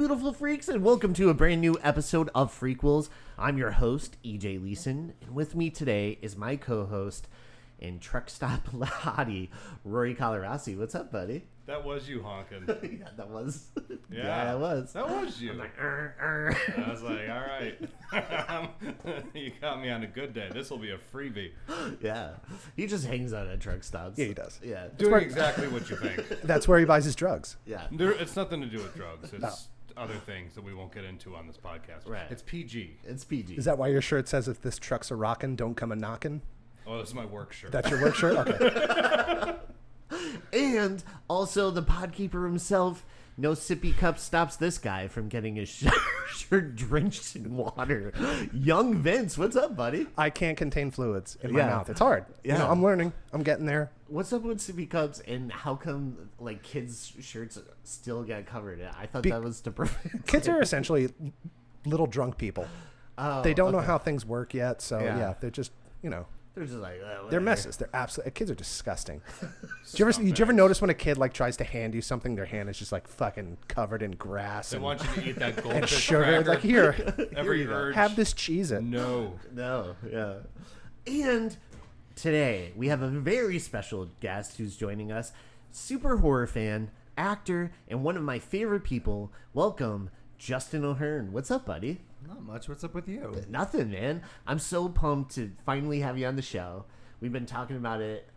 beautiful freaks, and welcome to a brand new episode of Frequels. I'm your host, EJ Leeson, and with me today is my co-host and truck stop hottie, Rory Colorasi. What's up, buddy? That was you honking. Yeah, that was. Yeah, that was. That was you. I'm like, I was like, all right. You got me on a good day. This will be a freebie. Yeah. He just hangs out at truck stops. Yeah, he does. Yeah. Doing exactly what you think. That's where he buys his drugs. Yeah. It's nothing to do with drugs. It's other things that we won't get into on this podcast. Right. It's PG. It's PG. Is that why your shirt says, if this truck's a rockin', don't come a knockin'? Oh, this is my work shirt. That's your work shirt? Okay. And also the podkeeper himself, no sippy cup stops this guy from getting his shirt drenched in water. Young Vince, what's up, buddy? I can't contain fluids in my Yeah. mouth. It's hard. Yeah. You know, I'm learning. I'm getting there. What's up with sippy cups, and how come like kids' shirts still get covered? I thought that was to prevent. Kids are essentially little drunk people. Oh, They don't know okay. how things work yet, so Yeah. they're just, you know. They're just like They're whatever. messes. They're absolutely. Kids are disgusting. Did you ever notice when a kid like tries to hand you something, their hand is just like fucking covered in grass They and, want you to eat that and goldfish sugar? cracker. Like here, Every urge. have this Cheez-It. No. No, yeah. And today we have a very special guest who's joining us, super horror fan, actor, and one of my favorite people. Welcome, Justin O'Hearn. What's up, buddy? Not much. What's up with you? Nothing, man. I'm so pumped to finally have you on the show. We've been talking about it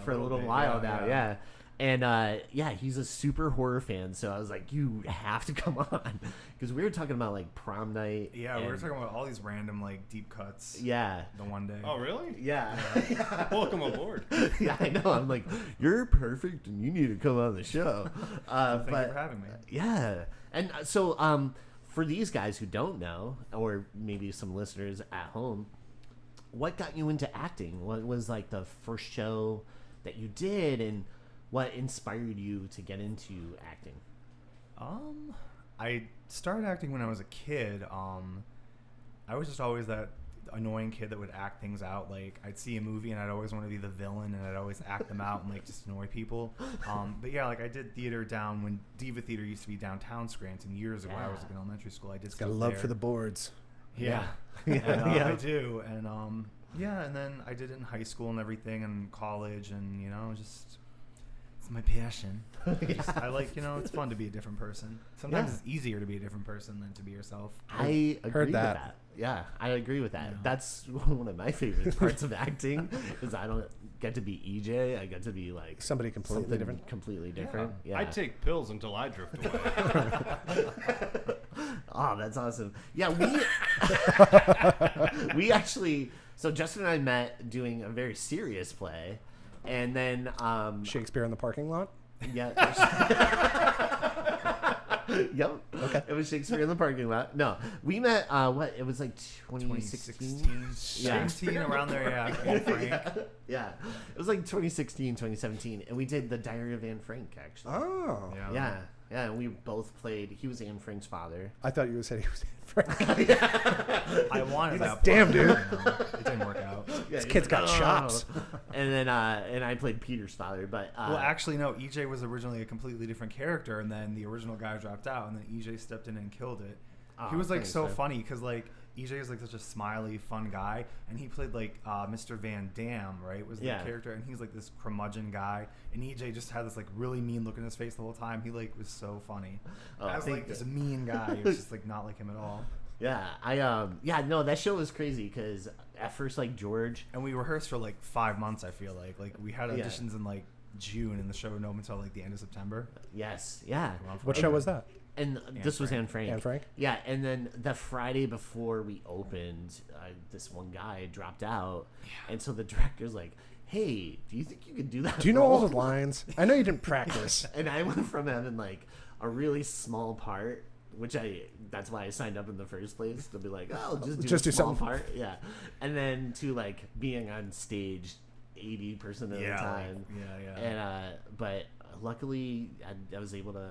for a little bit, while yeah, now, yeah. And he's a super horror fan, so I was like, you have to come on, because we were talking about like prom night. Yeah, we were and- talking about all these random like deep cuts. Yeah, The one day. Oh, really? yeah, Welcome aboard. yeah. I know. I'm like, you're perfect, and you need to come on the show. Thank you for having me. Yeah, and so for these guys who don't know, or maybe some listeners at home, what got you into acting? What was like the first show that you did, and what inspired you to get into acting? I started acting when I was a kid. I was just always that annoying kid that would act things out. Like I'd see a movie and I'd always want to be the villain, and I'd always act them out and like just annoy people. But yeah, like I did theater down when Diva Theater used to be downtown Scranton years ago. I was like in elementary school. I did Got a stuff love there. for the boards. Yeah. Yeah. And, Yeah. I do. And and then I did it in high school and everything, and college, and just it's my passion. I like, it's fun to be a different person. Sometimes it's easier to be a different person than to be yourself. I agree Heard with that. that. Yeah, I agree with that. Yeah. That's one of my favorite parts of acting, is I don't get to be EJ. I get to be like Somebody completely something different. completely different. Yeah. I take pills until I drift away. Oh, that's awesome. Yeah, we actually. So Justin and I met doing a very serious play, and then Shakespeare in the parking lot. yeah. Yep. Okay. It was Shakespeare in the parking lot. No, we met. It was like 2016. 2016, around there, yeah. Anne Frank. Yeah. It was like 2016, 2017, and we did the Diary of Anne Frank. Actually. Oh. Yeah. Yeah, and we both played. He was Anne Frank's father. I thought you said he was Frank. I wanted that. Damn, dude. It didn't work out. Yeah, This he's kid's got chops. And then and I played Peter's father, but Well, actually, no. EJ was originally a completely different character, and then the original guy dropped out, and then EJ stepped in and killed it. Oh, He was like thanks, so man. funny because like EJ is like such a smiley, fun guy, and he played like Mr. Van Dam, right? Was the Yeah. character, and he's like this curmudgeon guy, and EJ just had this like really mean look in his face the whole time. He like was so funny. Oh, As thank like this you. mean guy, he was just like not like him at all. Yeah, no, that show was crazy because at first, like, George. And we rehearsed for like 5 months. I feel like we had Yeah. auditions in like June, and the show would open until like the end of September. Yes, yeah. What show was that? And this was Frank. Anne Frank. Anne Frank? Yeah, and then the Friday before we opened, this one guy dropped out, and so the director's like, "Hey, do you think you could do that?" Do you know all role?" the lines? I know you didn't practice. And I went from having like a really small part, which that's why I signed up in the first place, to be like, oh, just do a small something. part, yeah, and then to like being on stage 80% of the time, Yeah. and but luckily I was able to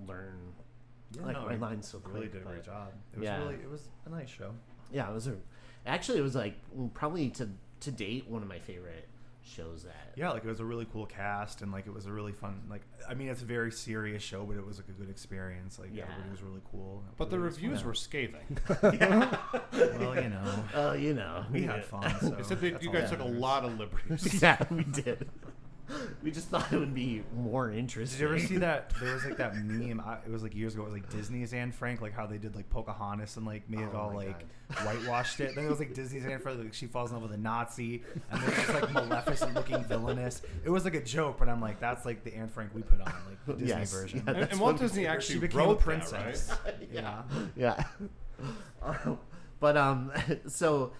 learn my lines so quick. Really did a but- great job. It was a nice show. Yeah, it was like probably to date one of my favorite shows that. Yeah, like it was a really cool cast, and like it was a really fun. Like, I mean, it's a very serious show, but it was like a good experience. Like, everybody was really cool. But the reviews were scathing. Well, you know. Oh, you know, We had fun. So They said that that's you all guys that took a matters. lot of liberties. yeah, we did. We just thought it would be more interesting. Did you ever see that? There was like that meme. It was like years ago. It was like Disney's Anne Frank, like how they did like Pocahontas and like made it Oh all my like whitewashed it. Then it was like Disney's Anne Frank, like she falls in love with a Nazi, and then it's like Maleficent looking villainous. It was like a joke, but I'm like, that's like the Anne Frank we put on, like the Disney Yes, version. yeah, And Walt Disney She actually became wrote a princess. that, right? Yeah. Yeah. But so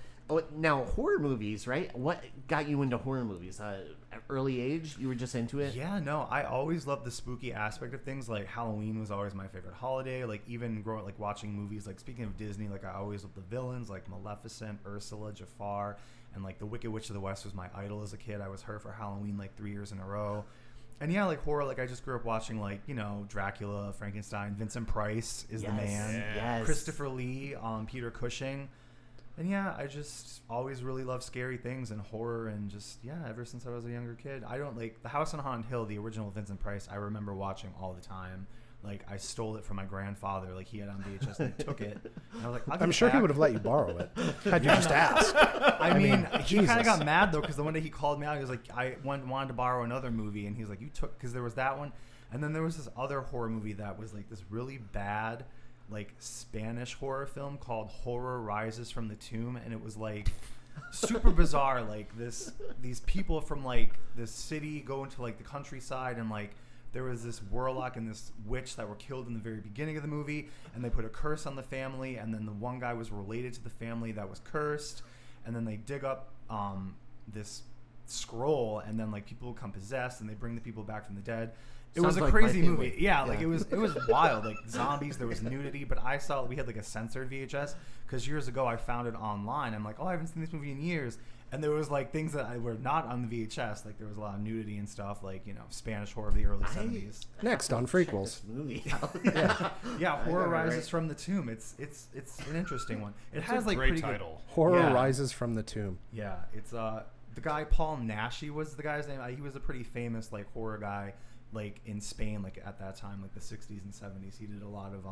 now horror movies, right? What got you into horror movies? At early age, you were just into it? Yeah, no, I always loved the spooky aspect of things. Like Halloween was always my favorite holiday. Like even growing, like watching movies. Like speaking of Disney, like I always loved the villains, like Maleficent, Ursula, Jafar, and like the Wicked Witch of the West was my idol as a kid. I was her for Halloween like 3 years in a row. And yeah, like horror, like I just grew up watching like, you know, Dracula, Frankenstein, Vincent Price is the man, Yes. Christopher Lee, Peter Cushing. And yeah, I just always really love scary things and horror, and just, yeah, ever since I was a younger kid. I don't like The House on Haunted Hill, the original Vincent Price, I remember watching all the time. Like, I stole it from my grandfather. Like, he had it on VHS and I took it. And I was like, I'll give I'm it sure he back. would have let you borrow it had you just asked. I mean, he kind Jesus. of got mad though, because the one day he called me out, he was like, I wanted to borrow another movie, and he's like, you took, because there was that one, and then there was this other horror movie that was like this really bad, like Spanish horror film called Horror Rises from the Tomb, and it was like super bizarre. Like these people from like this city go into like the countryside, and like there was this warlock and this witch that were killed in the very beginning of the movie, and they put a curse on the family, and then the one guy was related to the family that was cursed, and then they dig up this scroll, and then like people become possessed, and they bring the people back from the dead. It was Sounds a like crazy my movie. favorite. Yeah, like it was wild. Like zombies, there was nudity, but I saw we had like a censored VHS because years ago I found it online. I'm like, oh, I haven't seen this movie in years, and there was like things that were not on the VHS. Like there was a lot of nudity and stuff, like, you know, Spanish horror of the early 70s. Next on Frequels. This movie. Yeah, Horror got it Rises right. from the Tomb. It's an interesting one. It has a like great pretty title. Horror Yeah. Rises from the Tomb. Good, yeah, it's the guy Paul Naschy was the guy's name. He was a pretty famous like horror guy, like in Spain, like at that time, like the 60s and 70s. He did a lot of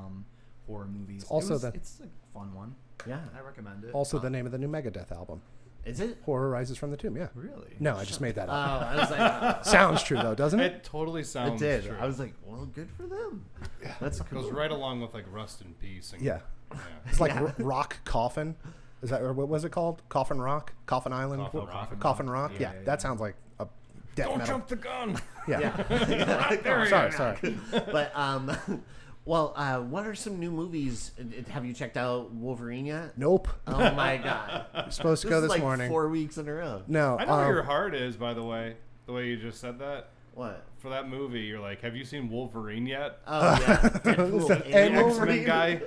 horror movies. It's a fun one. Yeah. I recommend it. Also the name of the new Megadeth album. Is it? Horror Rises from the Tomb, yeah. Really? No, I just made that Oh, up. I was like, Sounds true though, doesn't it? It totally it sounds did. true. I was like, well, good for them. That's It goes cool. right along with like Rust in Peace. And, Yeah. yeah. It's like Yeah. Rock Coffin. Is that, or what was it called? Coffin Rock? Coffin Island? Coffin What- Rock. Coffin Rock? Yeah, Yeah, yeah, that yeah. sounds like a death Don't metal. jump the gun. Yeah. Yeah. Sorry. But well, what are some new movies? Have you checked out Wolverine yet? Nope. Oh my god! You're supposed to This go is this like morning. 4 weeks in a row. No. I know where your heart is, by the way. The way you just said that. What? For that movie, you're like, have you seen Wolverine yet? Oh yeah, Deadpool And and X-Men Wolverine. guy.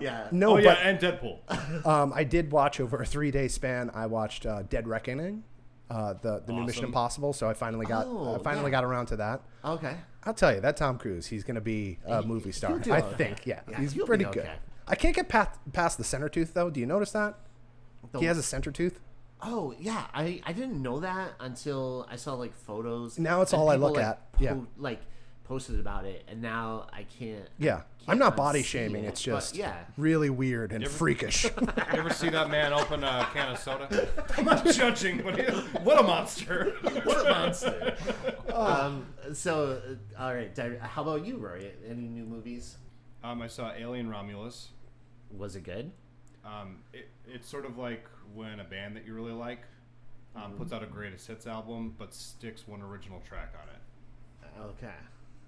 Yeah. No, Oh yeah, but and Deadpool. I did watch over a 3-day span. I watched Dead Reckoning, the new Mission Awesome. Impossible. So I finally got Oh, got around to that. Okay. I'll tell you, that Tom Cruise, he's going to be a movie star. he'll do I okay. think, yeah. Yeah, He's he'll pretty be good. okay. I can't get past the center tooth, though. Do you notice that? He has a center tooth. Oh yeah, I didn't know that until I saw like photos. Now it's and all I people, look like, at. Yeah. Like posted about it, and now I can't. Yeah. can't I'm not unsee body shaming. it, It's but just yeah. really weird and freakish. You ever see that man open a can of soda? I'm not judging, but what a monster. What a monster. So, all right. How about you, Rory? Any new movies? I saw Alien Romulus. Was it good? It's sort of like when a band that you really like puts out a greatest hits album, but sticks one original track on it. Okay.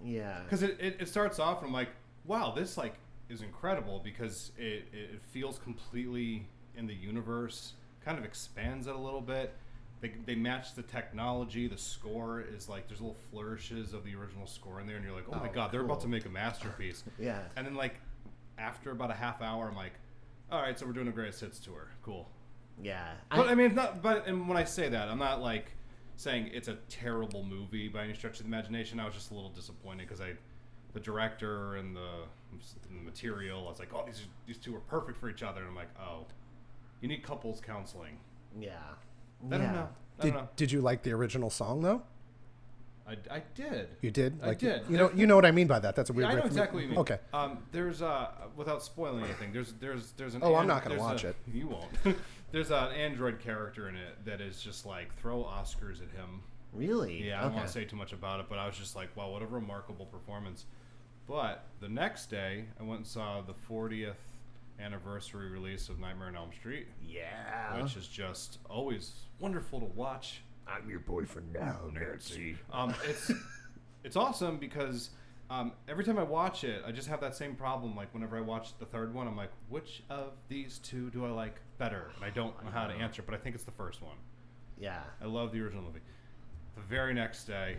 Yeah. Because it starts off and I'm like, wow, this like is incredible because it feels completely in the universe, kind of expands it a little bit. They match the technology. The score is like, there's little flourishes of the original score in there, and you're like, oh my god, they're about to cool. make a masterpiece. Yeah. And then like after about a half hour, I'm like, all right, so we're doing a greatest hits tour. Cool. Yeah. But I mean, it's not. But and when I say that, I'm not like saying it's a terrible movie by any stretch of the imagination. I was just a little disappointed because the director and the material, I was like, oh, these two are perfect for each other. And I'm like, oh, you need couples counseling. Yeah. I don't know. I don't know. Did you like the original song though? I did. You did? I did. You know what I mean by that. That's a weird I know riff. exactly what you mean. Okay. There's without spoiling anything. There's an. Oh, I'm not gonna watch it. You won't. There's an android character in it that is just like throw Oscars at him. Really? Yeah, I don't want to say too much about it, but I was just like, wow, what a remarkable performance. But the next day, I went and saw the 40th anniversary release of Nightmare on Elm Street. Yeah. Which is just always wonderful to watch. I'm your boyfriend now, Nancy. It's awesome because every time I watch it, I just have that same problem. Like whenever I watch the third one, I'm like, which of these two do I like better? And I don't know how to answer, but I think it's the first one. Yeah. I love the original movie. The very next day,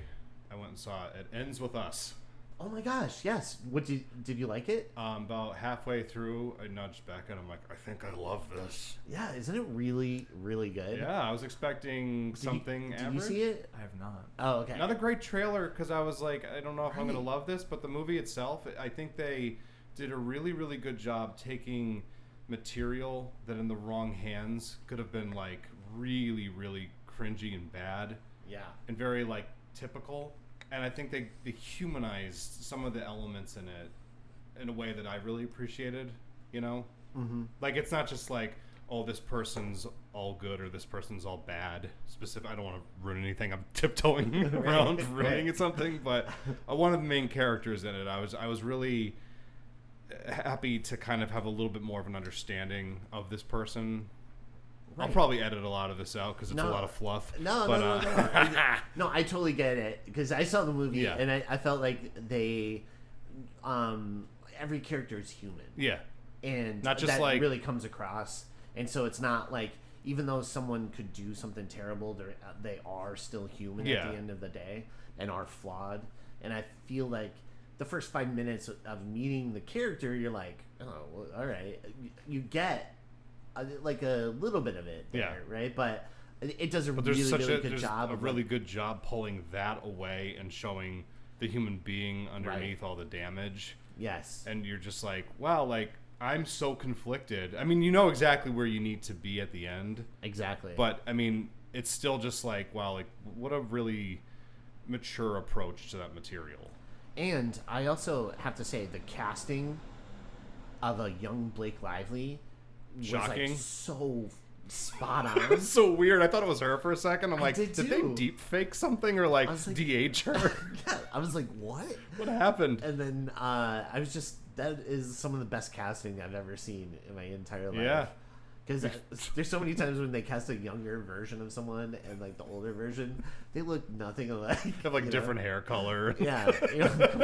I went and saw it. It Ends With Us. Oh my gosh, yes. Did you like it? About halfway through, I nudged back and I'm like, I think I love this. Yeah, isn't it really, really good? Yeah, I was expecting something Did average. you see it? I have not. Oh, okay. Not a great trailer because I was like, I don't know if I'm going to love this, but the movie itself, I think they did a really, really good job taking material that in the wrong hands could have been like really, really cringy and bad. Yeah. And very like typical. And I think they humanized some of the elements in it in a way that I really appreciated, you know? Mm-hmm. Like, it's not just like, oh, this person's all good or this person's all bad. I don't want to ruin anything. I'm tiptoeing around ruining something. But one of the main characters in it, I was really happy to kind of have a little bit more of an understanding of this person. Right. I'll probably edit a lot of this out because it's a lot of fluff. No. No, I totally get it because I saw the movie and I felt like they, every character is human. Yeah. And not just that like really comes across. And so it's not like, even though someone could do something terrible, they are still human at the end of the day and are flawed. And I feel like the first 5 minutes of meeting the character, you're like, oh, well, all right. You get like a little bit of it there, right? But it does a really good job. Really good job pulling that away and showing the human being underneath all the damage. Yes. And you're just like, wow, like I'm so conflicted. I mean, you know exactly where you need to be at the end. Exactly. But I mean, it's still just like, wow, like what a really mature approach to that material. And I also have to say the casting of a young Blake Lively was shocking. Like so spot on. It was so weird. I thought it was her for a second. I'm like, did they deep fake something or like de-age her? Yeah, I was like, what? What happened? And then I was just, that is some of the best casting I've ever seen in my entire life. Yeah. Because there's so many times when they cast a younger version of someone and like the older version, they look nothing alike. They have like different hair color. Yeah.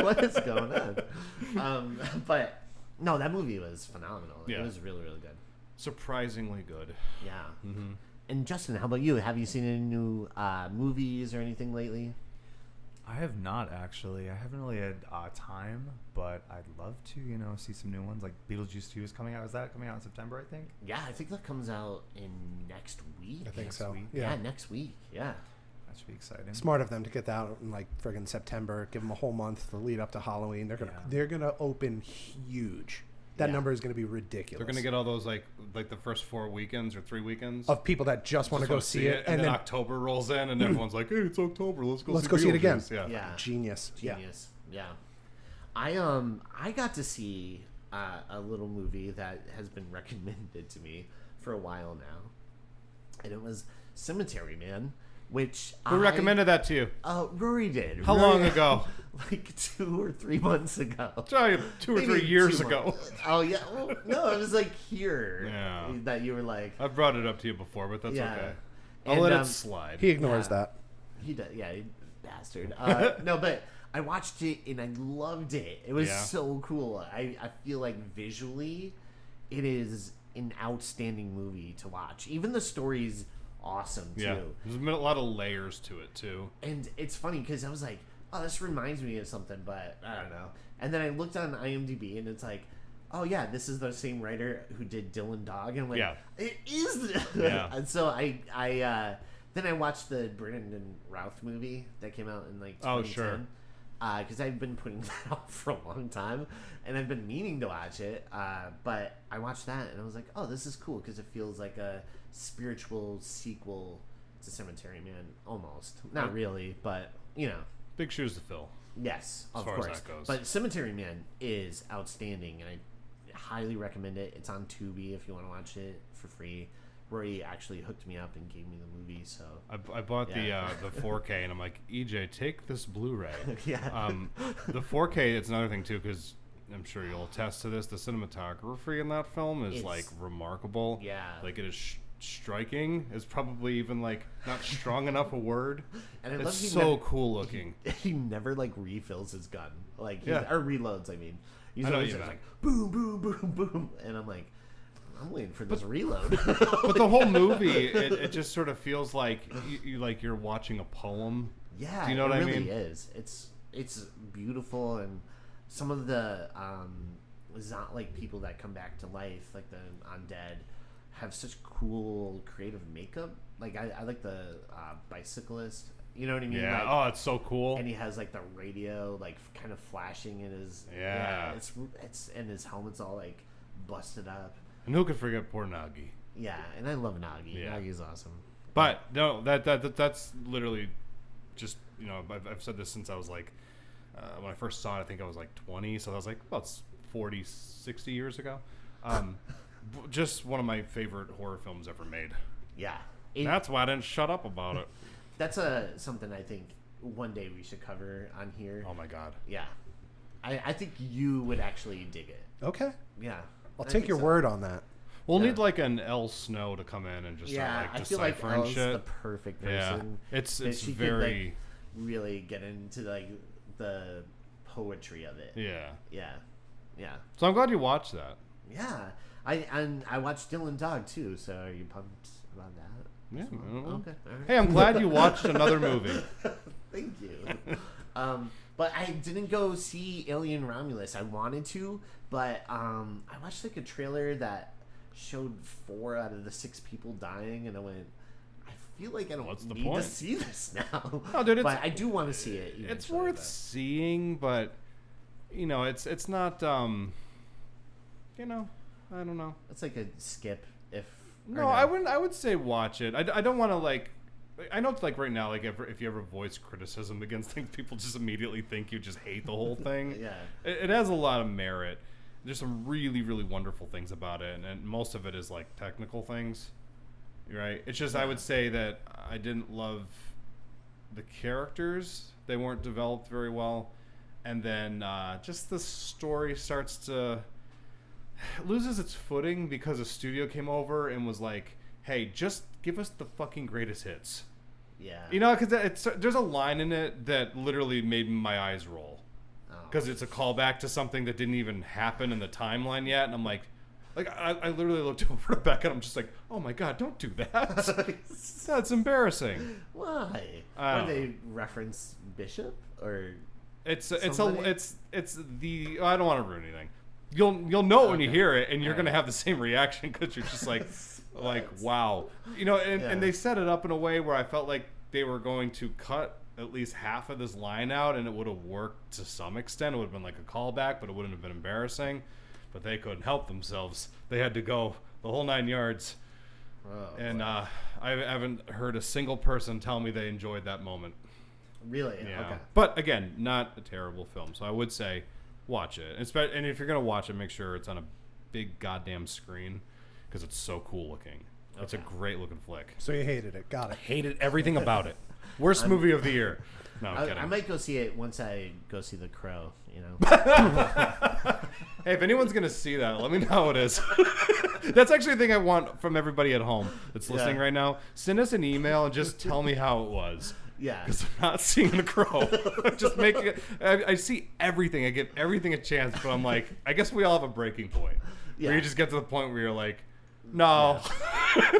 What is going on? But no, that movie was phenomenal. Yeah. It was really, really good. Surprisingly good. Yeah. Mm-hmm. And Justin, how about you? Have you seen any new movies or anything lately? I have not, actually. I haven't really had time, but I'd love to, see some new ones. Like Beetlejuice 2 is coming out. Is that coming out in September, I think? Yeah, I think that comes out in next week. I think so. Week. Yeah, next week. Yeah. That should be exciting. Smart of them to get that out in like friggin' September. Give them a whole month to lead up to Halloween. They're gonna open huge. That number is going to be ridiculous. They're going to get all those like the first 4 weekends or 3 weekends of people that just want to go see it, and then October rolls in, and everyone's like, "Hey, it's October. Let's go see it again." Yeah. Genius. Yeah. I got to see a little movie that has been recommended to me for a while now, and it was Cemetery Man. Which Who recommended that to you? Rory did. How long ago? Like 2 or 3 months ago. Sorry, 2 or 3 years ago. Oh yeah. Well, no, it was like here. Yeah. That you were like. I've brought it up to you before, but that's okay. I'll And, let it slide. He ignores that. He does. Yeah, he bastard. No, but I watched it and I loved it. It was so cool. I feel like visually, it is an outstanding movie to watch. Even the story's awesome too. Yeah, there's a lot of layers to it too. And it's funny because I was like, oh, this reminds me of something, but I don't know. And then I looked on IMDb and it's like, oh yeah, this is the same writer who did Dylan Dog, and I'm like, it is. And so I then I watched the Brandon Routh movie that came out in like 2010. Oh sure. Because I've been putting that out for a long time, and I've been meaning to watch it. But I watched that, and I was like, "Oh, this is cool," because it feels like a spiritual sequel to Cemetery Man, almost. Not really, but you know. Big shoes to fill. Yes, as of far course. as that goes. But Cemetery Man is outstanding, and I highly recommend it. It's on Tubi if you want to watch it for free. Rory actually hooked me up and gave me the movie, so I bought the 4K, and I'm like, EJ, take this Blu-ray. yeah. The 4K, it's another thing too, because I'm sure you'll attest to this. The cinematography in that film is like remarkable. Yeah, like it is striking. Is probably even like not strong enough a word. And it's so cool looking. He never like refills his gun, like yeah, or reloads. I mean, he's always just like boom, boom, boom, boom, and I'm like, I'm waiting for this reload. But the whole movie, it just sort of feels like you're watching a poem. Yeah, do you know what I mean? It really is. It's beautiful, and some of the like people that come back to life, like the undead, have such cool creative makeup. Like I like the bicyclist. You know what I mean? Yeah. Like, it's so cool. And he has like the radio, like kind of flashing in his. Yeah. It's and his helmet's all like busted up. And who could forget poor Nagi? Yeah, and I love Nagi. Yeah. Nagi's awesome. But no, that's literally just, you know, I've said this since I was like, when I first saw it, I think I was like 20, so that was like about 40, 60 years ago. Just one of my favorite horror films ever made. Yeah. That's why I didn't shut up about it. That's something I think one day we should cover on here. Oh my god. Yeah. I think you would actually dig it. Okay. Yeah. I'll take your word on that. We'll need like an Elle Snow to come in and just start like deciphering I feel like Elle's shit. the perfect person. Yeah. It's she very could, like, really get into like the poetry of it. Yeah. Yeah. Yeah. So I'm glad you watched that. Yeah. I watched Dylan Dog too, so are you pumped about that? Yeah. Okay. All right. Hey, I'm glad you watched another movie. Thank you. But I didn't go see Alien Romulus. I wanted to, but I watched like a trailer that showed 4 out of the 6 people dying, and I went, I feel like I don't need to see this now. Oh, dude, but I do want to see it. It's worth seeing, but you know, it's not. You know, I don't know. It's like a skip. No, I wouldn't. I would say watch it. I don't want to like. I know it's like right now, like if you ever voice criticism against things, people just immediately think you just hate the whole thing. Yeah. It has a lot of merit. There's some really, really wonderful things about it, and most of it is like technical things, right? It's just I would say that I didn't love the characters. They weren't developed very well, and then just the story starts to loses its footing because a studio came over and was like, hey, just give us the fucking greatest hits. Yeah. You know, because there's a line in it that literally made my eyes roll. Because it's a callback to something that didn't even happen in the timeline yet. And I'm like I literally looked over to Becca and I'm just like, oh my God, don't do that. That's embarrassing. Why? Would they reference Bishop or it's the I don't want to ruin anything. You'll know when you hear it, and you're gonna have the same reaction because you're just like wow, you know. And they set it up in a way where I felt like they were going to cut at least half of this line out, and it would have worked to some extent. It would have been like a callback, but it wouldn't have been embarrassing. But they couldn't help themselves. They had to go the whole 9 yards. And I haven't heard a single person tell me they enjoyed that moment. Really? Yeah. Okay. But again, not a terrible film. So I would say watch it. And if you're going to watch it, make sure it's on a big goddamn screen because it's so cool looking. Okay. It's a great looking flick. So you hated it. Got it. Hated everything about it. Worst movie of the year. No, I'm kidding. I might go see it once I go see The Crow, you know. Hey, if anyone's going to see that, let me know how it is. That's actually a thing I want from everybody at home that's listening right now. Send us an email and just tell me how it was. Yeah. Because I'm not seeing The Crow. Just making it. I see everything. I give everything a chance, but I'm like, I guess we all have a breaking point. Yeah. Where you just get to the point where you're like, no. Yeah.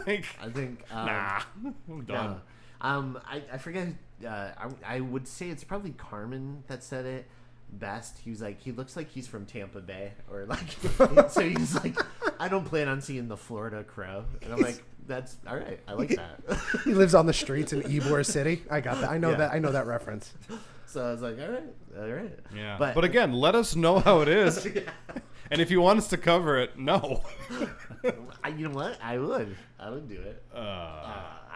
Like, I think. Nah. I'm done. I forget. I would say it's probably Carmen that said it best. He was like, he looks like he's from Tampa Bay, or like, so he's like, I don't plan on seeing the Florida Crow, and I'm like, that's all right. I like that. He lives on the streets in Ybor City. I got that. I know that. I know that reference. So I was like, all right. Yeah. But again, let us know how it is. Yeah. And if you want us to cover it, no. You know what? I would do it.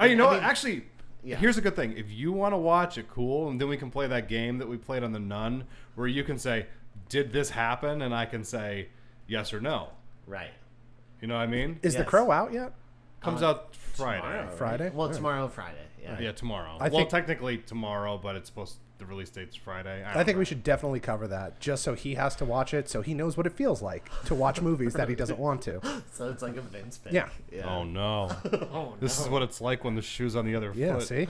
You know I what? mean, Actually, yeah. here's a good thing. If you want to watch it, cool, and then we can play that game that we played on The Nun, where you can say, "Did this happen?" and I can say yes or no. Right. You know what I mean? Is The Yes. Crow out yet? Comes out Friday. Tomorrow, right? Friday? Well, All right. tomorrow, Friday. Yeah. Yeah, tomorrow. I Well, think- technically tomorrow, but it's the release date's Friday. I think we should definitely cover that, just so he has to watch it, so he knows what it feels like to watch movies that he doesn't want to. So it's like a Vince pick. Yeah. Oh no! Oh, This is what it's like when the shoe's on the other Yeah, foot. see?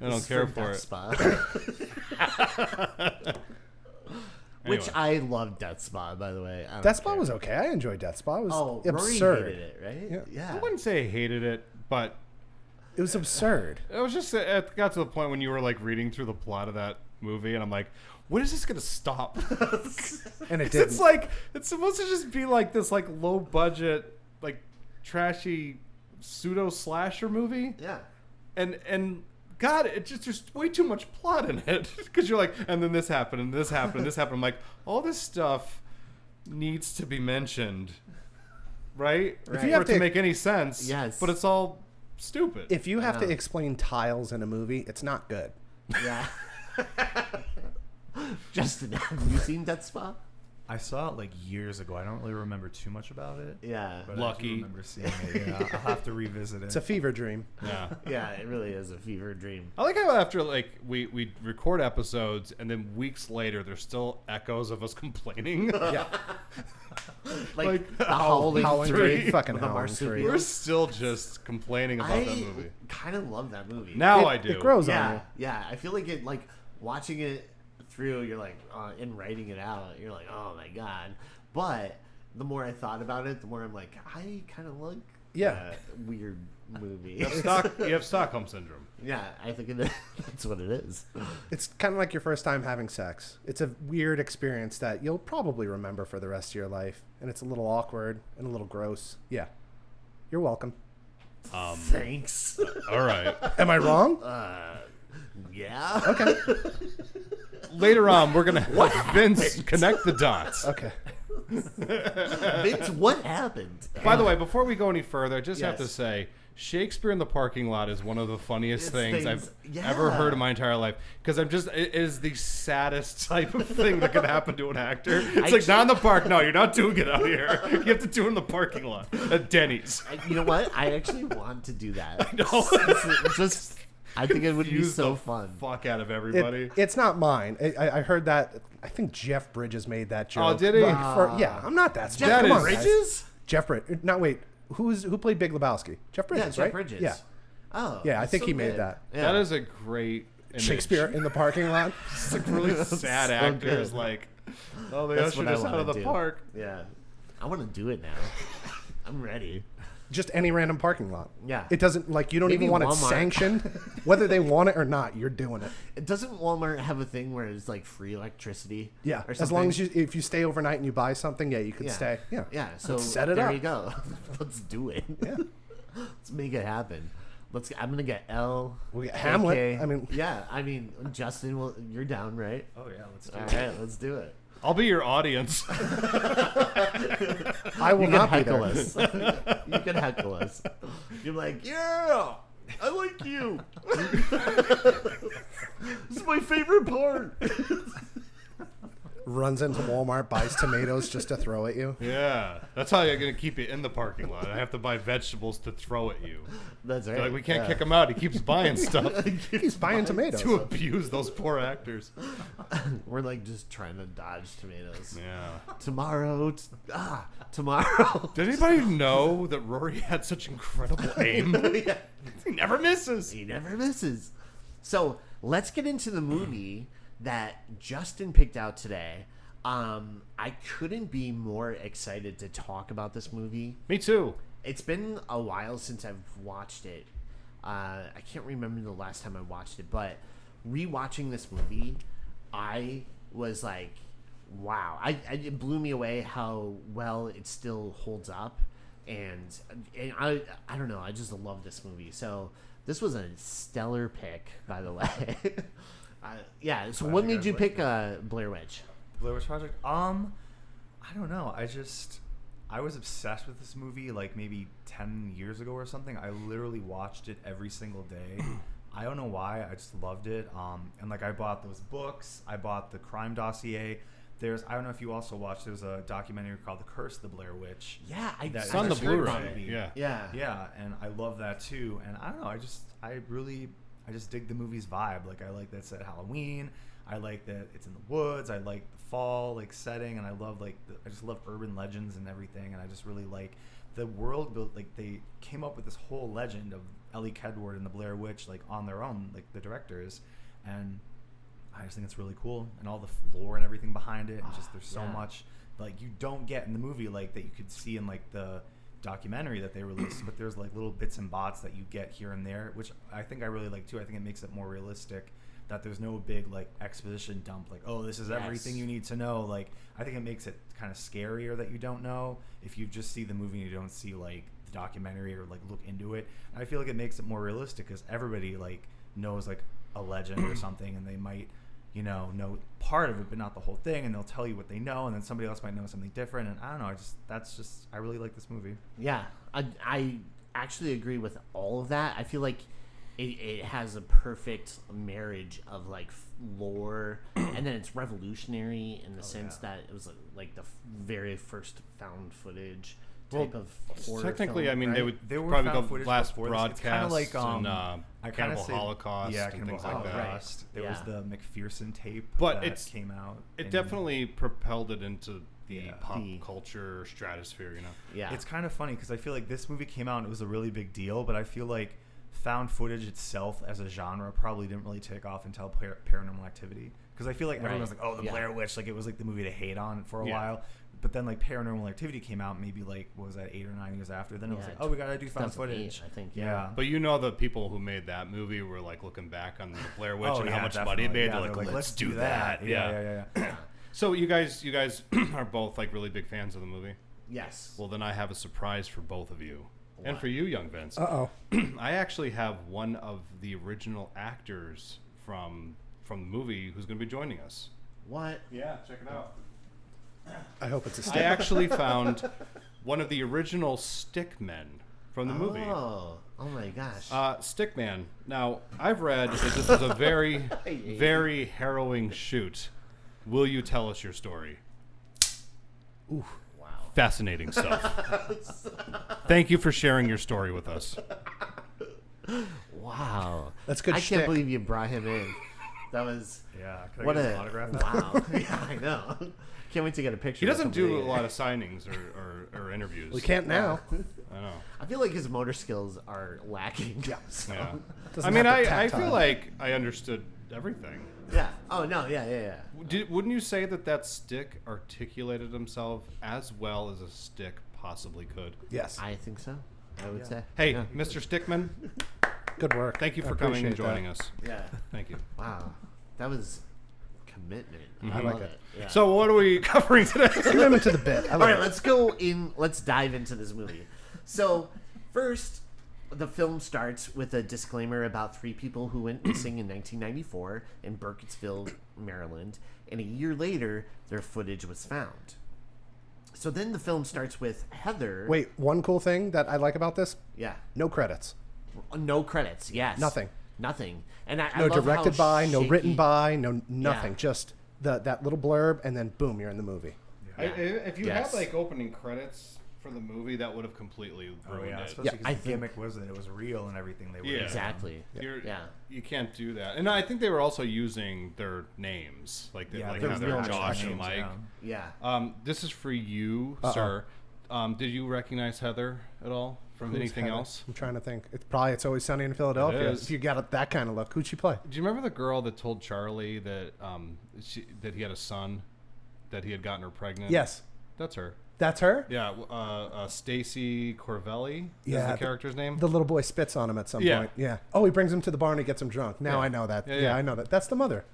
I don't care for it. Spa. Which Anyway. I love Death Spa, by the way. I don't Death Spa care. was okay. I enjoyed Death Spa. It was Oh, absurd. Rory hated it, right? Yeah. I wouldn't say I hated it, but It was absurd. it was just it got to the point when you were like reading through the plot of that movie, and I'm like, when is this gonna stop? And it It's didn't. like it's supposed to just be like this like low budget like trashy pseudo slasher movie, Yeah. and God, it just there's way too much plot in it because you're like, and then this happened, and this happened, and this happened. I'm like, all this stuff needs to be mentioned, right? Right. If you For have it to to- make any sense, Yes. but it's all stupid. If you have to Yeah. explain tiles in a movie, it's not good. Yeah. Justin, have you seen Death Spa? I saw it like years ago. I don't really remember too much about it. Yeah. But I Lucky. do remember seeing it. Yeah, I'll have to revisit it. It's a fever dream. Yeah. Yeah, it really is a fever dream. I like how after like we record episodes and then weeks later there's still echoes of us complaining. Yeah. Like the Howling Howling Three. Three. Fucking with the Howling Three. marsupials. We're still just complaining about that I movie. kind of love that movie. Now It- I do. It grows on Yeah, you. yeah. I feel like it, like watching it through. You're like, and writing it out. You're like, oh my god. But the more I thought about it, the more I'm like, I kind of like Yeah. that weird movie. You have Stockholm syndrome. Yeah, I think that's what it is. It's kind of like your first time having sex. It's a weird experience that you'll probably remember for the rest of your life. And it's a little awkward and a little gross. Yeah. You're welcome. Thanks. All right. Am I wrong? Yeah. Okay. Later on, we're gonna have Vince connect the dots. Okay. Vince, what happened? By the way, before we go any further, I just have to Yes. say, Shakespeare in the parking lot is one of the funniest It's things things- I've yeah. ever heard in my entire life. Because it is the saddest type of thing that could happen to an actor. It's like, not in the park. No, you're not doing it out here. You have to do it in the parking lot at Denny's. You know what? I actually want to do that. know. Just, I think it would be Confuse so the fun. Fuck out of everybody. It's not mine. I heard that. I think Jeff Bridges made that joke. Oh, did he? Yeah, I'm not that smart. That Come on, is- guys. Bridges? Jeff Bridges. No, wait. Who played Big Lebowski? Jeff Bridges, Yeah, Jeff right? Bridges. Yeah. Oh. Yeah, I that's think so he made good. that. Yeah. That is a great image. Shakespeare in the parking lot. It's like really sad so actors good. like, oh, they That's ushered what I us out wanna of the do. park. Yeah. I want to do it now. I'm ready. Just any random parking lot. Yeah. It doesn't, like, you don't Maybe even want it Walmart. sanctioned. Whether they want it or not, you're doing it. Doesn't Walmart have a thing where it's like free electricity? Yeah. Or As something? long as if you stay overnight and you buy something, yeah, you can Yeah. stay. Yeah. Yeah. So Let's set it there up. you go. Let's do it. Yeah. Let's make it happen. I'm gonna get L. We'll get Hamlet. AK. I mean- yeah. I mean, Justin, you're down, right? Oh yeah, let's do All it. right, let's do it. I'll be your audience. I will You can not be heckle there. us. You can heckle us. You're like, yeah, I like you. This is my favorite part. Runs into Walmart, buys tomatoes just to throw at you. Yeah, that's how you're gonna keep you in the parking lot. I have to buy vegetables to throw at you. That's right. They're like, we can't kick him out. He keeps buying stuff He's buying tomatoes. to abuse those poor actors. We're like just trying to dodge tomatoes. Yeah. Tomorrow. Tomorrow. Did anybody know that Rory had such incredible aim? Yeah. He never misses. He never misses. So let's get into the movie that Justin picked out today. I couldn't be more excited to talk about this movie. Me too. It's been a while since I've watched it. I can't remember the last time I watched it, but rewatching this movie, I was like, wow. It blew me away how well it still holds up. And I don't know. I just love this movie. So this was a stellar pick, by the way. Yeah. So what made you pick Blair Witch? Blair Witch Project. I don't know. I was obsessed with this movie like maybe 10 years ago or something. I literally watched it every single day. I don't know why. I just loved it. And like I bought those books. I bought the crime dossier. I don't know if you also watched, there's a documentary called The Curse of the Blair Witch. Yeah, It's on the Blu-ray. Yeah. Yeah, and I love that too. And I don't know, I just dig the movie's vibe. Like I like that it's at Halloween. I like that it's in the woods. I like the fall like setting, and I love I just love urban legends and everything. And I just really like the world built. Like they came up with this whole legend of Ellie Kedward and the Blair Witch like on their own, like the directors, and I just think it's really cool, and all the lore and everything behind it, and just there's so much like you don't get in the movie like that you could see in like the documentary that they released, but there's like little bits and bots that you get here and there, which I think I really like too. I think it makes it more realistic, that there's no big like exposition dump like, oh, this is everything you need to know. Like I think it makes it kind of scarier that you don't know if you just see the movie and you don't see like the documentary or like look into it. I feel like it makes it more realistic because everybody like knows like a legend or something, and they might know part of it but not the whole thing, and they'll tell you what they know, and then somebody else might know something different. And I don't know, I really like this movie. Yeah, I actually agree with all of that. I feel like it has a perfect marriage of like lore, and then it's revolutionary in the sense that it was like the very first found footage type of horror technically film, I mean right? they would were probably found go footage last before this. It's broadcast kinda like, and I Cannibal say, Holocaust and Cannibal things like that. Holocaust. There was Yeah. the McPherson tape But that came out. It and definitely propelled it into the pop The- culture stratosphere, Yeah, It's kind of funny because I feel like this movie came out and it was a really big deal, but I feel like found footage itself as a genre probably didn't really take off until Paranormal Activity. Because I feel like everyone was like, oh, the Blair Witch, like it was like the movie to hate on for a while. But then like Paranormal Activity came out maybe like, what was that, 8 or 9 years after? Then it was like, oh, we gotta do found 2008, footage. I think. Yeah. But the people who made that movie were like looking back on the Blair Witch and how much definitely. money it made. Yeah, They're like, let's do that. that. Yeah. So you guys are both like really big fans of the movie. Yes. Well, then I have a surprise for both of you. And What? for you, young Vince. Uh-oh. I actually have one of the original actors from the movie who's going to be joining us. What? Yeah, check it out. I hope it's a I stick. actually found one of the original Stickmen from the movie. Oh my gosh. Stickman. Now, I've read that this was a very, very harrowing shoot. Will you tell us your story? Ooh. Wow. Fascinating stuff. Thank you for sharing your story with us. Wow. That's good I shtick. can't believe you brought him in. That was Yeah. Can I what get a his autograph? wow. Yeah, I know. Can't wait to get a picture. He doesn't of do a somebody. lot of signings or interviews. We can't now. I know. I feel like his motor skills are lacking. Yeah. So. Yeah. Doesn't I mean, have the I tactile. feel like I understood everything. Yeah. Oh no. Yeah. Wouldn't you say that stick articulated himself as well as a stick possibly could? Yes. I think so. I would say. Hey, Yeah. Mr. Stickman, Good work. thank you I for coming and appreciate joining that. us. Yeah. Thank you. Wow. That was commitment. I love like it. Yeah. So what are we covering today? Commitment to the bit. I all love right, it. let's go in. Let's dive into this movie. So, first, the film starts with a disclaimer about 3 people who went missing in 1994 in Burkittsville, Maryland, and a year later, their footage was found. So then the film starts with Heather. Wait, one cool thing that I like about this: Yeah. no credits, No credits. Yes. Nothing. And I no love how directed by, no written shaky- by, no nothing. Yeah. Just that little blurb, and then boom, you're in the movie. If you Yes. had like opening credits for the movie, that would have completely Oh ruined yeah, it. especially Yeah, because I the think- gimmick was that it was real and everything. They were Yeah. Exactly. You're- Yeah. You can't do that. And I think they were also using their names, like Yeah, like their Heather, real Josh, names, and Mike. Yeah. This is for you, Uh-oh. sir. Did you recognize Heather at all from Who's anything Heather? else? I'm trying to think. It's Always Sunny in Philadelphia. is. If you got that kind of look, who'd she play? Do you remember the girl that told Charlie that that he had a son, that he had gotten her pregnant? Yes, That's her. that's her. Yeah, Stacy Corvelli is Yeah, the character's name. The little boy spits on him at some Yeah. point. Yeah. Oh, he brings him to the bar and he gets him drunk. Now Yeah. I know that. Yeah, Yeah, yeah. I know that. That's the mother.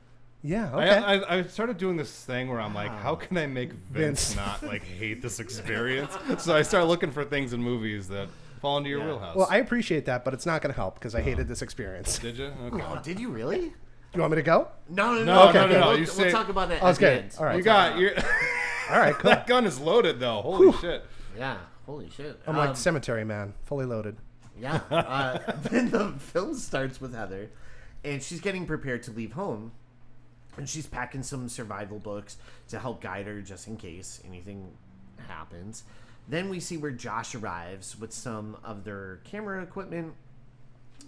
Yeah. Okay. I started doing this thing where I'm like, how can I make Vince Vince. not like hate this experience? So I started looking for things in movies that fall into your Yeah. wheelhouse. Well, I appreciate that, but it's not going to help because I hated this experience. Did you? Okay. Oh, did you really? You want me to go? No. No, Okay, no, okay. no. We'll, You we'll say talk about it I was at the kidding. end. All right. you got you. All right. Cool. That gun is loaded though. Holy shit! Yeah, holy shit. I'm like Cemetery Man, fully loaded. Yeah. Then the film starts with Heather, and she's getting prepared to leave home, and she's packing some survival books to help guide her just in case anything happens. Then we see where Josh arrives with some of their camera equipment,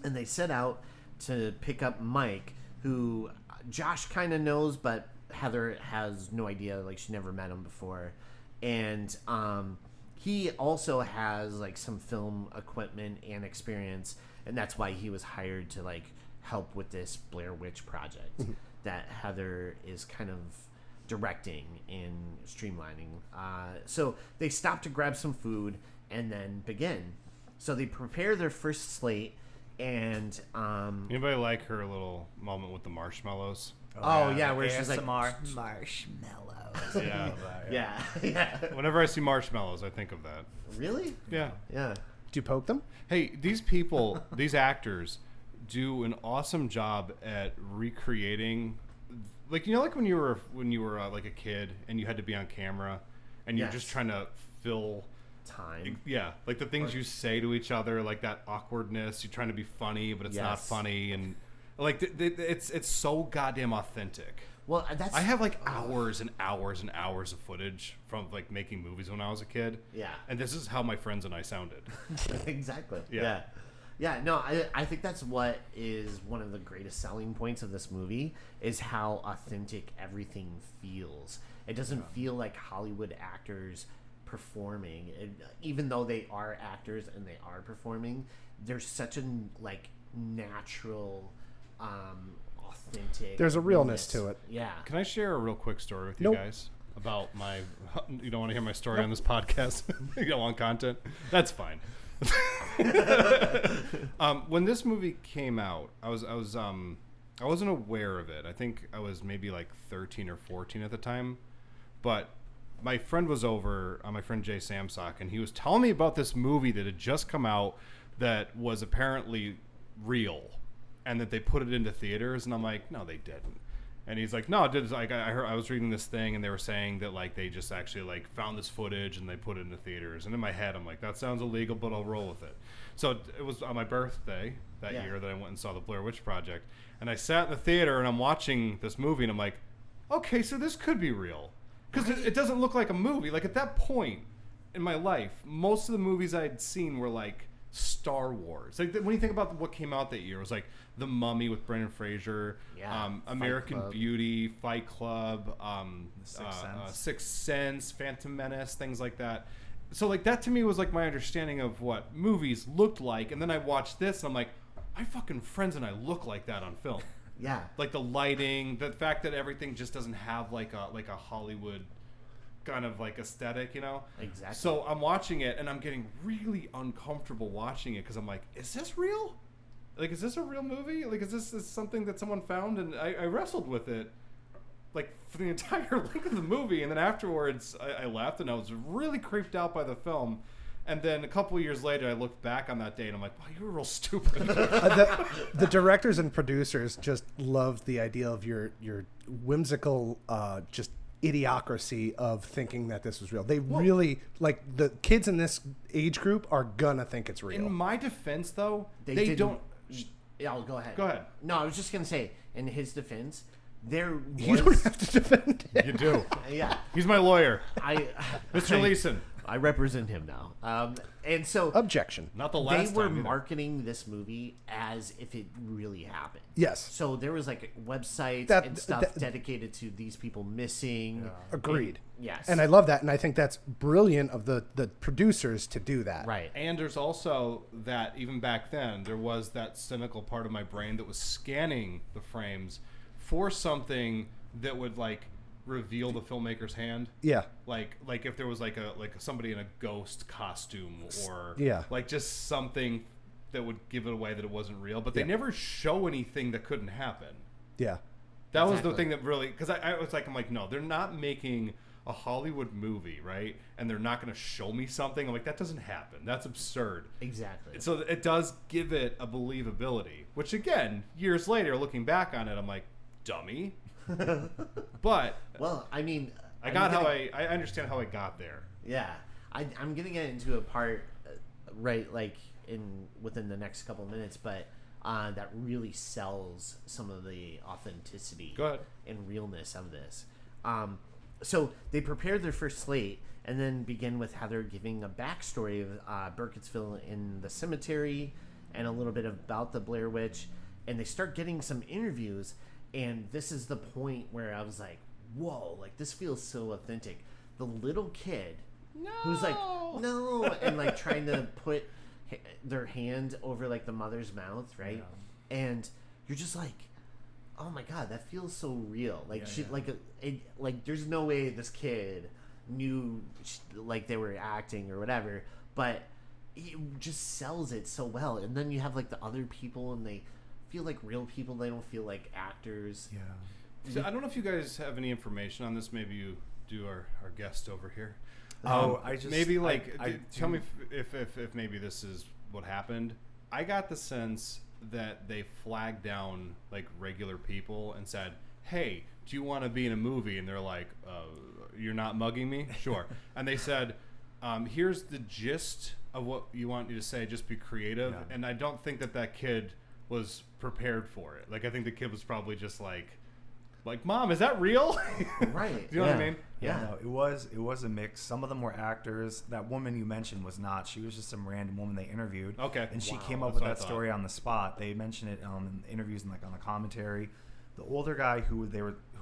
and they set out to pick up Mike, who Josh kind of knows, but Heather has no idea. Like, she never met him before. And he also has like some film equipment and experience, and that's why he was hired to like help with this Blair Witch project that Heather is kind of directing and streamlining. So they stop to grab some food and then begin. So they prepare their first slate, and Anybody like her little moment with the marshmallows? oh yeah, where she's like marshmallows. Yeah. yeah. Whenever I see marshmallows, I think of that. Really? Yeah. Yeah. Do you poke them? Hey, these people, these actors, do an awesome job at recreating, like, you know, like when you were like a kid and you had to be on camera, and you're Yes. just trying to fill Time. yeah, like the things you say to each other, like that awkwardness. You're trying to be funny, but it's not Yes. funny, and like it's so goddamn authentic. Well, that's I have like hours and hours and hours of footage from like making movies when I was a kid. Yeah. And this is how my friends and I sounded. exactly. Yeah. Yeah, no, I think that's what is one of the greatest selling points of this movie is how authentic everything feels. It doesn't feel like Hollywood actors performing. Even though they are actors and they are performing, there's such a like natural, authentic. There's a realness to it. Yeah. Can I share a real quick story with you Nope. guys about my? You don't want to hear my story on this podcast? You don't want content? That's fine. When this movie came out, I wasn't aware of it. I think I was maybe like 13 or 14 at the time, but my friend was over, my friend Jay Samsock, and he was telling me about this movie that had just come out that was apparently real, and that they put it into theaters. And I'm like, no, they didn't. And he's like, no, it did. Like, I was reading this thing, and they were saying that like they just actually like found this footage and they put it into theaters. And in my head, I'm like, that sounds illegal, but I'll roll with it. So it was on my birthday that year that I went and saw the Blair Witch Project, and I sat in the theater and I'm watching this movie, and I'm like, okay, so this could be real, because it doesn't look like a movie. Like, at that point in my life, most of the movies I'd seen were like Star Wars. Like, when you think about what came out that year, it was like The Mummy with Brendan Fraser, American Beauty, Fight Club, Sixth Sense, Phantom Menace, things like that. So like that to me was like my understanding of what movies looked like. And then I watched this and I'm like, my fucking friends and I look like that on film. Yeah. Like the lighting, the fact that everything just doesn't have like a Hollywood kind of like aesthetic, you know? Exactly. So I'm watching it and I'm getting really uncomfortable watching it because I'm like, is this real? Like, is this a real movie? Like, is this something that someone found? And I wrestled with it like for the entire length of the movie, and then afterwards I left and I was really creeped out by the film. And then a couple of years later I looked back on that day and I'm like, wow, you were real stupid. The directors and producers just loved the idea of your whimsical just idiocracy of thinking that this was real. They really, like, the kids in this age group are gonna think it's real. In my defense though, They don't. Yeah, I'll go ahead. Go ahead. No, I was just gonna say, in his defense, there was. You don't have to defend it. You do. Yeah, He's my lawyer. I Mr. Leeson. I represent him now, and so Objection. Not the they last were time either. marketing this movie as if it really happened. Yes. So there was like websites That- and stuff that- dedicated to these people missing. Agreed. Yes. And I love that, and I think that's brilliant of the producers to do that. Right. And there's also that, even back then, there was that cynical part of my brain that was scanning the frames for something that would like reveal the filmmaker's hand. Yeah. Like if there was like somebody in a ghost costume, or Yeah. like just something that would give it away that it wasn't real. But they Yeah. never show anything that couldn't happen. Yeah. That was Exactly. the thing that really, because I was like, I'm like, no, they're not making a Hollywood movie, right? And they're not going to show me something. I'm like, that doesn't happen. That's absurd. Exactly. So it does give it a believability, which again, years later, looking back on it, I'm like, dummy. But Well, I mean, I understand how I got there. Yeah. I'm gonna get into a part right like within the next couple of minutes, but that really sells some of the authenticity and realness of this. So they prepared their first slate and then begin with Heather giving a backstory of Burkittsville in the cemetery and a little bit about the Blair Witch, and they start getting some interviews, and this is the point where I was like, whoa, like this feels so authentic. The little kid who's like, no, and like trying to put their hand over like the mother's mouth, right? Yeah. And you're just like, oh my god, that feels so real. Like like there's no way this kid knew like they were acting or whatever, but it just sells it so well. And then you have like the other people, and they feel like real people. They don't feel like actors. Yeah. So I don't know if you guys have any information on this. Maybe you do, our guest over here. I just maybe like tell me if maybe this is what happened. I got the sense that they flagged down like regular people and said, "Hey, do you want to be in a movie?" And they're like, "You're not mugging me?" Sure. And they said, "Here's the gist of what you want you to say. Just be creative." Yeah. And I don't think that kid was prepared for it. Like I think the kid was probably just like, Mom, is that real? Right. Do you know what I mean? Yeah. No, it was a mix. Some of them were actors. That woman you mentioned was not. She was just some random woman they interviewed. Okay. And she came up with that story on the spot. They mentioned it in interviews and like on the commentary. The older guy who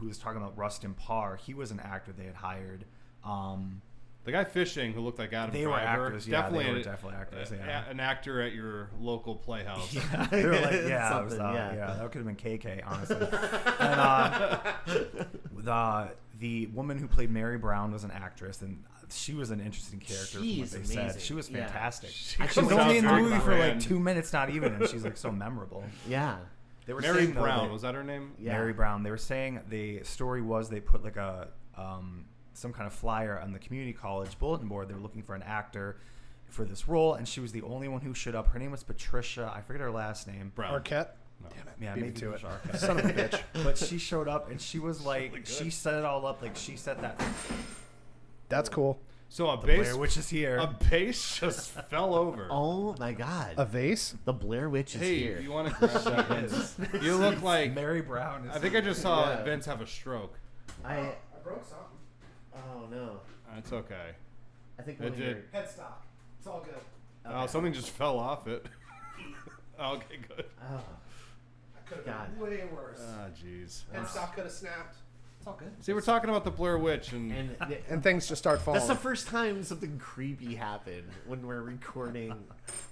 was talking about Rustin Parr, he was an actor they had hired. The guy fishing who looked like Adam Driver. They were actors, yeah. Definitely they were definitely actors, yeah. An actor at your local playhouse. Yeah, they were like, yeah, it was, that could have been KK, honestly. And the woman who played Mary Brown was an actress, and she was an interesting character. She's from what they amazing. said. She was fantastic. She She's only in the movie for like 2 minutes, not even, and she's like so memorable. Yeah. They were Mary saying, Brown, was that her name? Yeah. Mary Brown. They were saying the story was they put like a some kind of flyer on the community college bulletin board. They were looking for an actor for this role, and she was the only one who showed up. Her name was Patricia. I forget her last name. Brown. Arquette? No. Damn it. Yeah, Beat me maybe to it. Arquette. Son of a bitch. But she showed up, and she was like, really she set it all up. Like, she set that. That's cool. So a The base, Blair Witch is here. a base just fell over. Oh my god. A vase? The Blair Witch is Hey, here. you want to grab that? Vince? You look like Mary Brown. I think I just saw Vince have a stroke. I broke something. Oh no. That's okay. I think It did. Headstock. It's all good. Oh, something just fell off it. Okay, good. Oh. I could have God. been way worse. Ah, jeez. Headstock could have snapped. It's all good. See, we're talking about the Blair Witch, and And things just start falling. that's the first time something creepy happened when we're recording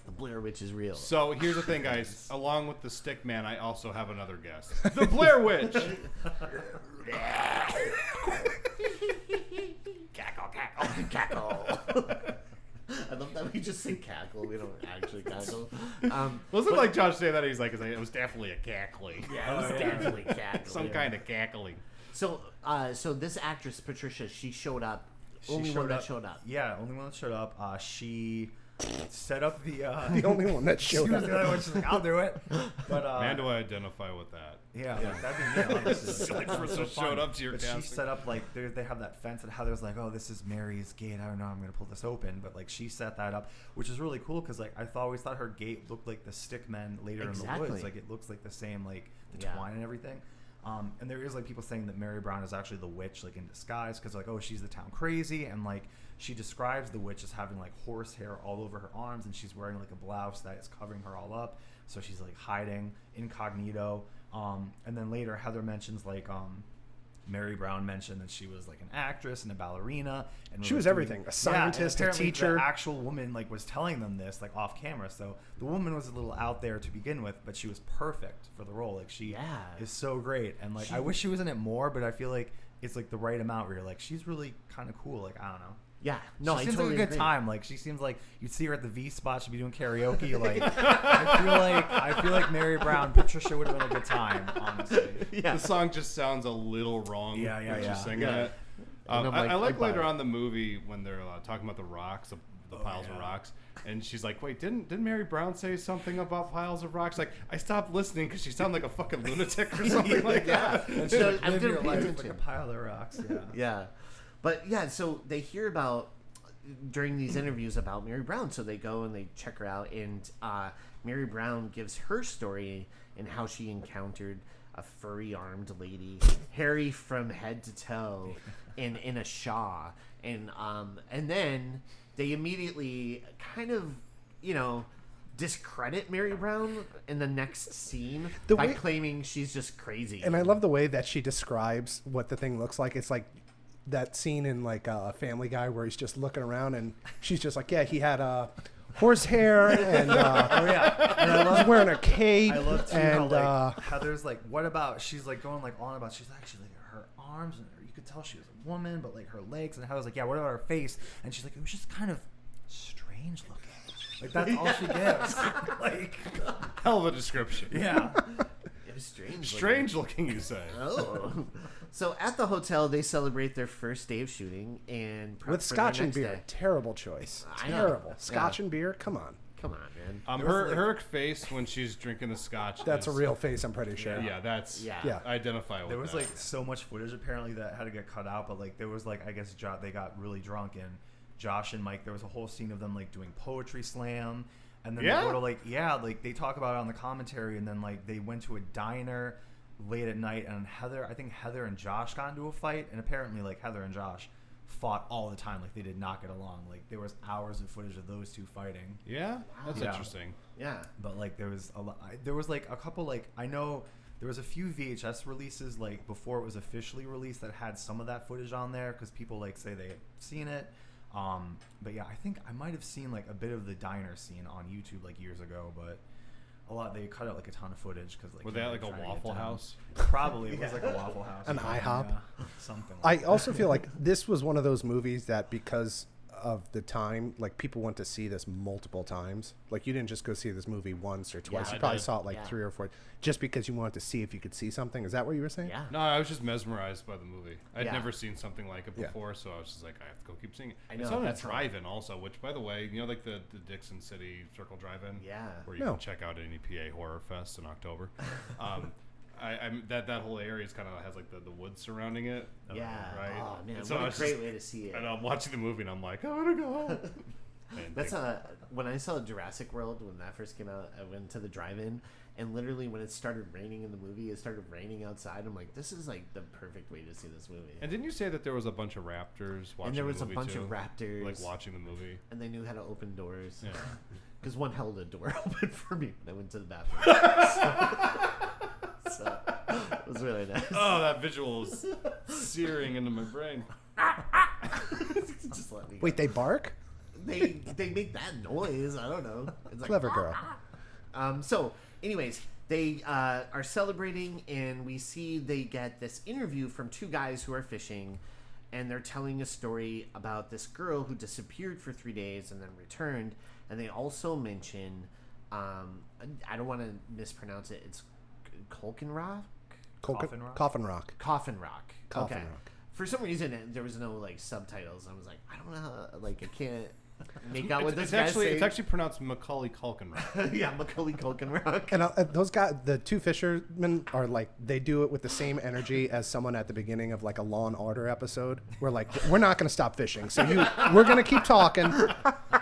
The Blair Witch is Real. so here's the thing, guys. Along with the stick man, I also have another guest. The Blair Witch. Cackle, cackle, cackle. I love that we just say cackle. We don't actually cackle. Wasn't like Josh saying that. He's like, it was definitely a cackling. Yeah, it was definitely cackle. Some kind of cackling. So, so this actress Patricia, she showed up. Only one that showed up. Yeah, only one that showed up. She set up the. the only one that She showed was up. the only one. She's like, I'll do it. But Man, do I identify with that? yeah, like, that'd be me. Honestly. Like, person So fun. showed up to your But casting. she set up like they have that fence and how there was like, oh, this is Mary's gate. I don't know. I'm gonna pull this open, but like she set that up, which is really cool because like always thought her gate looked like the stick men later in the woods. Like it looks like the same, like the twine and everything. And there is like people saying that Mary Brown is actually the witch, like in disguise, because like, oh, she's the town crazy, and like she describes the witch as having like horsehair all over her arms, and she's wearing like a blouse that is covering her all up, so she's like hiding incognito. And then later Heather mentions like Mary Brown mentioned that she was like an actress and a ballerina, and She was everything. A scientist, a teacher. The actual woman like was telling them this like off camera. So the woman was a little out there to begin with, but she was perfect for the role. Like she is so great, and like I wish she was in it more, but I feel like it's like the right amount where you're like she's really kind of cool. Like I don't know. Yeah, no, She seems totally like a good agree. time. Like she seems like you'd see her at the V spot. She'd be doing karaoke. You're like, I feel like Mary Brown, Patricia would have been a good time. Honestly, Yeah. The song just sounds a little wrong. Yeah. She's singing Yeah. it. And I'm like, I like I buy later it. on in the movie when they're talking about the rocks, the piles of rocks, and she's like, "Wait, didn't Mary Brown say something about piles of rocks?" Like, I stopped listening because she sounded like a fucking lunatic or something like that. and So, like, I'm live gonna your pay life attention. like a pile of rocks. Yeah. Yeah, but yeah, so they hear about during these interviews about Mary Brown. So they go and they check her out, and Mary Brown gives her story and how she encountered a furry-armed lady, hairy from head to toe, in a Shaw, and then they immediately kind of, discredit Mary Brown in the next scene by claiming she's just crazy. And I love the way that she describes what the thing looks like. It's like that scene in like a Family Guy where he's just looking around and she's just like, yeah, he had horse hair and oh yeah, and I love he's wearing a cape. I love too and how like Heather's like, what about? She's like going like on about. She's actually like her arms, and you could tell she was a woman, but like her legs. And Heather's like, yeah, what about her face? And she's like, it was just kind of strange looking. Like that's all she gives. Like Hell of a description. yeah. It was strange. Strange looking, you say. Oh. So at the hotel, they celebrate their first day of shooting and prep with for their scotch and next beer. day. Terrible choice. I know. Terrible. Yeah. Scotch and beer. Come on. Come on, man. Her face when she's drinking the scotch. That's a is- real face. I'm pretty sure. Yeah, that's. Yeah. Yeah. I identify with There was that. like so much footage apparently that had to get cut out, but like there was like I guess they got really drunk and Josh and Mike. There was a whole scene of them like doing poetry slam, and then Yeah? they go to like they talk about it on the commentary, and then like they went to a diner late at night, and I think Heather and Josh got into a fight, and apparently like Heather and Josh fought all the time, like they did not get along. Like there was hours of footage of those two fighting. Yeah, that's Yeah. interesting. Yeah. But like there was like a couple like I know there was a few VHS releases like before it was officially released that had some of that footage on there because people like say they had seen it. But yeah, I think I might have seen like a bit of the diner scene on YouTube like years ago, but they cut out like a ton of footage because like Were they at like a trying to get Waffle down. House? Probably it was like a Waffle House, An IHOP? something. I Like that. also feel like this was one of those movies that because of the time, like people went to see this multiple times. Like you didn't just go see this movie once or twice. Yeah, You I probably did. saw it like Yeah. 3 or 4 just because you wanted to see if you could see something. Is that what you were saying? Yeah. No, I was just mesmerized by the movie. I'd Yeah. never seen something like it Yeah. before, so I was just like, I have to go keep seeing it. I I know, saw it that's at drive-in also, which, by the way, like the Dixon City Circle Drive-In, Yeah. where you No. can check out any PA Horror Fest in October. I'm that whole area is kind of has like the woods surrounding it. Yeah. Right. Oh man, And so what I a was great just- way to see it. And I'm watching the movie and I'm like, I want to go. And That's they- when I saw Jurassic World when that first came out. I went to the drive-in, and literally when it started raining in the movie, it started raining outside. I'm like, this is like the perfect way to see this movie. And didn't you say that there was a bunch of raptors watching And there was the a movie bunch too? of raptors, like watching the movie? and they knew how to open doors. Yeah. Because one held a door open for me when I went to the bathroom. so it was really nice. Oh, that visual is searing into my brain. Just let me go. Wait, they bark? They make that noise. I don't know. It's like, Clever girl. So, anyways, they are celebrating, and we see they get this interview from two guys who are fishing, and they're telling a story about this girl who disappeared for 3 days and then returned. And they also mention, I don't want to mispronounce it. It's Coffin Rock. Coffin Rock? Coffin Rock. Coffin Rock. Coffin Okay. Rock. For some reason, there was no like subtitles. I was like, I don't know, like I can't make out what this guy's saying. It's actually pronounced Macaulay Culkin. Right? Yeah, Macaulay Culkin Rock. And those guys, the two fishermen, are like, they do it with the same energy as someone at the beginning of like a Law and Order episode. We're like, we're not going to stop fishing. So we're going to keep talking,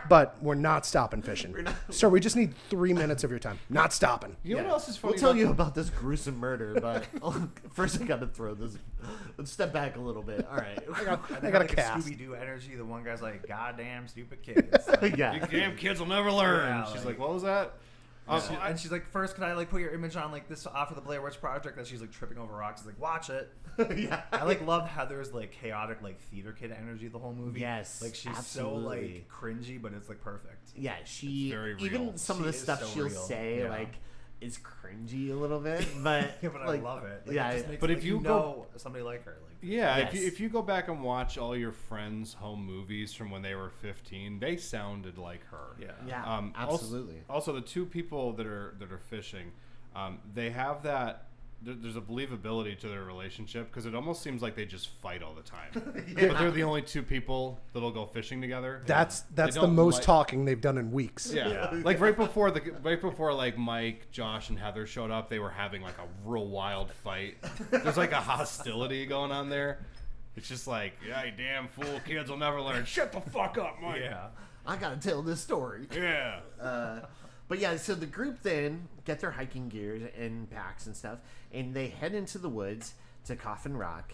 but we're not stopping fishing. Sir, we just need 3 minutes of your time. Not stopping. You know what else is funny? We'll tell about you about this gruesome murder, but first I got to throw this. Let's step back a little bit. All right. I got And a they got like cast. a Scooby-Doo energy. The one guy's like, "Goddamn stupid kids." Like, Yeah. You damn kids will never learn. Yeah, She's like- like, what was that? and she's like, "First, can I like put your image on like this off of the Blair Witch Project?" That she's like tripping over rocks. She's like, "Watch it." Yeah. I like love Heather's like chaotic like theater kid energy the whole movie. Yes, like she's absolutely. so like cringy, but it's like perfect. Yeah, she It's very even real. some of She the is stuff so she'll real. say Yeah. like is cringy a little bit, but Yeah, but like, I love it. Like, yeah, it just makes, But like, if you go- know somebody like her, like Yeah, Yes. if you go back and watch all your friends' home movies from when they were 15, they sounded like her. yeah, yeah, absolutely. Also, the two people that are fishing, they have that. There's a believability to their relationship because it almost seems like they just fight all the time. But they're the only two people that'll go fishing together. That's They the don't most like- talking they've done in weeks. Yeah. Like right before like Mike, Josh, and Heather showed up, they were having like a real wild fight. There's like a hostility going on there. It's just like, yeah, you damn fool, kids will never learn. Shut the fuck up, Mike. Yeah. I gotta tell this story. Yeah. But yeah, so the group then get their hiking gear and packs and stuff, and they head into the woods to Coffin Rock.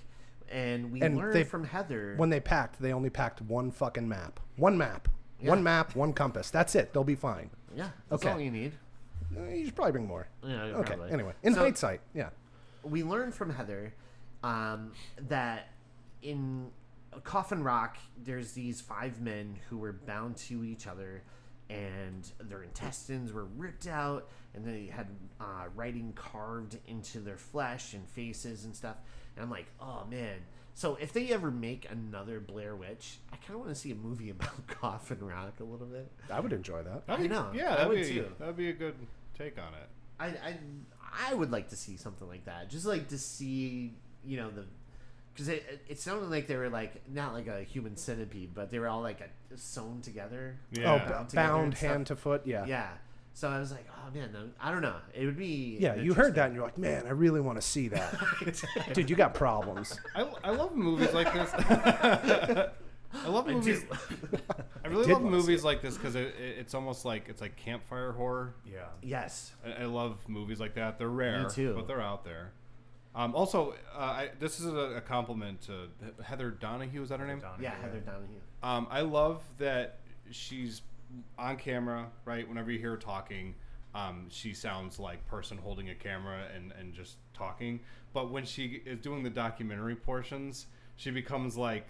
And we learn from Heather. When they packed, they only packed one fucking map. One map. Yeah. One map, one compass. That's it. They'll be fine. Yeah, that's Okay. all you need. You should probably bring more. Yeah, Okay, probably. anyway. In So- hindsight, yeah. We learn from Heather that in Coffin Rock, there's these 5 men who were bound to each other, and their intestines were ripped out, and they had writing carved into their flesh and faces and stuff. And I'm like, oh man. So if they ever make another Blair Witch, I kind of want to see a movie about Coffin Rock a little bit. I would enjoy that. I know. Yeah, I would that'd be too. that'd be a good take on it. I would like to see something like that. Just like to see, because it sounded like they were like not like a human centipede, but they were all like sewn together. Yeah. Oh, together bound and stuff. hand to foot, yeah. Yeah. So I was like, oh man, I don't know. It would be. Yeah, you heard that and you're like, man, I really want to see that. Dude, you got problems. I love movies like this. I love movies. I really did love wanna see movies like this because it's almost like it's like campfire horror. Yeah. Yes. I love movies like that. They're rare, Me too. but they're out there. Also, this is a compliment to Heather Donahue. Is that her name? Yeah, Heather Donahue. I love that she's on camera, right? Whenever you hear her talking, she sounds like person holding a camera and just talking. But when she is doing the documentary portions, she becomes like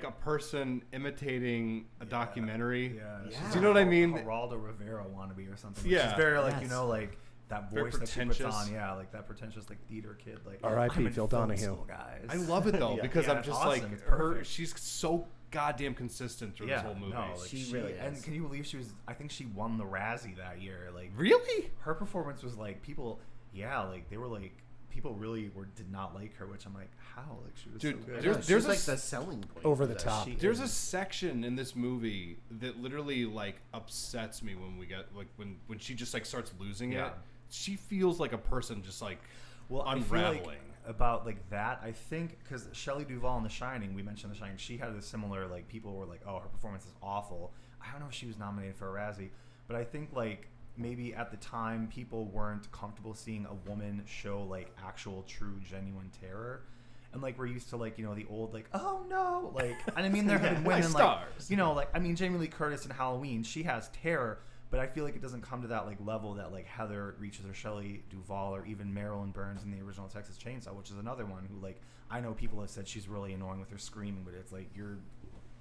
a person imitating a documentary. Yeah. Yeah. Do you know what I mean? Geraldo Rivera wannabe or something. Yeah. She's very like, Yes. like that Very voice that she puts pretentious. on. Yeah, like that pretentious like theater kid. Like R.I.P. I'm in Phil film Donahue. school, guys. I love it though Yeah. because Yeah, I'm it's just awesome. like It's her. perfect. She's so goddamn consistent through this whole movie. No, like She really and is. can you believe she was? I think she won the Razzie that year. Like Really? her performance was like people. Yeah, like they were like people really did not like her, which I'm like, how? Like she was Dude, so good. there's- She's like a the selling point. Over for the this. top. There's a section in this movie that literally like upsets me when we get like when she just like starts losing Yeah. it. She feels like a person just like Well, I feel unraveling. like about like that. I think because Shelley Duvall in The Shining, we mentioned The Shining. She had a similar like people were like, oh, her performance is awful. I don't know if she was nominated for a Razzie, but I think like maybe at the time people weren't comfortable seeing a woman show like actual, true, genuine terror. And like we're used to like the old like oh no like and I mean there have been My women like stars. like I mean Jamie Lee Curtis in Halloween, she has terror, but I feel like it doesn't come to that like level that like Heather reaches or Shelley Duvall or even Marilyn Burns in the original Texas Chainsaw, which is another one who like I know people have said she's really annoying with her screaming, but it's like you're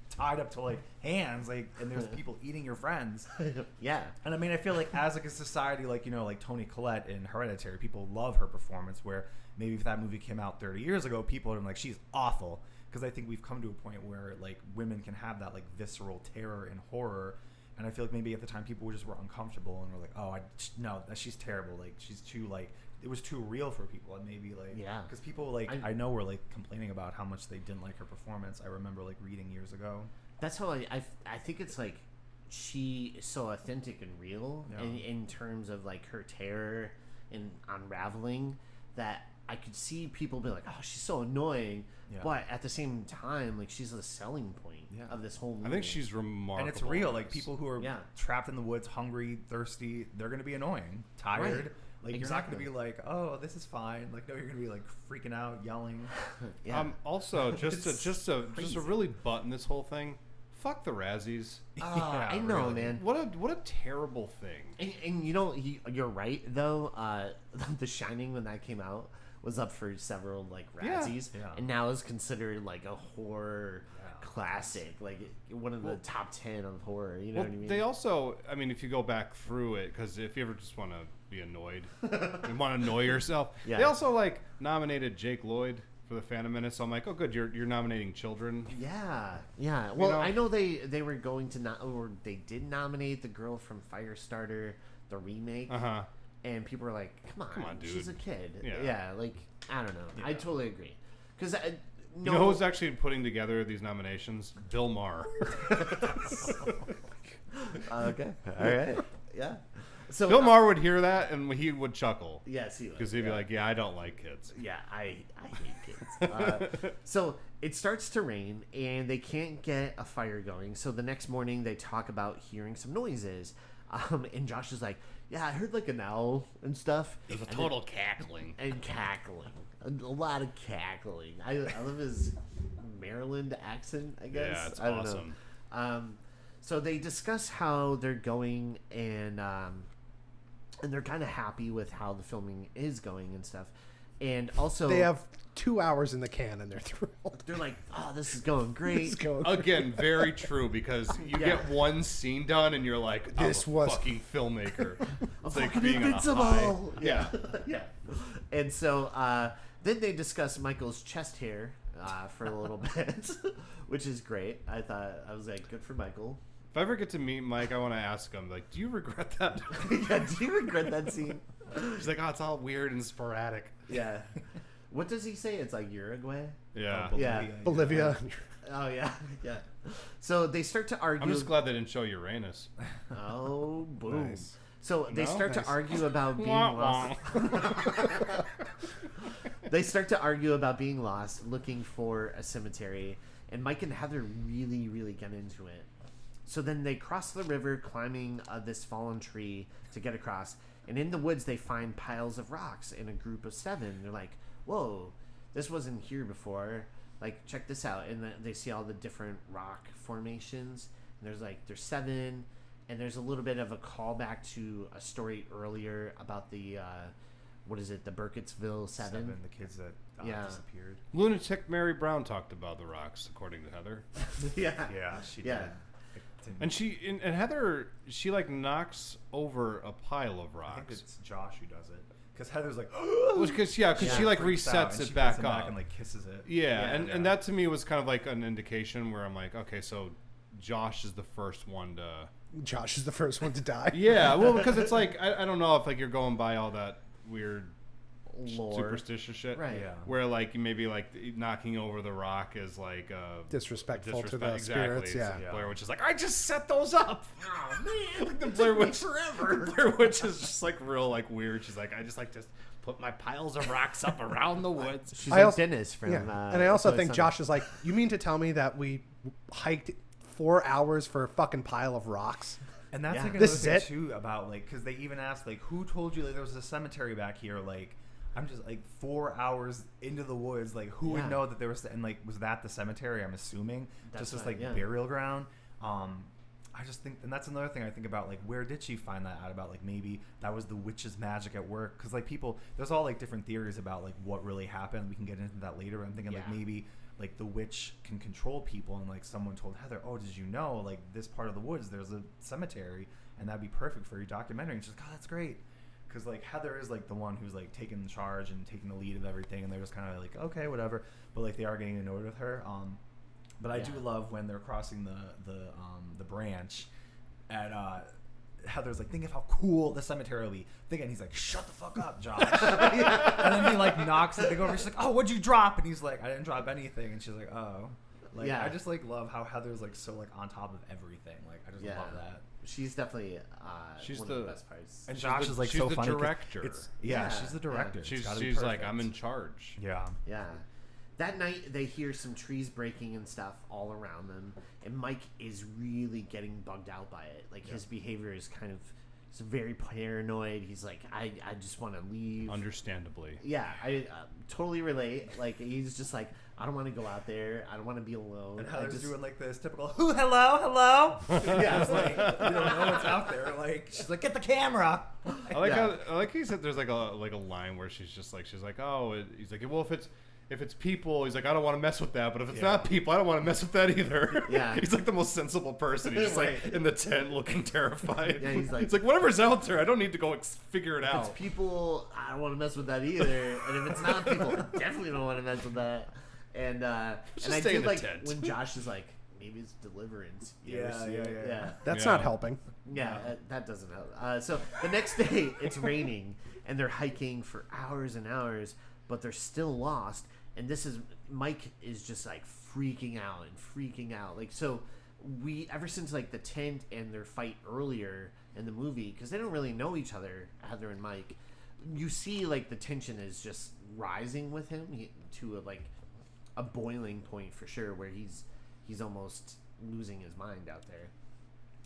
tied up to like hands like and there's people eating your friends. Yeah. And I mean, I feel like as like a society, like like Toni Collette in Hereditary, people love her performance. Where maybe if that movie came out 30 years ago, people are like, she's awful. Because I think we've come to a point where like women can have that like visceral terror and horror. And I feel like maybe at the time people were uncomfortable and were like, oh, no, she's terrible. Like she's too like it was too real for people. And maybe like Yeah. because people like I know were like complaining about how much they didn't like her performance. I remember like reading years ago. That's how I think it's like she is so authentic and real in terms of like her terror and unraveling that I could see people be like, oh, she's so annoying. Yeah. But at the same time, like she's the selling point of this whole movie. I think she's remarkable. And it's real. in Like this. people who are Yeah. trapped in the woods, hungry, thirsty, they're going to be annoying, tired. Right. Like you're not going to be like, oh, this is fine. Like no, you're going to be like freaking out, yelling. Yeah. Also, just to really button this whole thing. Fuck the Razzies. I know, really. man. What a terrible thing. And you're right though. The Shining when that came out was up for several like Razzies, Yeah. and now is considered like a horror classic, like one of the top 10 of horror. You know what I mean? They also, I mean, if you go back through it, because if you ever just want to be annoyed, you want to annoy yourself. Yeah. They also like nominated Jake Lloyd for the Phantom Menace. So I'm like, oh, good, you're nominating children. Yeah. Well, know? I know they were going to or they did nominate the girl from Firestarter, the remake, and people were like, "Come on, dude. she's a kid." Yeah. Like I don't know. I totally agree. Because You know who's actually putting together these nominations? Bill Maher. Okay. All right. Yeah. So Bill Maher would hear that and he would chuckle. Yes, he would. Because he'd be like, yeah, I don't like kids. Yeah, I hate kids. So it starts to rain, and they can't get a fire going. So the next morning, they talk about hearing some noises. And Josh is like, yeah, I heard like an owl and stuff. There's a total cackling. And cackling. A lot of cackling. I love his Maryland accent, I guess. Yeah, it's I don't awesome. know. So they discuss how they're going, and they're kind of happy with how the filming is going and stuff. And also, They have 2 hours in the can and they're thrilled. they're like, oh, this is going great. It's going Again, very true, because you get one scene done and you're like, This I'm a was- fucking filmmaker. It's like Fucking being on a high. invincible. Yeah. Yeah. And so then they discuss Michael's chest hair for a little bit, which is great. I was like, good for Michael. If I ever get to meet Mike, I want to ask him, like, do you regret that? Yeah, do you regret that scene? He's like, oh, it's all weird and sporadic. Yeah. What does he say? It's like Uruguay? Yeah. Yeah. Bolivia. Oh, yeah. Yeah. So they start to argue. I'm just glad they didn't show Uranus. Oh, boom. Nice. So they No? start to Nice. argue about being Wah, lost. wah. They start to argue about being lost, looking for a cemetery, and Mike and Heather really, really get into it. So then they cross the river, climbing this fallen tree to get across, and in the woods they find piles of rocks in a group of 7. They're like, whoa, this wasn't here before. Like, check this out. And they see all the different rock formations. And there's 7, and there's a little bit of a callback to a story earlier about the the Burkittsville 7. The kids that Yeah. disappeared. Lunatic Mary Brown talked about the rocks, according to Heather. Yeah. Yeah, she Yeah. did. And and Heather, she like knocks over a pile of I think rocks. it's Josh who does it. Because Heather's like, Because she like freaks out, resets and it she back puts up. and like kisses it. Yeah, Yeah. and that to me was kind of like an indication where I'm like, okay, so Josh is the first one to. Josh is the first one to die. Yeah, well, because it's like I don't know if like you're going by all that weird Lore. superstitious shit, Right. Yeah. Where like maybe like knocking over the rock is like Disrespectful to the exactly. spirits. It's Yeah. like Blair Witch is like, I just set those up. Oh man, Like the it Blair took me Witch forever. The Blair Witch is just like real like weird. She's like, I just like put my piles of rocks up around the woods. She's I like also- Dennis from. Yeah. And I also It's think Always Josh is like, you mean to tell me that we hiked 4 hours for a fucking pile of rocks? And that's Yeah. like This another is thing too about like, because they even asked like, who told you like there was a cemetery back here? Like, I'm just like 4 hours into the woods. Like, who Yeah. would know that there was? And like, was that the cemetery? I'm assuming That's just as right, like yeah. burial ground. I just think, and that's another thing I think about. Like, where did she find that out about? Like, maybe that was the witch's magic at work. Because like people, there's all like different theories about like what really happened. We can get into that later. But I'm thinking like Yeah. maybe like the witch can control people, and like someone told Heather, oh, did you know like this part of the woods there's a cemetery, and that'd be perfect for your documentary. And she's like, oh, that's great. Because like Heather is like the one who's like taking charge and taking the lead of everything, and they're just kind of like, okay, whatever. But like they are getting annoyed with her. But I do love when they're crossing the branch, and Heather's like, think of how cool the cemetery will be. And he's like, shut the fuck up, Josh. And then he like knocks it. They go over. She's like, oh, what'd you drop? And he's like, I didn't drop anything. And she's like, oh. Like, Yeah. I just like love how Heather's like so like on top of everything. Like I just Yeah. love that. She's definitely She's one the- of the best parts. And She's Josh the- is like she's so the funny 'cause director. Yeah, Yeah. she's the director. She's It's gotta be like, perfect. I'm in charge. Yeah. Yeah. That night, they hear some trees breaking and stuff all around them, and Mike is really getting bugged out by it. Like, his behavior is kind of he's very paranoid. He's like, I just want to leave. Understandably. Yeah, I totally relate. Like, he's just like, I don't want to go out there. I don't want to be alone. And I Heather's just, doing like this typical, hello. yeah, It's like, you don't know what's out there. Like, she's like, get the camera. I like Yeah. how I like he said there's like a line where she's like oh he's like, well, if it's people, he's like, I don't want to mess with that. But if it's Yeah. not people, I don't want to mess with that either. Yeah. He's like the most sensible person. He's just like Right. in the tent looking terrified. Yeah, he's like- whatever's out there, I don't need to go figure it if it's out. people, I don't want to mess with that either. And if it's not people, I definitely don't want to mess with that. And Just and I stay do in the like tent. when Josh is like, maybe it's deliverance. You ever Yeah, see yeah, it? yeah. That's Yeah. not helping. Yeah, that doesn't help. So the next day, it's raining, and they're hiking for hours and hours, but they're still lost. And Mike is just like freaking out. Like, so ever since like the tent and their fight earlier in the movie, because they don't really know each other, Heather and Mike, you see like the tension is just rising with him to a boiling point for sure, where he's almost losing his mind out there.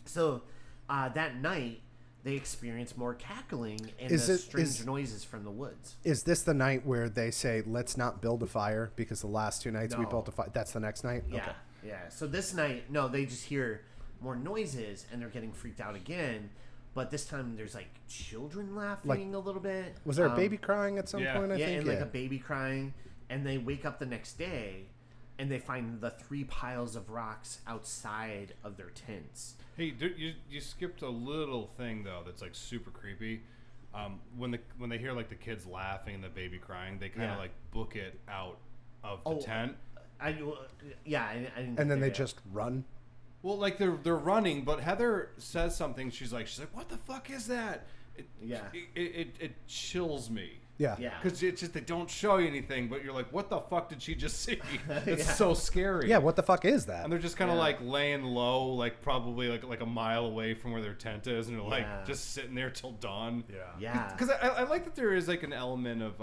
So that night they experience more cackling and strange noises from the woods. Is this the night where they say, let's not build a fire because the last 2 nights we built a fire? That's the next night? Yeah. Okay. Yeah. So this night, no, they just hear more noises and they're getting freaked out again. But this time there's like children laughing a little bit. Was there a baby crying at some point? I think. And like a baby crying. And they wake up the next day and they find the 3 piles of rocks outside of their tents. Hey, you skipped a little thing though that's like super creepy. When they hear like the kids laughing and the baby crying, they kind of like book it out of the tent. I didn't. And then they just run. Well, like they're running, but Heather says something. She's like, what the fuck is that? It chills me. Yeah. Because it's just they don't show you anything, but you're like, what the fuck did she just see? It's so scary. Yeah, what the fuck is that? And they're just kind of like laying low, like probably like a mile away from where their tent is, and they're like just sitting there till dawn. Yeah. Because I like that there is like an element of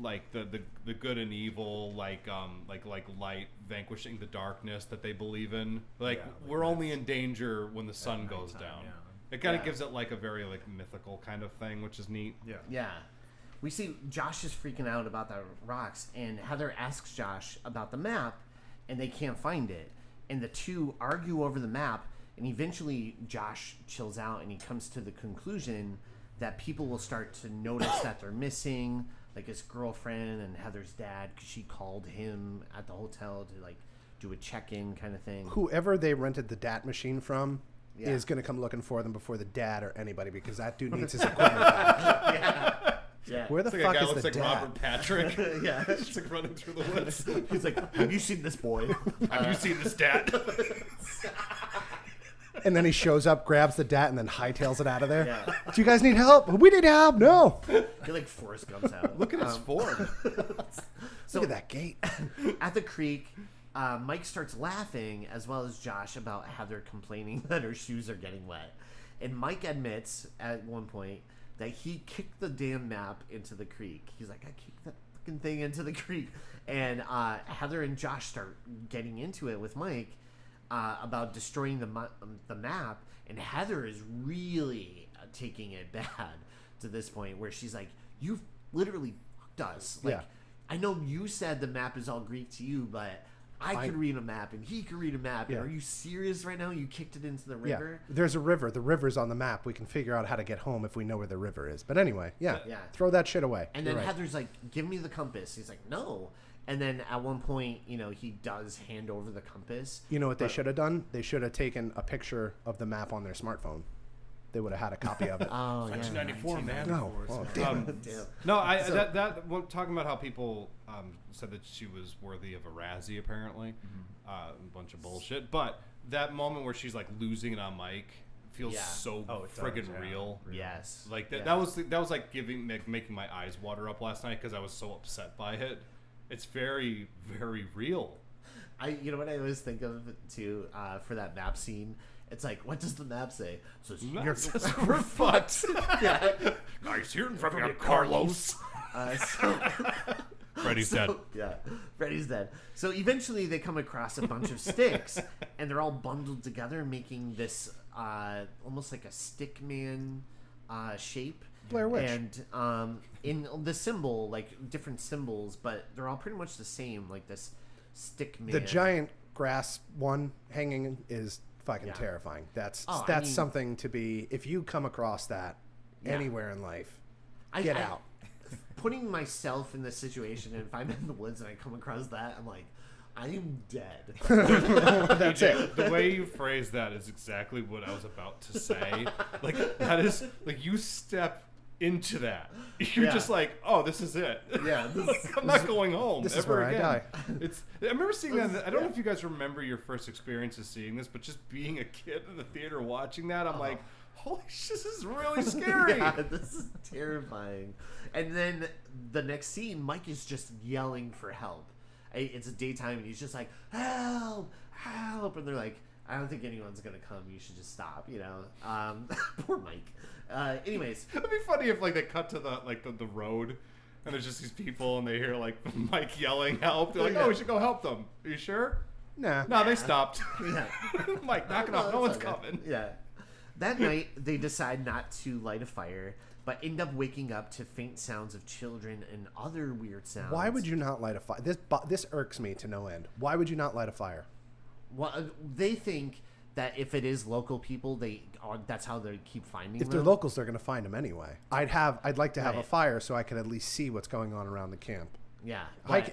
like the good and evil, like light vanquishing the darkness that they believe in. Like we're only in danger when the sun goes down. Yeah. It kind of gives it like a very like mythical kind of thing, which is neat. Yeah. We see Josh is freaking out about the rocks, and Heather asks Josh about the map, and they can't find it. And the two argue over the map, and eventually Josh chills out, and he comes to the conclusion that people will start to notice that they're missing, like his girlfriend and Heather's dad, because she called him at the hotel to like do a check-in kind of thing. Whoever they rented the DAT machine from is going to come looking for them before the dad or anybody, because that dude needs his equipment back. Yeah. Where the it's like fuck a guy is looks the like dad? Robert Patrick. Yeah. Just like running through the woods. He's like, have you seen this boy? Have you seen this dad? And then he shows up, grabs the DAT, and then hightails it out of there. Yeah. Do you guys need help? We need help. No. He like Forrest Gump's out. Look at his form. Look at that gate. At the creek, Mike starts laughing, as well as Josh, about Heather complaining that her shoes are getting wet. And Mike admits at one point that he kicked the damn map into the creek. He's like, I kicked that fucking thing into the creek. And Heather and Josh start getting into it with Mike about destroying the map. And Heather is really taking it bad to this point, where she's like, you've literally fucked us. Like, I know you said the map is all Greek to you, but I could read a map and he could read a map. Yeah. Are you serious right now? You kicked it into the river? Yeah. There's a river. The river's on the map. We can figure out how to get home if we know where the river is. But anyway, throw that shit away. And then Heather's like, give me the compass. He's like, no. And then at one point, he does hand over the compass. You know what they should have done? They should have taken a picture of the map on their smartphone. They would have had a copy of it. Oh, yeah. 1994, man. No. Oh, damn. Damn. No, well, talking about how people said that she was worthy of a Razzie, apparently. A bunch of bullshit. But that moment where she's like losing it on Mike feels so friggin' real. Yes. Like that was like making my eyes water up last night because I was so upset by it. It's very, very real. You know what I always think of too for that map scene? It's like, what does the map say? So we're fucked. Yeah. Nice hearing from you, Carlos. Freddy's dead. Yeah, Freddy's dead. So eventually they come across a bunch of sticks, and they're all bundled together, making this almost like a stick man shape. Blair Witch. And in the symbol, like different symbols, but they're all pretty much the same, like this stick man. The giant grass one hanging is fucking terrifying. That's something to be, if you come across that anywhere in life, get out. Putting myself in this situation, and if I'm in the woods and I come across that, I'm like, I am dead. That's it. The way you phrase that is exactly what I was about to say. Like, that is, like, you step into that. You're just like, oh, this is it. Yeah. I'm not going home This ever is where again. I die. I remember seeing that. I don't know if you guys remember your first experiences seeing this, but just being a kid in the theater watching that, I'm like, holy shit, this is really scary. Yeah, this is terrifying. And then the next scene, Mike is just yelling for help. It's a daytime, and he's just like, help, help. And they're like, I don't think anyone's gonna come. You should just stop. Poor Mike. Anyways, It'd be funny if like they cut to the road, and there's just these people, and they hear like Mike yelling help. They're like, "Oh, we should go help them." Are you sure? Nah. No, they stopped. yeah. Mike, knock it off. No one's coming. Yeah. That night, they decide not to light a fire, but end up waking up to faint sounds of children and other weird sounds. Why would you not light a fire? This irks me to no end. Why would you not light a fire? Well, they think that if it is local people, that's how they keep finding If them. they're locals, they're going to find them anyway. I'd like to have a Right. fire so I could at least see what's going on around the camp. Yeah.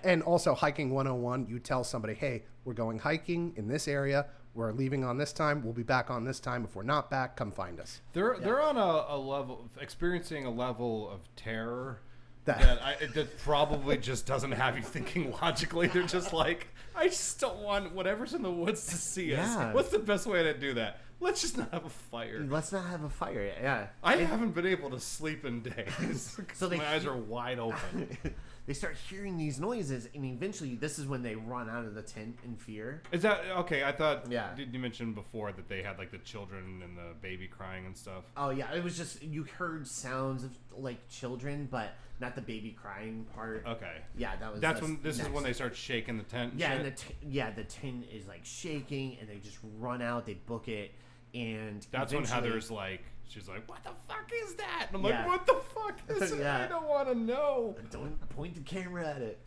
And also hiking 101, you tell somebody, hey, we're going hiking in this area. We're leaving on this time. We'll be back on this time. If we're not back, come find us. They're on a level, experiencing a level of terror That- that probably just doesn't have you thinking logically. They're just like, I just don't want whatever's in the woods to see us. Yeah. What's the best way to do that? Let's just not have a fire. Let's not have a fire. Yeah. I haven't been able to sleep in days. So they- my eyes are wide open. They start hearing these noises, and eventually, this is when they run out of the tent in fear. Is that okay? I thought. Yeah. Did you mention before that they had like the children and the baby crying and stuff? Oh yeah, it was just you heard sounds of like children, but not the baby crying part. Okay. Yeah, that was. That's when this is next. when they start shaking the tent. And Yeah, shit? and the tin is like shaking, and they just run out. They book it, and That's when eventually- Heather's like, she's like, "What the fuck is that?" And I'm Yeah. like, "What the fuck is it? Yeah. I don't want to know. Don't point the camera at it.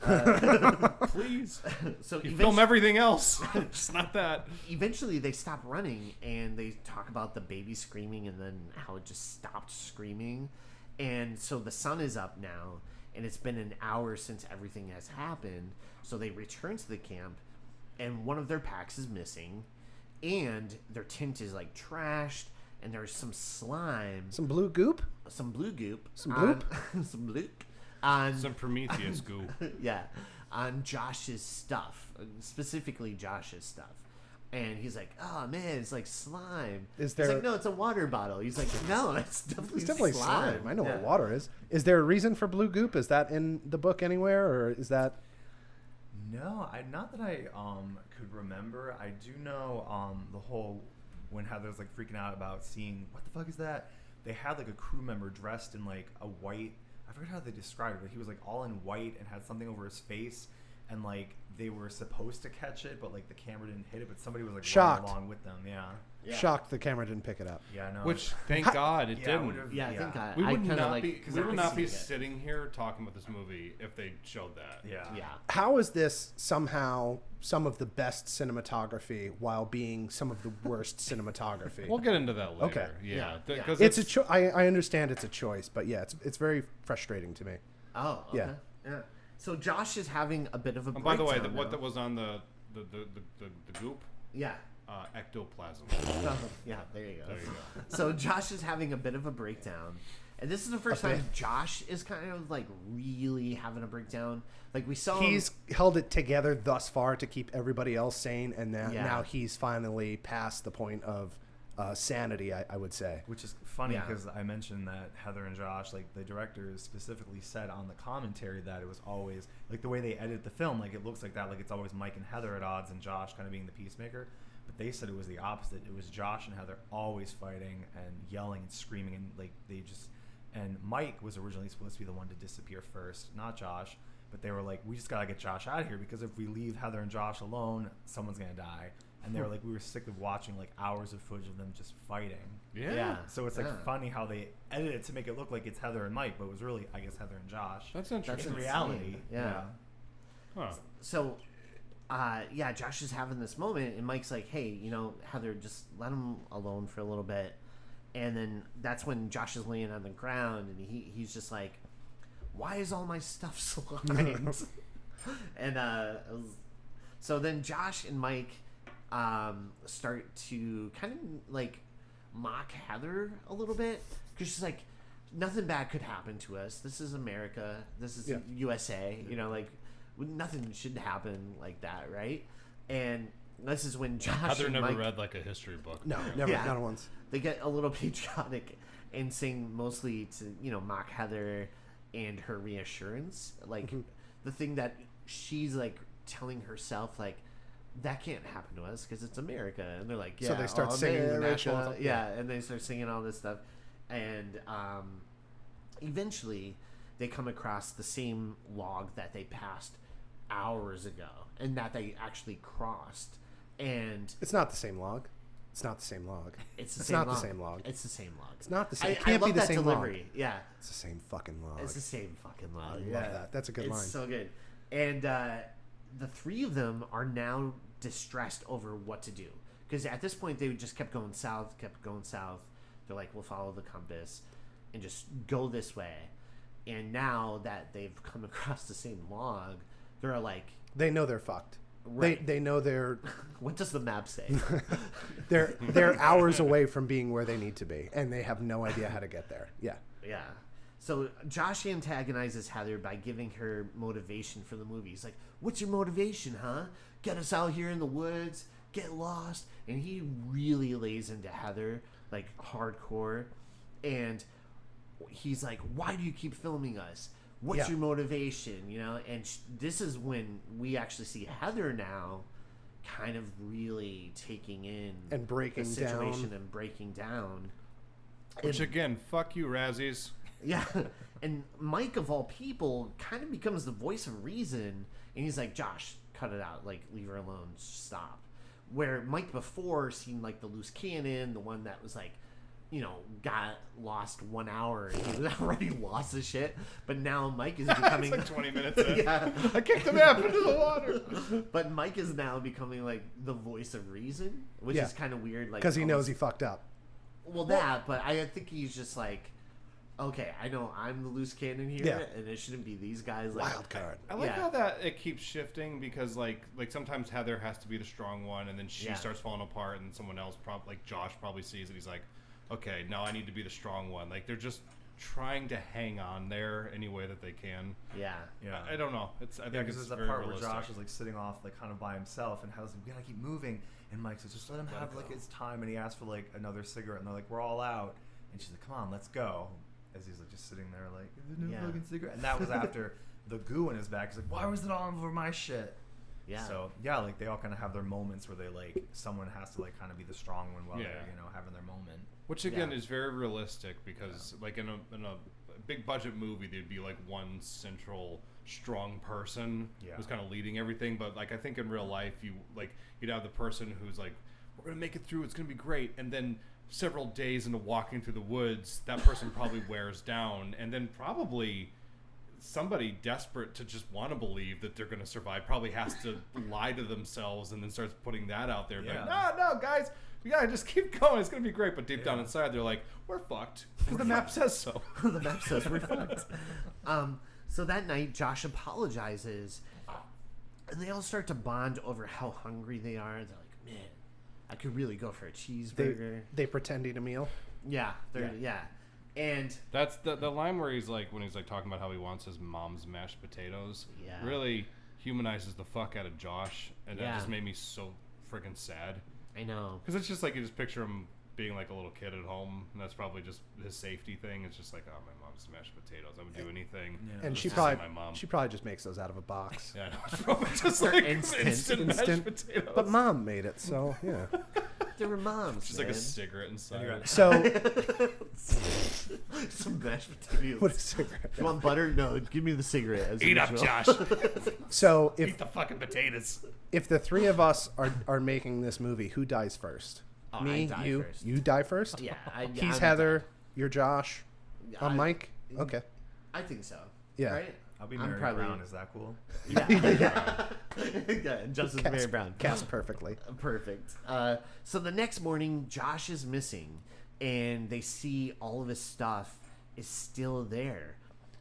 Please." So You eventually, film everything else, just not that. eventually they stop running, and they talk about the baby screaming, and then how it just stopped screaming. And so the sun is up now, and it's been an hour since everything has happened. So they return to the camp, and one of their packs is missing, and their tent is like trashed, and there's some slime, Some blue goop? some blue goop, Some bloop? some bloop, on Some Prometheus goo. yeah, on Josh's stuff, specifically Josh's stuff. And he's like, "Oh man, it's like slime." Is He's there- like, "No, it's a water bottle." He's like, "No, it's definitely, It's definitely slime. I know Yeah. what water is. Is there a reason for blue goop? Is that in the book anywhere, or is that... No, not that I could remember. I do know the whole when Heather's like freaking out about seeing what the fuck is that. They had like a crew member dressed in like a white. I forget how they described it, but he was like all in white and had something over his face, and like they were supposed to catch it, but like the camera didn't hit it. But somebody was like Shocked. running along with them. Yeah, Yeah. Shocked the camera didn't pick it up. yeah, I know. Which, thank God, it yeah, didn't. would've- Yeah, I think We I would kind of not like. be. 'cause We I would not be see it. sitting here talking about this movie if they showed that. Yeah. Yeah. How is this somehow some of the best cinematography while being some of the worst cinematography? We'll get into that later. Okay. Yeah. Yeah. Because It's a I understand it's a choice, but yeah, it's very frustrating to me. Oh. Okay. Yeah. Yeah. So Josh is having a bit of a. And by the way, breakdown what now. that was on the goop, Yeah. ectoplasm. Oh, yeah. There you go. There you go. So Josh is having a bit of a breakdown, and this is the first time Josh is kind of like really having a breakdown. Like we saw, He's held it together thus far to keep everybody else sane, and Yeah. now he's finally past the point of sanity, I would say. Which is funny Yeah. because I mentioned that Heather and Josh, like the directors specifically said on the commentary that it was always like the way they edit the film, like it looks like that, like it's always Mike and Heather at odds and Josh kind of being the peacemaker. But they said it was the opposite. It was Josh and Heather always fighting and yelling and screaming, and like they just. And Mike was originally supposed to be the one to disappear first, not Josh. But they were like, we just gotta get Josh out of here because if we leave Heather and Josh alone, someone's gonna die. And they were like, we were sick of watching like hours of footage of them just fighting. Yeah. Yeah. So it's like Yeah. funny how they edited it to make it look like it's Heather and Mike, but it was really, I guess, Heather and Josh. That's That's interesting. in insane. reality. Yeah. Huh. So, yeah, Josh is having this moment, and Mike's like, "Hey, Heather, just let him alone for a little bit." And then that's when Josh is laying on the ground, and he's just like, "Why is all my stuff slimed?" And so then Josh and Mike start to kind of like mock Heather a little bit because she's like, "Nothing bad could happen to us. This is America. This is Yeah. USA. Like nothing should happen like that, right?" And this is when Josh Heather and never Mike, read like a history book. No, never, Yeah. not once. they get a little patriotic and sing mostly to mock Heather and her reassurance, like Mhm. the thing that she's like telling herself, like, that can't happen to us because it's America. And they're like, yeah. So they start singing the national anthem. Yeah, and they start singing all this stuff. And eventually they come across the same log that they passed hours ago and that they actually crossed. And it's not the same log. It's not the same log. It's the It's same not log. the same log. It's the same log. It's not the same. It I can't love be the that same delivery. log. Yeah. It's the same fucking log. It's the same fucking log. I love Yeah. that. That's a good it's line. so good. And the three of them are now distressed over what to do. Because at this point, they just kept going south. They're like, we'll follow the compass and just go this way. And now that they've come across the same log, they're like... They know they're fucked. Right. They know they're... What does the map say? they're hours away from being where they need to be, and they have no idea how to get there. Yeah. Yeah. So Josh antagonizes Heather by giving her motivation for the movie. He's like, what's your motivation, huh? Get us out here in the woods, get lost. And he really lays into Heather, like, hardcore. And he's like, why do you keep filming us? What's your motivation? You know? And this is when we actually see Heather now kind of really taking in and breaking the situation down. and breaking down. Which, again, fuck you, Razzies. Yeah, and Mike, of all people, kind of becomes the voice of reason, and he's like, Josh, cut it out, like, leave her alone, stop. Where Mike before seemed like the loose cannon, the one that was like, you know, got lost 1 hour, and he was already lost his shit, but now Mike is becoming... It's like 20 minutes in. Yeah. I kicked the map into the water. But Mike is now becoming, like, the voice of reason, which is kind of weird. Like, because he knows he fucked up. Well, that, but I think he's just like... Okay, I know I'm the loose cannon here, and it shouldn't be these guys. Like, Wild card. I like how that it keeps shifting because like sometimes Heather has to be the strong one, and then she starts falling apart, and someone else, like Josh, probably sees it. He's like, okay, now I need to be the strong one. Like they're just trying to hang on there any way that they can. Yeah. I don't know. I think because it's there's that very part realistic. where Josh is like sitting off like kind of by himself, and Heather's like, we gotta keep moving, and Mike says, just let him have like his time, and he asks for like another cigarette, and they're like, we're all out, and she's like, come on, let's go. As he's like just sitting there like, is there no fucking cigarette? And that was after the goo in his back. He's like, why was it all over my shit? Yeah. So like they all kind of have their moments where they like someone has to like kind of be the strong one while they're having their moment. Which again is very realistic because like in a big budget movie there'd be like one central strong person who's kind of leading everything. But like I think in real life you'd have the person who's like, we're gonna make it through. It's gonna be great, and then several days into walking through the woods, that person probably wears down, and then probably somebody desperate to just want to believe that they're going to survive probably has to lie to themselves and then starts putting that out there. Like, no, guys, we got to just keep going. It's going to be great. But deep down inside, they're like, we're fucked because the map says so. The map says we're fucked. So that night, Josh apologizes, and they all start to bond over how hungry they are. They're like, man, I could really go for a cheeseburger. They pretend to eat a meal. Yeah, and that's the line where he's like, when he's like talking about how he wants his mom's mashed potatoes. Yeah, really humanizes the fuck out of Josh, and that just made me so freaking sad. I know, because it's just like you just picture him being like a little kid at home, and that's probably just his safety thing. It's just like, oh, my mom's mashed potatoes. I would do anything. Yeah. And she probably just makes those out of a box. Yeah, I know. It's probably just like instant mashed potatoes. But mom made it, so yeah. They were moms. Just like a cigarette inside. So some mashed potatoes. What a cigarette? You want butter? No, give me the cigarette. Eat up, Josh. So eat the fucking potatoes. If the three of us are making this movie, who dies first? Oh, Me, you. First. You die first? Yeah. He's Heather. You're Josh. I'm Mike. Okay. I think so. Yeah. Right? I'll be Mary Brown. Is that cool? Yeah. Yeah. Justice Mary Brown. Cast perfectly. Perfect. So the next morning, Josh is missing, and they see all of his stuff is still there.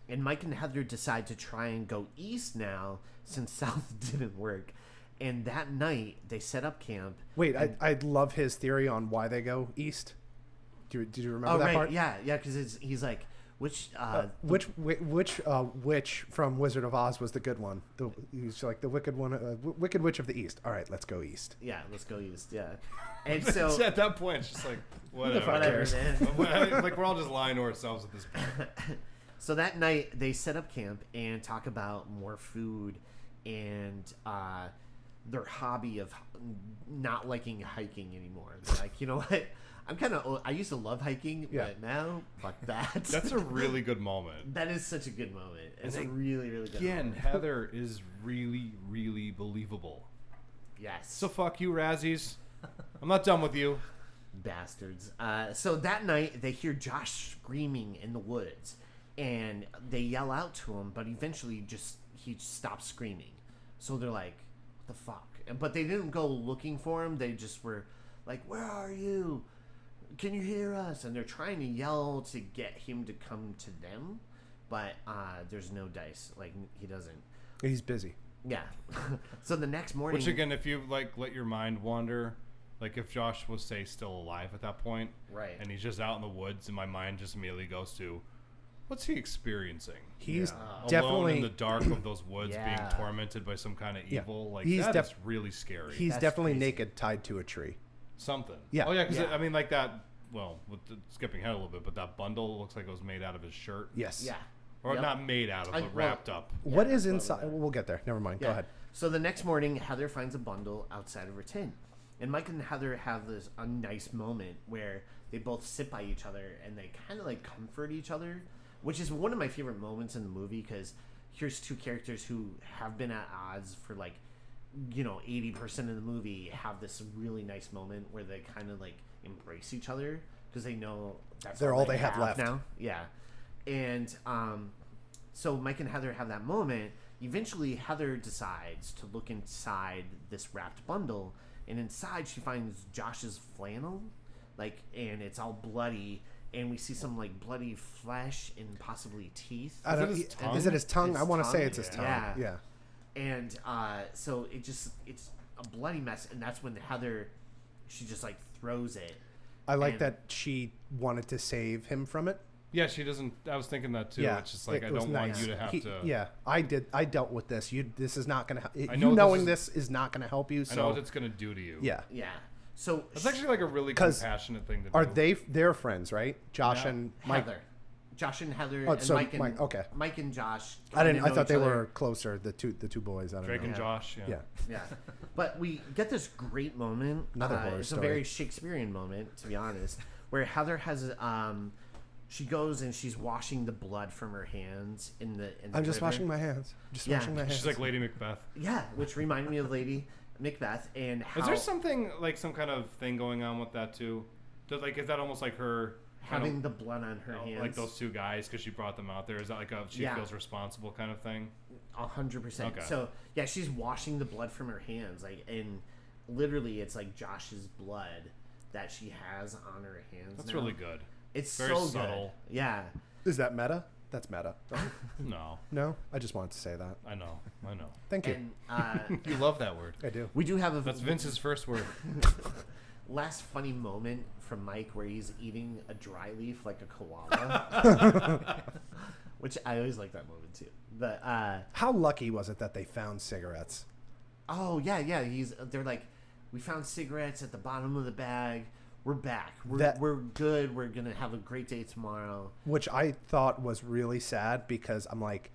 And Mike and Heather decide to try and go east now, since south didn't work. And that night, they set up camp. Wait, I love his theory on why they go east. Did you remember that part? Yeah, because he's like, which witch from Wizard of Oz was the good one? He's like the wicked one, wicked witch of the east. All right, let's go east. Yeah, let's go east. Yeah, and so at that point, it's just like whatever, man. Like we're all just lying to ourselves at this point. So that night they set up camp and talk about more food, and their hobby of not liking hiking anymore. They're like, you know what? I used to love hiking, but now, fuck that. That's a really good moment. That is such a good moment. It's a really, really good Again, moment. Heather is really, really believable. Yes. So fuck you, Razzies. I'm not done with you. Bastards. So that night, they hear Josh screaming in the woods, and they yell out to him, but eventually he stops screaming. So they're like, what the fuck? But they didn't go looking for him. They just were like, where are you? Can you hear us? And they're trying to yell to get him to come to them, but there's no dice. Like, he doesn't. He's busy. Yeah. So the next morning... Which, again, if you, like, let your mind wander, like, if Josh was, say, still alive at that point, right, and he's just out in the woods, and my mind just immediately goes to, what's he experiencing? He's alone definitely in the dark of those woods, being tormented by some kind of evil. Like, that's really scary. He's That's definitely crazy. naked, tied to a tree. Something. Yeah. Oh, yeah, because, Yeah. I mean, like that, well, skipping ahead a little bit, but that bundle looks like it was made out of his shirt. Yes. Yeah. Or Yep. not made out of, but wrapped up. What Yeah, is well, inside? We'll get there. Never mind. Yeah. Go ahead. So the next morning, Heather finds a bundle outside of her tent. And Mike and Heather have a nice moment where they both sit by each other and they kind of like comfort each other, which is one of my favorite moments in the movie because here's two characters who have been at odds for like, 80% of the movie have this really nice moment where they kind of like embrace each other because they know that's They're all they have left now. Yeah. And so Mike and Heather have that moment. Eventually, Heather decides to look inside this wrapped bundle, and inside she finds Josh's flannel, and it's all bloody, and we see some bloody flesh and possibly teeth. I don't, it his tongue? is it his tongue? His I want to say tongue? it's his tongue. Yeah. Yeah. And so it's a bloody mess, and that's when Heather, she just throws it. I like And- that she wanted to save him from it. Yeah, she doesn't. I was thinking that too. Yeah, It's just like, it I was don't nice. want you to have to. Yeah, I did. I dealt with this. This is not going to. I You know knowing this this is not going to help you. I So know what it's going to do to you. yeah. Yeah. So It's actually like a really 'Cause compassionate thing to do. Are they're friends, right? Josh Yeah. and Mike. Heather, Josh and Heather, Oh, and so Mike and Mike, okay. Mike and Josh. I kinda know thought each they other. were closer. The two boys. I don't Drake know. and Josh. Yeah. Yeah, but we get this great moment. Another horror it's story. a very Shakespearean moment, to be honest, where Heather has she goes and she's washing the blood from her hands in the I'm just river. washing my hands. Just Yeah. washing my hands. She's like Lady Macbeth. Yeah, which reminded me of Lady Macbeth and how Is there something like some kind of thing going on with that too? Is that almost like her kind having of, the blood on her hands, like those two guys because she brought them out there? Is that like a she Yeah. feels responsible kind of thing? 100%. Okay. So yeah, she's washing the blood from her hands, and literally it's like Josh's blood that she has on her hands. That's now. really good. It's very so subtle. good. Yeah. Is that meta? That's meta. No, No, I just wanted to say that. I know. Thank you. And You love that word. I do. we do have a That's Vince's first word. last funny moment from Mike where he's eating a dry leaf like a koala, which I always like that moment too. But How lucky was it that they found cigarettes? oh yeah, they're like, we found cigarettes at the bottom of the bag. We're back. We're good. We're gonna have a great day tomorrow. Which I thought was really sad because I'm like,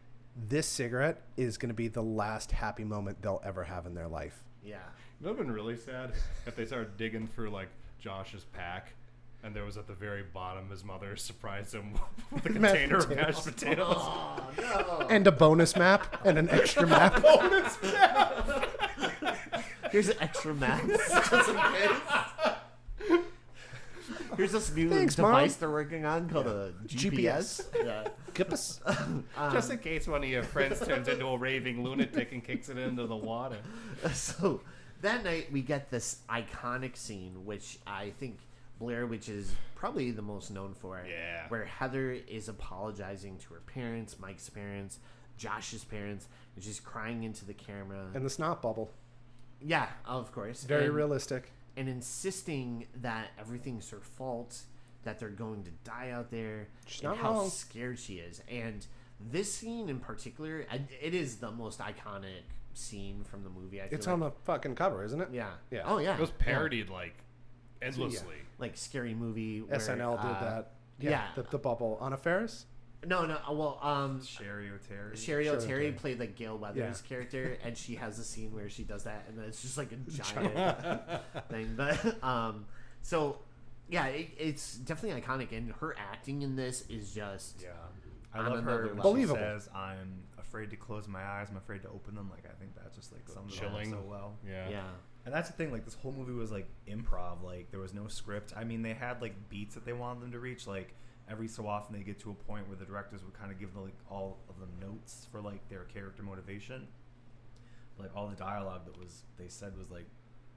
this cigarette is going to be the last happy moment they'll ever have in their life. Yeah. It would have been really sad if they started digging through like Josh's pack, and there was at the very bottom his mother surprised him with a Mashed container of potatoes. mashed potatoes. Oh no. And a bonus map and an extra map. Bonus map. Here's an extra map. Just in case. Here's this new Thanks, device Mom. they're working on called a GPS. Yeah. Gippus. Just in case one of your friends turns into a raving lunatic and kicks it into the water. So that night we get this iconic scene, which I think Blair Witch is probably the most known for. Yeah. Where Heather is apologizing to her parents, Mike's parents, Josh's parents, and she's crying into the camera. And the snot bubble. Yeah, of course. Very And- realistic. and insisting that everything's her fault, that they're going to die out there, She's and not how wrong. scared she is. And this scene in particular, it is the most iconic scene from the movie. I feel It's like. on the fucking cover, isn't it? Yeah. Yeah. Oh yeah. It was parodied like endlessly. Like Scary Movie. Where, SNL did that. yeah. The bubble on a Ferris. No. Well, Sherry O'Terry. Sherry O'Terry O'Terry. played like Gail Weathers' character, and she has a scene where she does that, and then it's just like a giant thing. But so yeah, it's definitely iconic, and her acting in this is just I on love her another when level. Believable. she says, "I'm afraid to close my eyes. I'm afraid to open them." Like I think that just like sums it up Chilling. so well. Yeah. And that's the thing, like this whole movie was like improv, like there was no script. I mean, they had like beats that they wanted them to reach, like every so often they get to a point where the directors would kind of give them like all of them notes for like their character motivation. Like all the dialogue that they said was like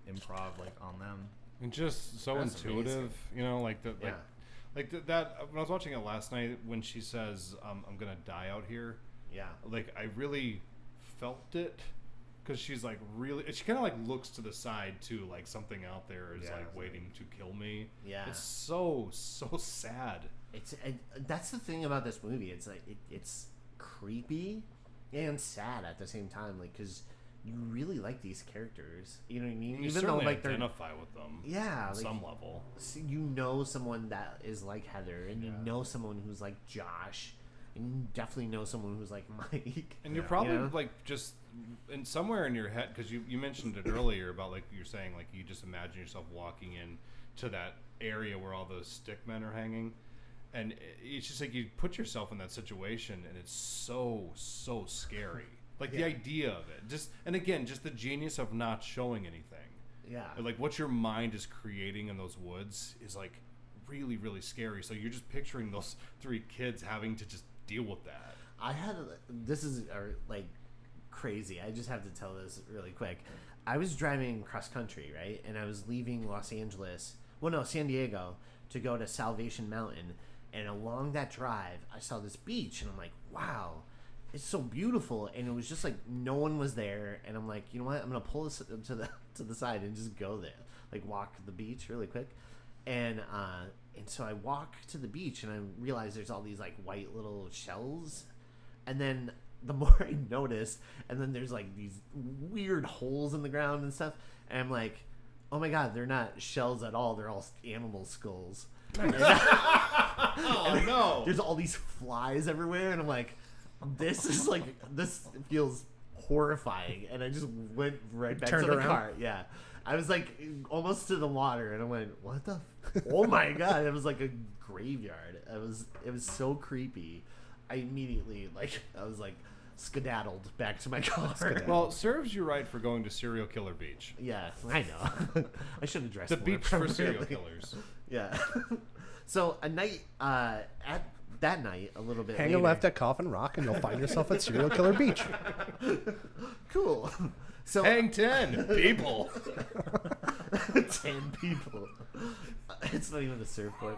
improv, like on them. And just so That's intuitive, amazing. you know, like the Yeah. that when I was watching it last night when she says I'm gonna die out here, Yeah. like I really felt it. Because she's like really, she kind of like looks to the side too, like something out there is like waiting to kill me. Yeah. It's so sad. That's the thing about this movie. It's like it's creepy and sad at the same time. Like, because you really like these characters. You know what I mean? You Even though certainly like they're identify with them. yeah, on like, some level. you know someone that is like Heather, and you Yeah. know someone who's like Josh, and you definitely know someone who's like Mike. And you're probably You know? like just in somewhere in your head, because you mentioned it earlier about like you're saying like you just imagine yourself walking in to that area where all those stick men are hanging, and it's just like you put yourself in that situation, and it's so scary. Like the idea of it, just the genius of not showing anything. Yeah. Like what your mind is creating in those woods is like really scary. So you're just picturing those three kids having to just deal with that. This is like crazy. I just have to tell this really quick. I was driving cross country, right? And I was leaving San Diego to go to Salvation Mountain. And along that drive, I saw this beach, and I'm like, wow, it's so beautiful. And it was just like no one was there. And I'm like, you know what? I'm gonna pull this to the side and just go there, like walk the beach really quick. And so I walk to the beach, and I realize there's all these like white little shells. And then the more I notice, and then there's like these weird holes in the ground and stuff. And I'm like, oh my God, they're not shells at all. They're all animal skulls. Oh no! There's all these flies everywhere. And I'm like, this feels horrifying. And I just went right back Turned to the around? car. Yeah. I was like almost to the water, and I went, what the? Oh my God. It was like a graveyard. It was so creepy. I immediately I was like skedaddled back to my car. Well, serves you right for going to Serial Killer Beach. Yeah, I know. I should have dressed The more beach for serial appropriately. killers. Yeah. So a night at that night, a little bit Hang a later, left at Coffin Rock, and you'll find yourself at Serial Killer Beach. Cool. So Hang 10 people. 10 people. It's not even a surfboard.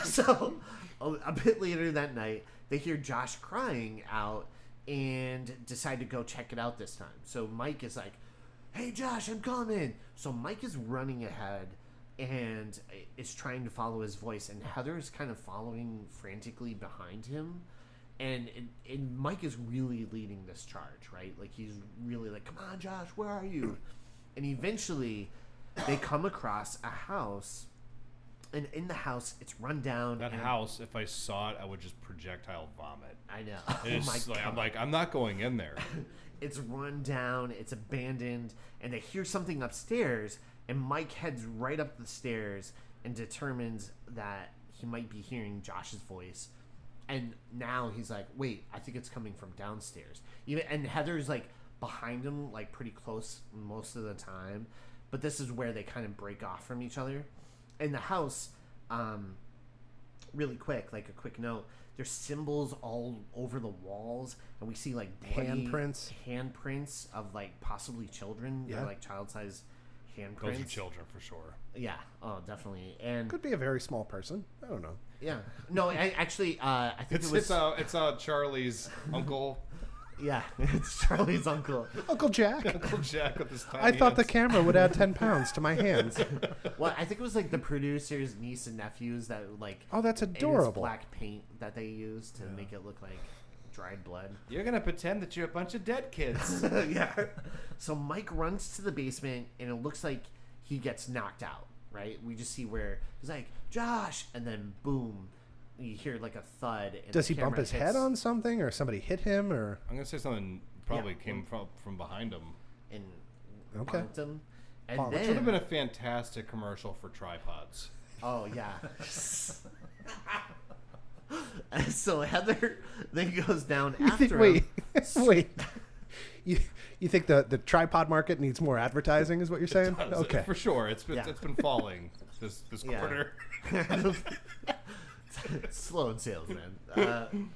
So a bit later that night, they hear Josh crying out and decide to go check it out this time. So Mike is like, hey Josh, I'm coming. So Mike is running ahead and is trying to follow his voice, and Heather is kind of following frantically behind him. And Mike is really leading this charge, right? Like he's really like, come on Josh, where are you? And eventually they come across a house, and in the house it's run down. That and house, if I saw it, I would just projectile vomit. I know. It's I'm not going in there. It's run down, it's abandoned, and they hear something upstairs, and Mike heads right up the stairs and determines that he might be hearing Josh's voice. And now he's like, wait, I think it's coming from downstairs. And Heather's like behind him, like pretty close most of the time. But this is where they kind of break off from each other. In the house, really quick, like a quick note, there's symbols all over the walls, and we see like bloody handprints of like possibly children. Yeah. They're like child-sized handprints. Those are children for sure. Yeah. Oh, definitely. And Could be a very small person. I don't know. yeah. No, I think it was. It's Charlie's uncle. Yeah, it's Charlie's uncle. Uncle Jack. Uncle Jack with his tiny I thought the hands. camera would add 10 pounds to my hands. Well, I think it was like the producer's niece and nephews that like. Oh, that's it is adorable. black paint that they used to make it look like dried blood. You're gonna pretend that you're a bunch of dead kids. Yeah. So Mike runs to the basement, and it looks like he gets knocked out. Right? We just see where he's like, Josh, and then boom, you hear like a thud. And Does the he bump camera his hits head on something, or somebody hit him, or? I'm gonna say something probably Yeah. came from behind him. and Okay. bonked him? And Bonk. then, Which would have been a fantastic commercial for tripods. oh yeah. And so Heather then goes down You after think, wait, him. wait. You think the tripod market needs more advertising? Is what you're saying? Does, Okay. for sure. It's been Yeah. falling this Yeah. quarter. Slow in sales, man.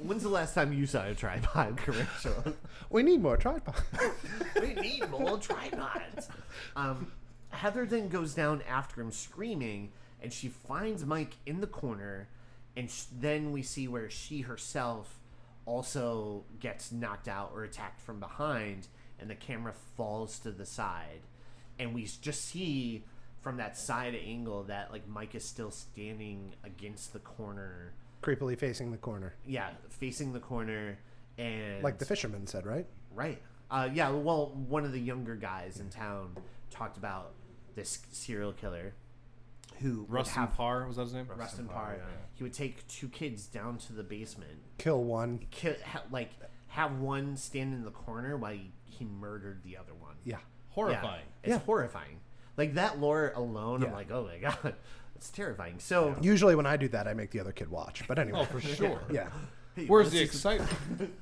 When's the last time you saw a tripod commercial? We need more tripod. We need more tripods. Heather then goes down after him screaming, and she finds Mike in the corner, and then we see where she herself also gets knocked out or attacked from behind, and the camera falls to the side, and we just see from that side angle that like Mike is still standing against the corner, Creepily facing the corner, facing the corner, and like the fisherman said, right? right. Yeah, well, one of the younger guys in town talked about this serial killer who would Rustin have Parr, was that his name? Rustin Parr. He would take two kids down to the basement, Kill one. have one stand in the corner while he murdered the other one. Yeah. Horrifying. Yeah, it's horrifying. Like that lore alone, I'm Yeah. like, oh my god, it's terrifying. So Usually when I do that, I make the other kid watch. But anyway. Oh, for sure. Yeah. hey, Where's let's the see some- excitement?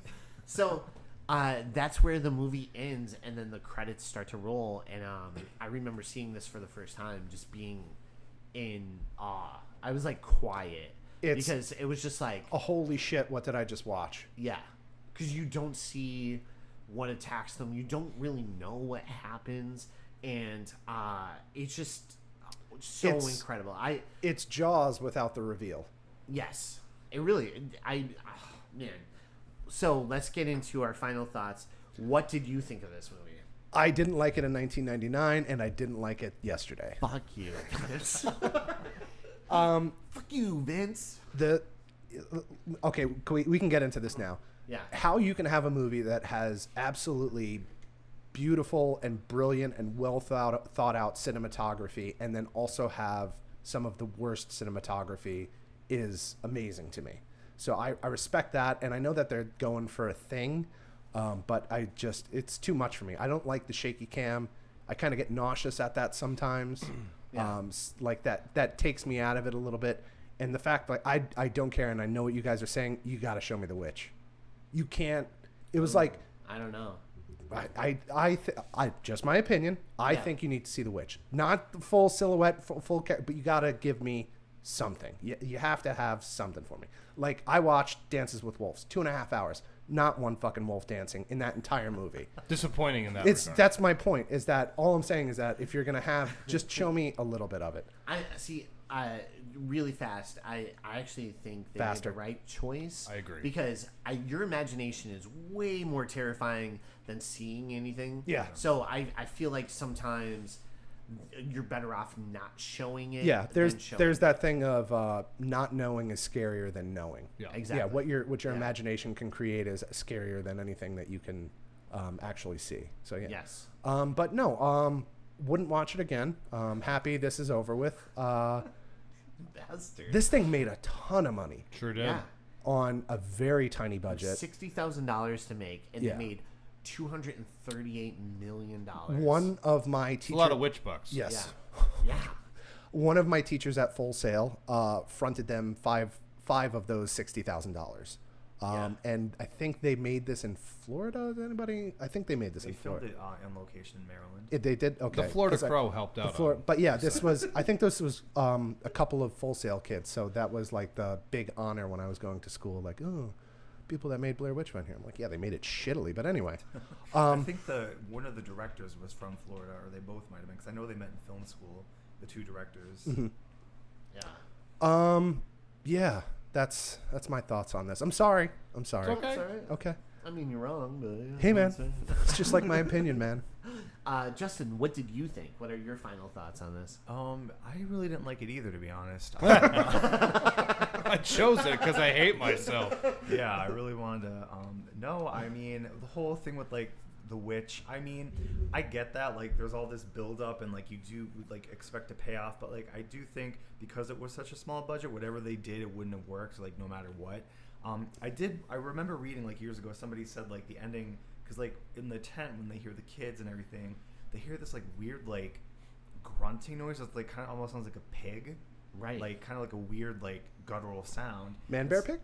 So that's where the movie ends, and then the credits start to roll. And I remember seeing this for the first time, just being in awe. I was like quiet because it was just like, Oh, holy shit! What did I just watch? yeah, because you don't see what attacks them. You don't really know what happens, and it's just so It's- incredible. It's Jaws without the reveal. Yes, it really. Man. So let's get into our final thoughts. What did you think of this movie? I didn't like it in 1999, and I didn't like it yesterday. Fuck you, Vince. Fuck you, Vince. Okay, we can get into this now. Yeah. How you can have a movie that has absolutely beautiful and brilliant and well thought out cinematography, and then also have some of the worst cinematography, is amazing to me. So I respect that, and I know that they're going for a thing, but it's too much for me. I don't like the shaky cam. I kind of get nauseous at that sometimes. Yeah. Like that takes me out of it a little bit. And the fact, like, I don't care, and I know what you guys are saying. You got to show me the witch. You can't. It was like, I don't know. I just my opinion. I Yeah. think you need to see the witch, not the full silhouette, full but you got to give me something. You have to have something for me. Like, I watched Dances with Wolves, 2.5 hours, not one fucking wolf dancing in that entire movie. Disappointing in that It's regard. that's my point. Is that all I'm saying is that if you're gonna have, just show me a little bit of it. I see. Really fast. I actually think they Faster. made the right choice. I agree. Because your imagination is way more terrifying than seeing anything. Yeah. So I feel like sometimes you're better off not showing it. Yeah, than showing there's it. that thing of not knowing is scarier than knowing. Yeah. Exactly. Yeah, what your Yeah. imagination can create is scarier than anything that you can actually see. So yeah. Yes. But no, wouldn't watch it again. Happy this is over with. Bastard. This thing made a ton of money Sure did. Yeah. on a very tiny budget. $60,000 to make, and Yeah. they made $238 million. One of my It's a teachers. lot of witch bucks. Yes. Yeah. One of my teachers at Full Sail fronted them five of those $60,000. And I think they made this in Florida. Is anybody? I think they made this They in filmed Florida. it on location in Maryland. They did. Okay. The Florida 'Cause Crow helped out. on it. But yeah, this was. I think this was a couple of Full Sail kids. So that was like the big honor when I was going to school. Like, oh, people that made Blair Witch went here. I'm like, yeah, they made it shittily, but anyway. I think one of the directors was from Florida, or they both might have been, because I know they met in film school. The two directors. Mm-hmm. Yeah. Yeah, that's my thoughts on this. I'm sorry. It's It's okay. all right. Okay. I mean, you're wrong, but yeah, Hey, man. that's it. It's just like my opinion, man. Justin, what did you think? What are your final thoughts on this? I really didn't like it either, to be honest. I chose it because I hate myself. Yeah, I really wanted to. No, I mean, the whole thing with like the witch. I mean, I get that. Like, there's all this build up, and like you do like expect a payoff, but like I do think because it was such a small budget, whatever they did, it wouldn't have worked. Like no matter what. I remember reading like years ago, somebody said like the ending, because like in the tent when they hear the kids and everything, they hear this like weird like grunting noise that's like kind of almost sounds like a pig, Right. like kind of like a weird like guttural sound. Man bear pig?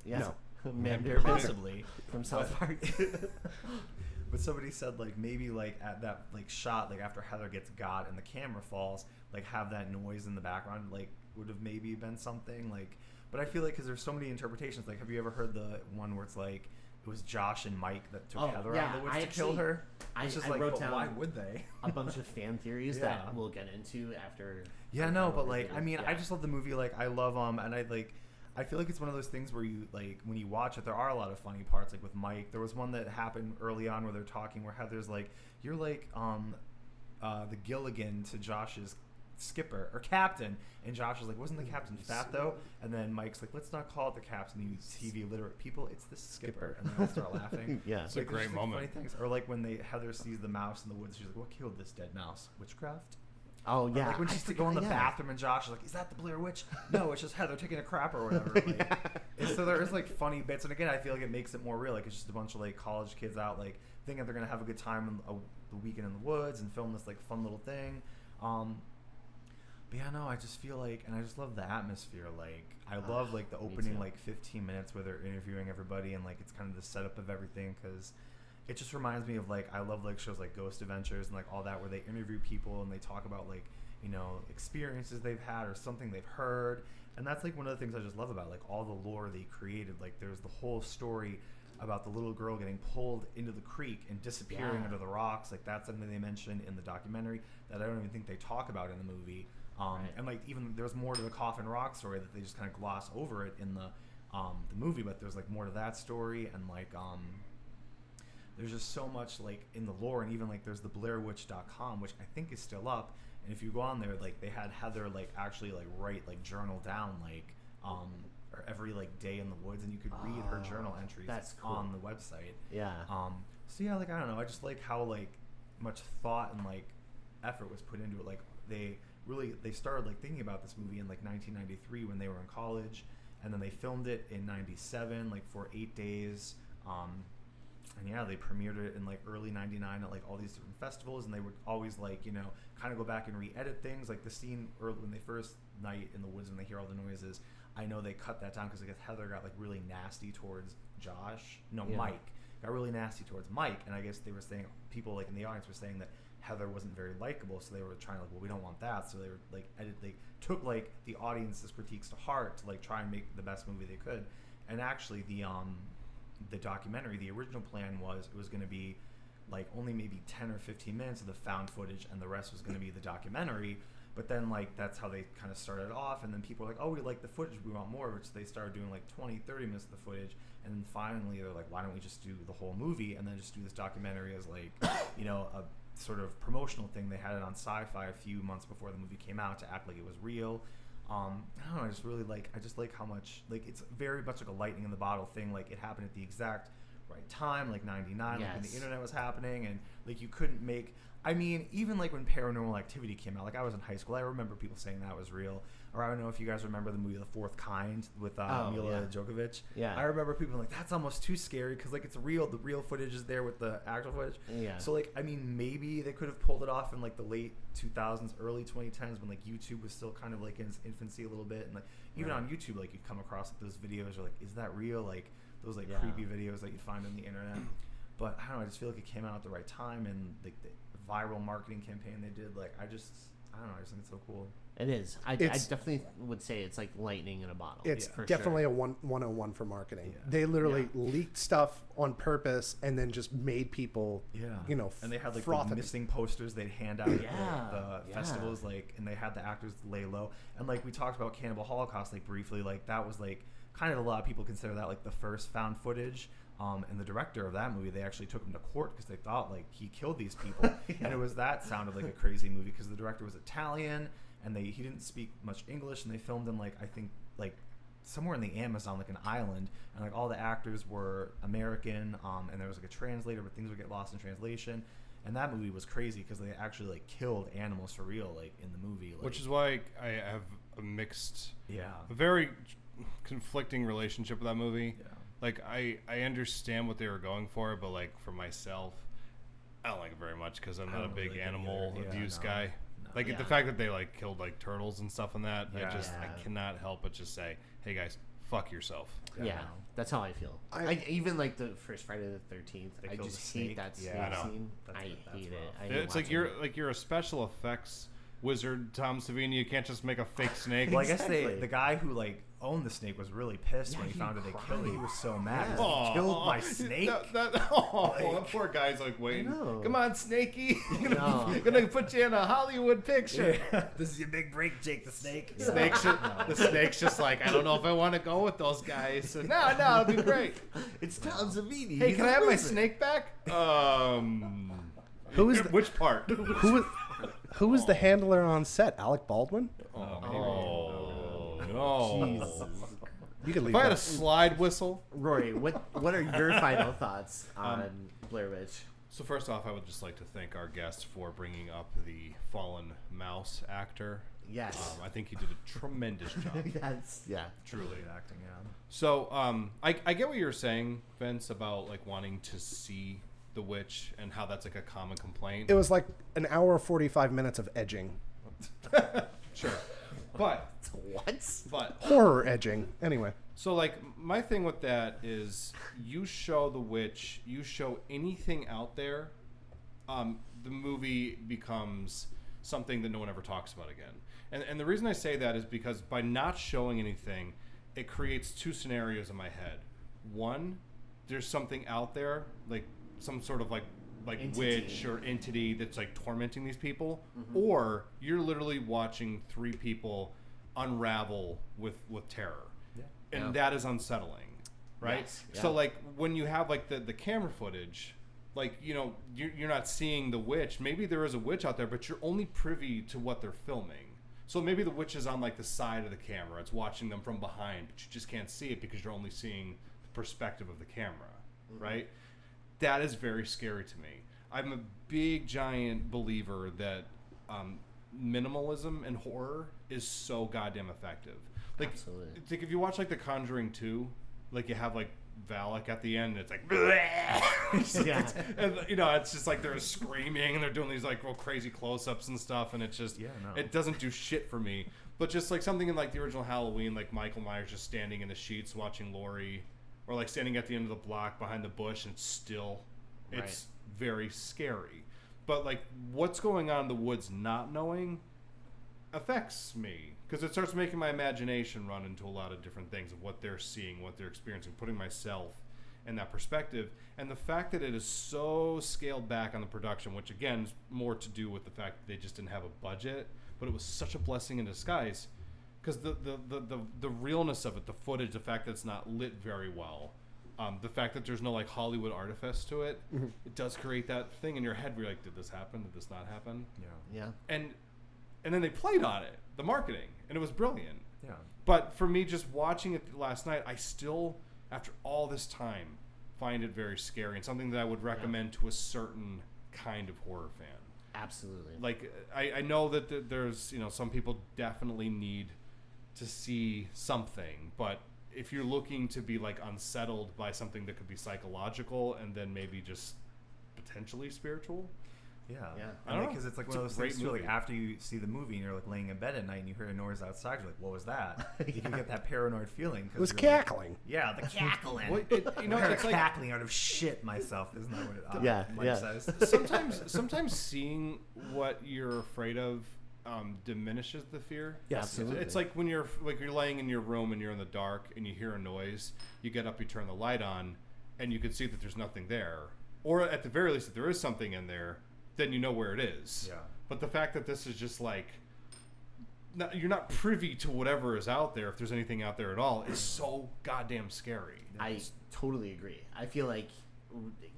Yes. No. Man bear Possibly. from South Park. But somebody said like maybe like at that like shot like after Heather gets got and the camera falls, like have that noise in the background like would have maybe been something like. But I feel like because there's so many interpretations. Like, have you ever heard the one where it's like it was Josh and Mike that took Heather out of the woods to kill her? I just wrote but down why would they? a bunch of fan theories Yeah. that we'll get into after. Yeah, no, but like I mean, Yeah. I just love the movie. Like I love and I like. I feel like it's one of those things where you like when you watch it, there are a lot of funny parts. Like with Mike, there was one that happened early on where they're talking, where Heather's like, "You're like the Gilligan to Josh's skipper or captain," and Josh is like, "Wasn't the captain fat though?" And then Mike's like, "Let's not call it the captain. You TV literate people, it's the skipper." And they all start laughing. Yeah. It's a Like, great there's just, like, moment. funny things, or like when Heather sees the mouse in the woods, she's like, "What killed this dead mouse? Witchcraft?" Oh Or, yeah. like when I she's forgot- going in the yeah. bathroom and Josh is like, "Is that the Blair Witch?" No, it's just Heather taking a crap or whatever. Like, and so there is like funny bits, and again, I feel like it makes it more real. Like it's just a bunch of like college kids out like thinking they're gonna have a good time on the weekend in the woods and film this like fun little thing. But yeah, no, I just feel like, and I just love the atmosphere. Like I love like the opening too. like 15 minutes where they're interviewing everybody and like it's kind of the setup of everything because. It just reminds me of like I love like shows like Ghost Adventures and like all that where they interview people and they talk about like experiences they've had or something they've heard, and that's like one of the things I just love about like all the lore they created. Like there's the whole story about the little girl getting pulled into the creek and disappearing Yeah. under the rocks. Like that's something they mentioned in the documentary that I don't even think they talk about in the movie. Right. And like even there's more to the Coffin Rock story that they just kind of gloss over it in the movie, but there's like more to that story and like there's just so much like in the lore, and even like there's the BlairWitch.com, which I think is still up. And if you go on there, like they had Heather like actually like write like journal down like or every like day in the woods, and you could read her journal entries that's cool. on the website. Yeah. So yeah, like I don't know, I just like how like much thought and like effort was put into it. Like they started like thinking about this movie in like 1993 when they were in college, and then they filmed it in 97 like for 8 days. And yeah, they premiered it in like early 99 at like all these different festivals, and they would always like, kind of go back and re-edit things. Like the scene early when they first night in the woods when they hear all the noises, I know they cut that down because I guess Heather got like really nasty towards Mike. Got really nasty towards Mike, and I guess they were saying, people like in the audience were saying that Heather wasn't very likable, so they were trying like, well, we don't want that, so they were like they took like the audience's critiques to heart to like try and make the best movie they could. And actually the documentary, the original plan was it was going to be like only maybe 10 or 15 minutes of the found footage and the rest was going to be the documentary. But then like that's how they kind of started off, and then people were like, oh, we like the footage, we want more, which they started doing like 20-30 minutes of the footage, and then finally they're like, why don't we just do the whole movie and then just do this documentary as like a sort of promotional thing. They had it on Sci-Fi a few months before the movie came out to act like it was real. I don't know, I just really like how much like it's very much like a lightning in the bottle thing. Like it happened at the exact right time, like 99, like when the Yes. internet was happening, and like you couldn't make, I mean, even like when Paranormal Activity came out, like I was in high school, I remember people saying that was real. Or I don't know if you guys remember the movie The Fourth Kind with Mila Djokovic. Yeah. I remember people like, that's almost too scary because like it's real, the real footage is there with the actual footage. Yeah. So like, I mean, maybe they could have pulled it off in like the late 2000s, early 2010s when like YouTube was still kind of like in its infancy a little bit, and like even on YouTube, like you'd come across like, those videos, or like, is that real? Like those like creepy videos that you'd find on the internet. But I don't know, I just feel like it came out at the right time, and like the viral marketing campaign they did, like I don't know, I just think it's so cool. It is. I definitely would say it's like lightning in a bottle. It's for definitely sure. a 101 for marketing. Yeah. They literally leaked stuff on purpose and then just made people, And they had like froth the at missing posters they'd hand out at the Yeah. festivals, like, and they had the actors lay low. And like we talked about Cannibal Holocaust like briefly, like that was like kind of a lot of people consider that like the first found footage. And the director of that movie, they actually took him to court because they thought like he killed these people. And it was sounded like a crazy movie because the director was Italian and he didn't speak much English, and they filmed in like I think like somewhere in the Amazon, like an island, and like all the actors were American, and there was like a translator, but things would get lost in translation. And that movie was crazy because they actually like killed animals for real, like in the movie. Like, which is why I have a mixed, yeah, a very conflicting relationship with that movie. yeah. Like I understand what they were going for, but like for myself, I don't like it very much because I'm not a big really animal either. abuse Yeah, no. guy. No. Like Yeah. the fact that they like killed like turtles and stuff and that, Yeah. I cannot help but just say, hey guys, fuck yourself. Yeah, no. that's how I feel. I even like the first Friday the 13th. They I killed just the hate snake. that snake Yeah, I know. scene. That's I hate it. rough. I hate It's like watching it. you're a special effects wizard, Tom Savini. You can't just make a fake snake. Well, I guess Exactly. the guy who like owned the snake was really pissed when he he found out they killed it. He cried. was so mad. Yeah. He was like, "You killed my snake." That poor guy's like waiting. know. Come on, Snakey. No. gonna put you in a Hollywood picture. This is your big break, Jake the Snake. The snake's just like, I don't know if I want to go with those guys. So, no, it'll be great. It's Tom Savini. Hey, He's can a I have my wizard. snake back? Who is the, Which part? who was the handler on set? Alec Baldwin? Oh, no. Jesus. You can leave. If I had a that. slide whistle. Rory, what are your final thoughts on Blair Witch? So first off, I would just like to thank our guest for bringing up the fallen mouse actor. Yes. I think he did a tremendous job. Yes. Yeah. Truly acting, yeah. So I get what you were saying, Vince, about like wanting to see the witch and how that's like a common complaint. It was like an hour 45 minutes of edging, Sure. But What? horror edging. Anyway, so like my thing with that is you show the witch, you show anything out there, the movie becomes something that no one ever talks about again. And the reason I say that is because by not showing anything, it creates two scenarios in my head. One, there's something out there, like some sort of like Entity. witch or entity that's like tormenting these people, or you're literally watching three people unravel with terror. Yeah. And Yeah. that is unsettling, right? Yes, So yeah. like when you have like the camera footage, like, you know, you're not seeing the witch. Maybe there is a witch out there, but you're only privy to what they're filming. So maybe the witch is on like the side of the camera. It's watching them from behind, but you just can't see it because you're only seeing the perspective of the camera, right? That is very scary to me. I'm a big, giant believer that minimalism and horror is so goddamn effective. Like, Absolutely. it's like if you watch like The Conjuring 2, like you have like Valak at the end, and it's like, Yeah. and you know, it's just like they're screaming and they're doing these like real crazy close-ups and stuff, and it's just, Yeah, no. it doesn't do shit for me. But just like something in like the original Halloween, like Michael Myers just standing in the sheets watching Laurie, or like standing at the end of the block behind the bush and it's still, it's very scary. But like what's going on in the woods not knowing affects me, because it starts making my imagination run into a lot of different things of what they're seeing, what they're experiencing, putting myself in that perspective. And the fact that it is so scaled back on the production, which again is more to do with the fact that they just didn't have a budget, but it was such a blessing in disguise, because the realness of it, the footage, the fact that it's not lit very well, the fact that there's no like Hollywood artifice to it, it does create that thing in your head where you're like, did this happen? Did this not happen? Yeah. Yeah. And then they played on it, the marketing, and it was brilliant. Yeah. But for me, just watching it last night, I still, after all this time, find it very scary and something that I would recommend to a certain kind of horror fan. Absolutely. Like, I know that there's, you know, some people definitely need to see something, but if you're looking to be like unsettled by something that could be psychological and then maybe just potentially spiritual, Yeah. Yeah. I don't know. Because it's like It's one a of those great things too, like movie. after you see the movie and you're like laying in bed at night and you hear a noise outside, you're like, what was that? You can get that paranoid feeling. 'Cause it was you're like- cackling. yeah, the cackling. well, you know, I heard it's a like cackling out of shit myself. Isn't that what Yeah, Mike yeah. says? sometimes seeing what you're afraid of diminishes the fear. Yes. Absolutely. It's like when you're laying in your room and you're in the dark and you hear a noise, you get up, you turn the light on, and you can see that there's nothing there, or at the very least, if there is something in there, then you know where it is. Yeah. But the fact that this is just like, you're not privy to whatever is out there, if there's anything out there at all, is so goddamn scary. I totally agree. I feel like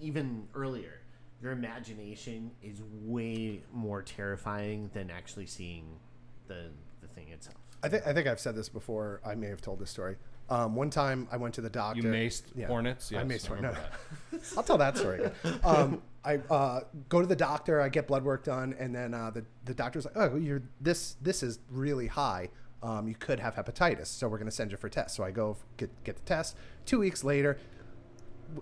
even earlier, your imagination is way more terrifying than actually seeing the thing itself. I think I've said this before. I may have told this story. One time I went to the doctor. You maced hornets? Yes, I maced remember hornets. that. I'll tell that story again. I go to the doctor. I get blood work done, and then the doctor's like, "Oh, this is really high. You could have hepatitis, so we're going to send you for tests." So I go get the test. 2 weeks later,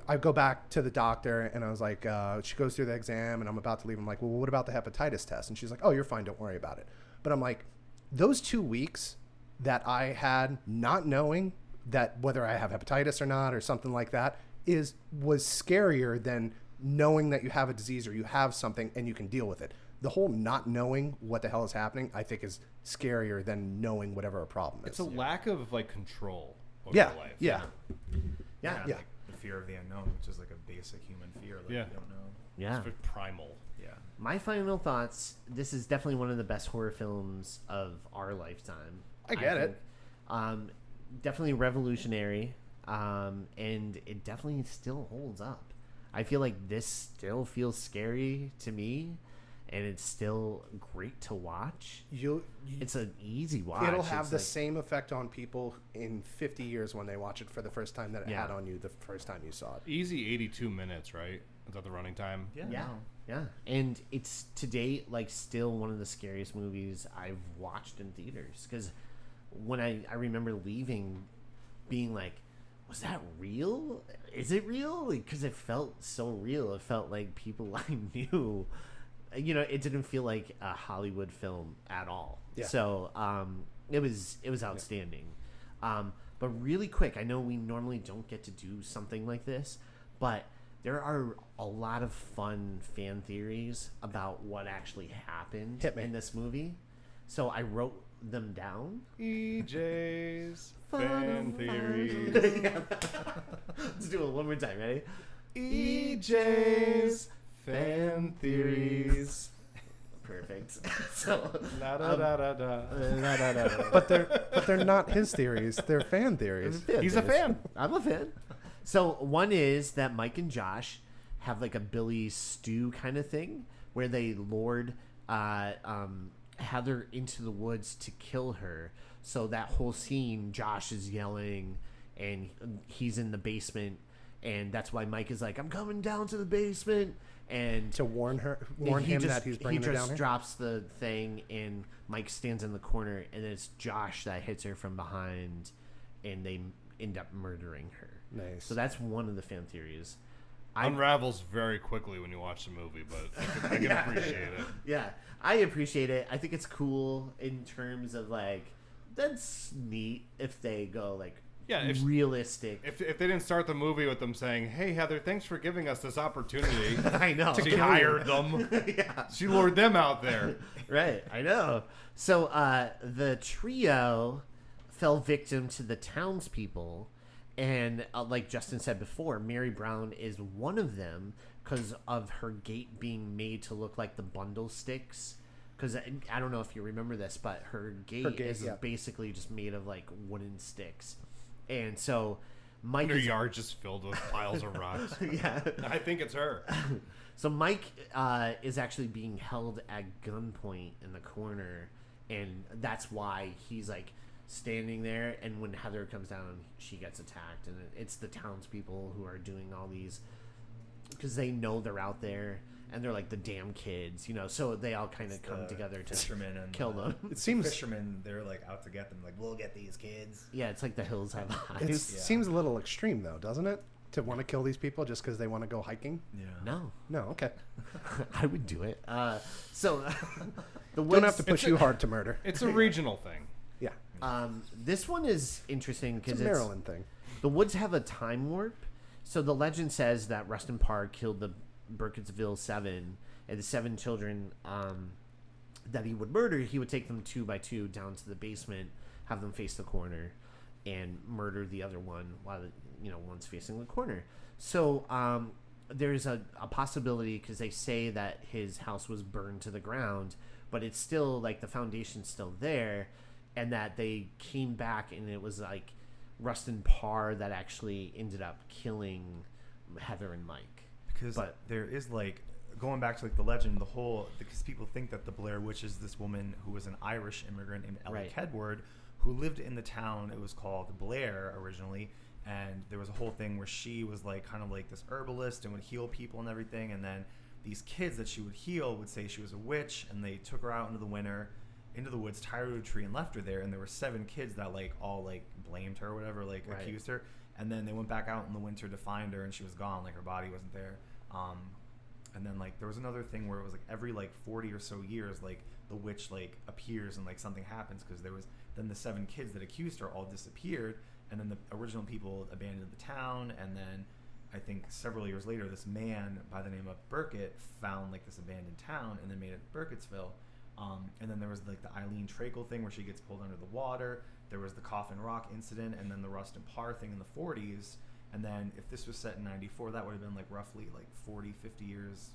I go back to the doctor, and I was like, she goes through the exam, and I'm about to leave. I'm like, "Well, what about the hepatitis test?" And she's like, "Oh, you're fine. Don't worry about it." But I'm like, those 2 weeks that I had not knowing that whether I have hepatitis or not or something like that was scarier than knowing that you have a disease or you have something and you can deal with it. The whole not knowing what the hell is happening, I think, is scarier than knowing whatever a problem is. It's a lack of like control over Yeah, your life. yeah. Yeah. Yeah. Like the fear of the unknown, which is like a basic human fear. Like Yeah. you don't know. Yeah. It's very primal. Yeah. My final thoughts. This is definitely one of the best horror films of our lifetime. I get it. Definitely revolutionary, and it definitely still holds up. I feel like this still feels scary to me, and it's still great to watch. It's an easy watch. It'll have It's the like- same effect on people in 50 years when they watch it for the first time that it Yeah. had on you the first time you saw it. Easy 82 minutes, right? Is that the running time? Yeah. Yeah, no. yeah, and it's to date like still one of the scariest movies I've watched in theaters. Because when I remember leaving, being like, was that real? Is it real? Because it felt so real. It felt like people I knew. You know, it didn't feel like a Hollywood film at all. Yeah. So it was outstanding. But really quick, I know we normally don't get to do something like this, but there are a lot of fun fan theories about what actually happened Hit me. in this movie. So I wrote them down. EJ's fan theories. Yeah. Let's do it one more time. Ready? EJ's fan theories. Perfect. So La da da da da. But they're not his theories. They're fan theories. He's a fan. I'm a fan. So one is that Mike and Josh have like a Billy Stew kind of thing where they lured Heather into the woods to kill her. So that whole scene, Josh is yelling and he's in the basement, and that's why Mike is like, "I'm coming down to the basement." And To warn him that he's bringing her he down just here. drops the thing, and Mike stands in the corner, and it's Josh that hits her from behind, and they end up murdering her. Nice. So that's one of the fan theories. Unravels very quickly when you watch the movie, but I can appreciate it. Yeah, I appreciate it. I think it's cool in terms of like, that's neat if they go like realistic. If they didn't start the movie with them saying, "Hey Heather, thanks for giving us this opportunity," I know. she hired them. Yeah. She lured them out there. Right, I know. So the trio fell victim to the townspeople, and like Justin said before, Mary Brown is one of them because of her gate being made to look like the bundle sticks. Because I don't know if you remember this, but her gate is basically just made of like wooden sticks, and so Mike Her is yard just filled with piles of rocks. yeah. I think it's her. So Mike is actually being held at gunpoint in the corner, and that's why he's like standing there. And when Heather comes down, she gets attacked, and it's the townspeople who are doing all these because they know they're out there, and they're like the damn kids, you know. So they all kind of come together to fishermen and kill them. It seems fishermen, they're like out to get them. Like, we'll get these kids. Yeah, it's like the hills have it eyes. seems a little extreme though, doesn't it? To want to kill these people just because they want to go hiking? Yeah. No, Okay. I would do it. So the Don't have woods- to push you hard to murder. It's a regional thing. Yeah. This one is interesting It's because a Maryland thing. the woods have a time warp. So the legend says that Rustin Parr killed the Burkittsville 7, and the 7 children that he would murder, he would take them 2 by 2 down to the basement, have them face the corner, and murder the other one while one's facing the corner. So there's a possibility because they say that his house was burned to the ground, but it's still like the foundation's still there, and that they came back and it was like Rustin Parr that actually ended up killing Heather and Mike. Because there is like, going back to like the legend, because people think that the Blair Witch is this woman who was an Irish immigrant named Ellie Right. Kedward, who lived in the town. It was called Blair originally, and there was a whole thing where she was like kind of like this herbalist and would heal people and everything. And then these kids that she would heal would say she was a witch, and they took her out into the woods, tied her to a tree, and left her there. And there were 7 kids that like all like blamed her or whatever, like accused her. And then they went back out in the winter to find her, and she was gone. Like her body wasn't there. And then like there was another thing where it was like every like 40 or so years, like the witch like appears and like something happens, because there was then the 7 kids that accused her all disappeared, and then the original people abandoned the town. And then I think several years later, this man by the name of Burkitt found like this abandoned town and then made it Burkittsville. And then there was like the Eileen Trakel thing where she gets pulled under the water. There was the Coffin Rock incident, and then the Rust and Parr thing in the 40s. And then if this was set in 94, that would have been like roughly like 40, 50 years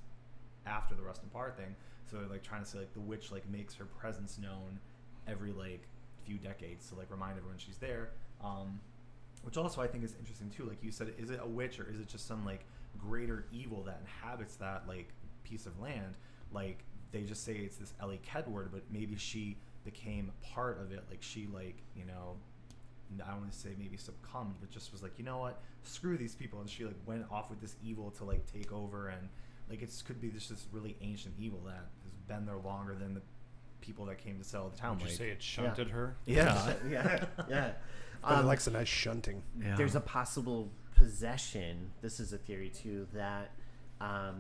after the Rust and Parr thing. So they're like trying to say like the witch like makes her presence known every like few decades to like remind everyone she's there. Which also I think is interesting too. Like you said, is it a witch or is it just some like greater evil that inhabits that like piece of land? Like they just say it's this Ellie Kedward, but maybe she became part of it. Like she like, you know, I don't want to say maybe succumbed, but just was like, you know what, screw these people. And she like went off with this evil to like take over. And like it could be just this really ancient evil that has been there longer than the people that came to settle the town. Would you say it shunted her? Yeah. Yeah. But it likes a nice shunting. Yeah. There's a possible possession. This is a theory too, that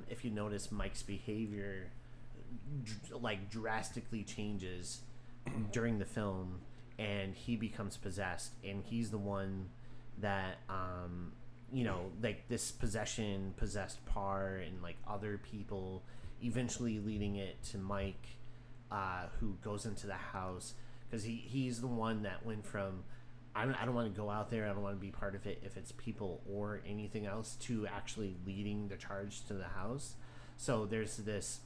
if you notice Mike's behavior like drastically changes during the film, and he becomes possessed, and he's the one that you know, like this possession possessed Parr and like other people, eventually leading it to Mike, who goes into the house, because he's the one that went from I don't want to go out there, I don't want to be part of it if it's people or anything else, to actually leading the charge to the house. So there's this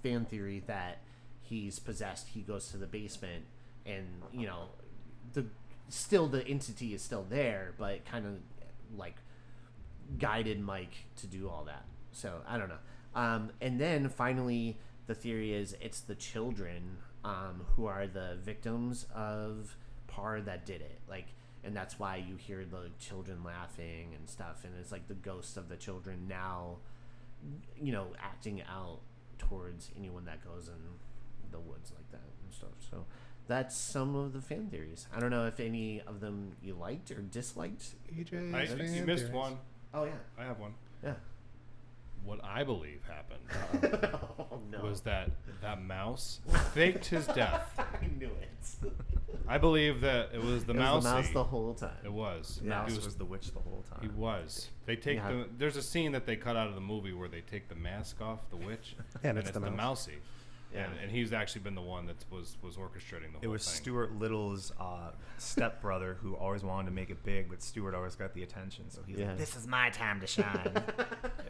fan theory that he's possessed, he goes to the basement, and you know, the entity is still there, but kind of like guided Mike to do all that. So I don't know. And then finally the theory is it's the children who are the victims of Parr that did it, like, and that's why you hear the children laughing and stuff, and it's like the ghosts of the children now, you know, acting out towards anyone that goes in the woods like that and stuff. So that's some of the fan theories. I don't know if any of them you liked or disliked. EJ, You missed one. Oh yeah, I have one. yeah. What I believe happened Oh no, was that mouse faked his death. I knew it. I believe that it was the It mouse. was the mouse the whole time. It was. Yeah. Mouse He was the witch the whole time. He was. They take Yeah. there's a scene that they cut out of the movie where they take the mask off the witch, And it's the mouse. mousy. Yeah. And he's actually been the one that was orchestrating the whole It was thing. Stuart Little's stepbrother who always wanted to make it big, but Stuart always got the attention. So he's Yeah. like, "This is my time to shine."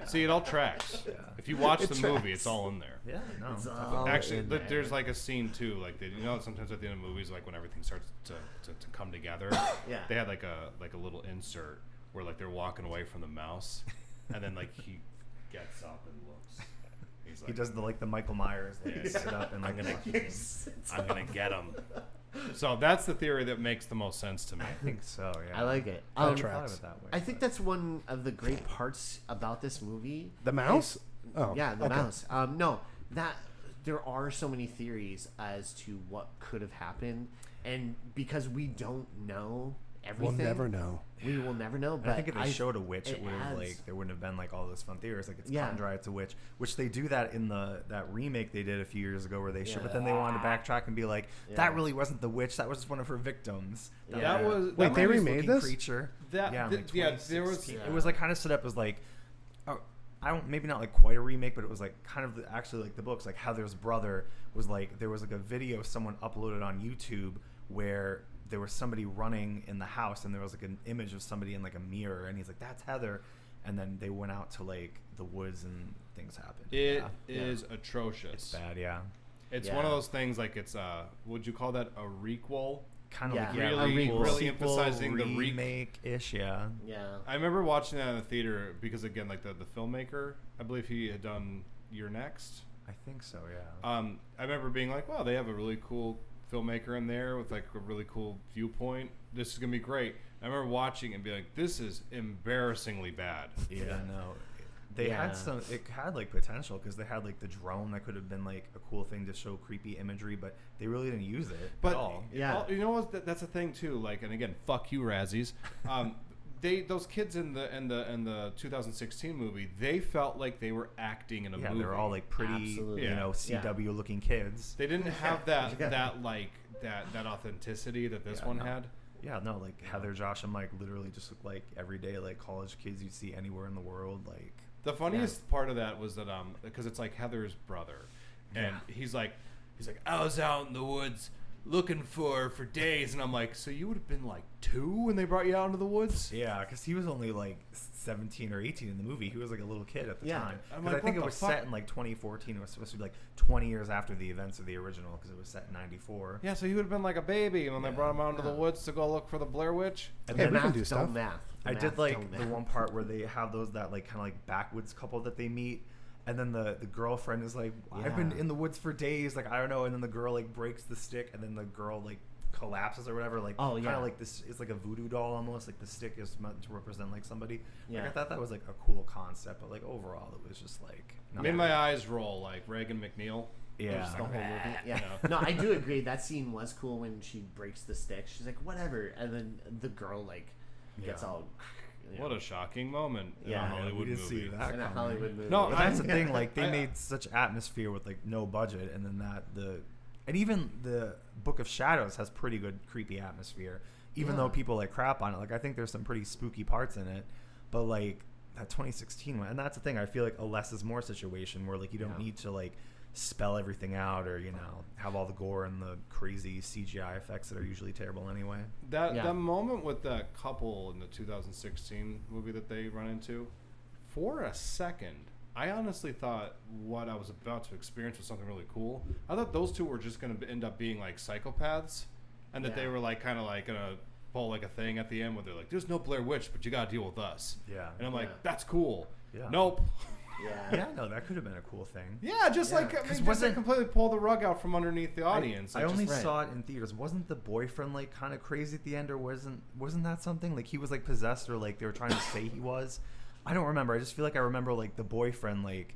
See, it all tracks. Yeah. If you watch It the movie, tracks. it's all in there. Yeah, no. It's all Actually, in there. there's like a scene too, like you know, sometimes at the end of movies, like when everything starts to come together, Yeah. they had like a little insert where like they're walking away from the mouse, and then like he gets up and looks. He's He like, does the Michael Myers, like Yeah. sit up and like. I'm gonna get him. So that's the theory that makes the most sense to me. I think so. Yeah. I like it. That I never tracks. thought of it that way. I think that's one of the great parts about this movie. The mouse? Oh, Yeah, the okay. mouse. No, that there are so many theories as to what could have happened, and because we don't know We'll everything, never know. We will never know. And But I think if they showed a witch, it would have adds- like there wouldn't have been like all those fun theories. Like it's Yeah. cut and dry, it's a witch, which they do that in that remake they did a few years ago where they show. But then they wanted to backtrack and be like, Yeah. that really wasn't the witch. That was just one of her victims. Yeah. That was Wait, they remade nice-looking this? creature. That- yeah, th- like yeah, there was- 2016. Yeah. It was like kind of set up as like, I don't maybe not like quite a remake, but it was like kind of actually like the books. Like Heather's brother was like there was like a video someone uploaded on YouTube where there was somebody running in the house and there was like an image of somebody in like a mirror and he's like, that's Heather. And then they went out to like the woods and things happened. It Yeah. is atrocious. It's bad, yeah. It's Yeah. one of those things like it's would you call that a requel? Kind of Yeah. like Really- sequel, really emphasizing the remake-ish, yeah. Yeah. I remember watching that in the theater because again, like the filmmaker, I believe he had done You're Next. I think so, yeah. I remember being like, wow, they have a really cool filmmaker in there with like a really cool viewpoint. This is gonna be great. I remember watching and be like, this is embarrassingly bad. Yeah, no. They had some. It had like potential because they had like the drone that could have been like a cool thing to show creepy imagery, but they really didn't use it But at all. Yeah. you know what? That's a thing too. Like, and again, fuck you, Razzies. Those kids in the 2016 movie, they felt like they were acting in a movie. Yeah, they were all like pretty, Absolutely. you know, CW looking kids. They didn't have that authenticity that this one had. Yeah, no, like Heather, Josh, and Mike literally just look like everyday like college kids you'd see anywhere in the world. Like The funniest part of that was that because it's like Heather's brother, and he's like I was out in the woods looking for days, and I'm like, so you would have been like 2 when they brought you out into the woods? yeah, because he was only like 17 or 18 in the movie. He was like a little kid at the time. I'm Because like, I think what it the was fuck? set in like 2014. It was supposed to be like 20 years after the events of the original because it was set in '94. Yeah, so he would have been like a baby when they brought him out into the woods to go look for the Blair Witch. And Hey, then we can Math do don't stuff. math. I Math did like don't the math. one part where they have those that like kind of like backwoods couple that they meet, and then the girlfriend is like, I've been Yeah. in the woods for days, like I don't know, and then the girl like breaks the stick, and then the girl like collapses or whatever, like Oh, kind yeah. of like this. It's like a voodoo doll almost. Like the stick is meant to represent like somebody. Yeah. Like I thought that was like a cool concept, but like overall it was just like not Made good. my eyes roll like Reagan McNeil. Yeah. Just the whole movie. Yeah. Yeah. No, I do agree. That scene was cool when she breaks the stick. She's like, whatever. And then the girl, like, gets Yeah. all. You know, What a shocking moment in Yeah, a Hollywood we didn't movie. see that in a coming. Hollywood movie. No, But that's the I- thing. Like they I- made such atmosphere with like no budget, and then and even the Book of Shadows has pretty good creepy atmosphere. Even Yeah. though people like crap on it, like I think there's some pretty spooky parts in it. But like that 2016 one, and that's the thing. I feel like a less is more situation where like you don't Yeah. need to like spell everything out or have all the gore and the crazy CGI effects that are usually terrible anyway. That moment with that couple in the 2016 movie that they run into, for a second, I honestly thought what I was about to experience was something really cool. I thought those two were just going to end up being like psychopaths, and that they Yeah. were like kind of like gonna pull like a thing at the end where they're like, "There's no Blair Witch, but you got to deal with us." Yeah. And I'm like, Yeah. "That's cool." Yeah. Nope. Yeah. Yeah, no, that could have been a cool thing. Yeah, just Yeah. like I mean, 'Cause just wasn't- like completely pull the rug out from underneath the audience. I Like, only just- right. saw it in theaters. Wasn't the boyfriend like kind of crazy at the end, or wasn't that something like he was like possessed, or like they were trying to say he was? I don't remember. I just feel like I remember like the boyfriend like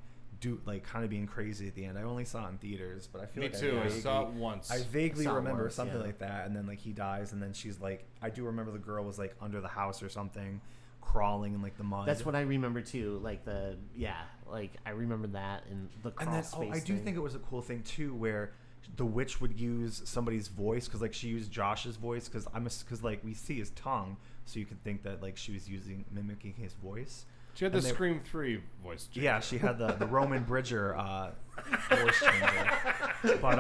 kind of being crazy at the end. I only saw it in theaters, but I feel Me like too. I vaguely- saw it once. I vaguely Saw it remember once, something yeah. like that, and then like he dies, and then she's like, I do remember the girl was like under the house or something, crawling in like the mud. That's what I remember too. Like like I remember that and the crawl And then, space. I do thing. think it was a cool thing too, where the witch would use somebody's voice, because like she used Josh's voice, because like we see his tongue, so you could think that like she was mimicking his voice. She had the And they- Scream 3 voice. changer. Yeah, she had the Roman Bridger voice changer. But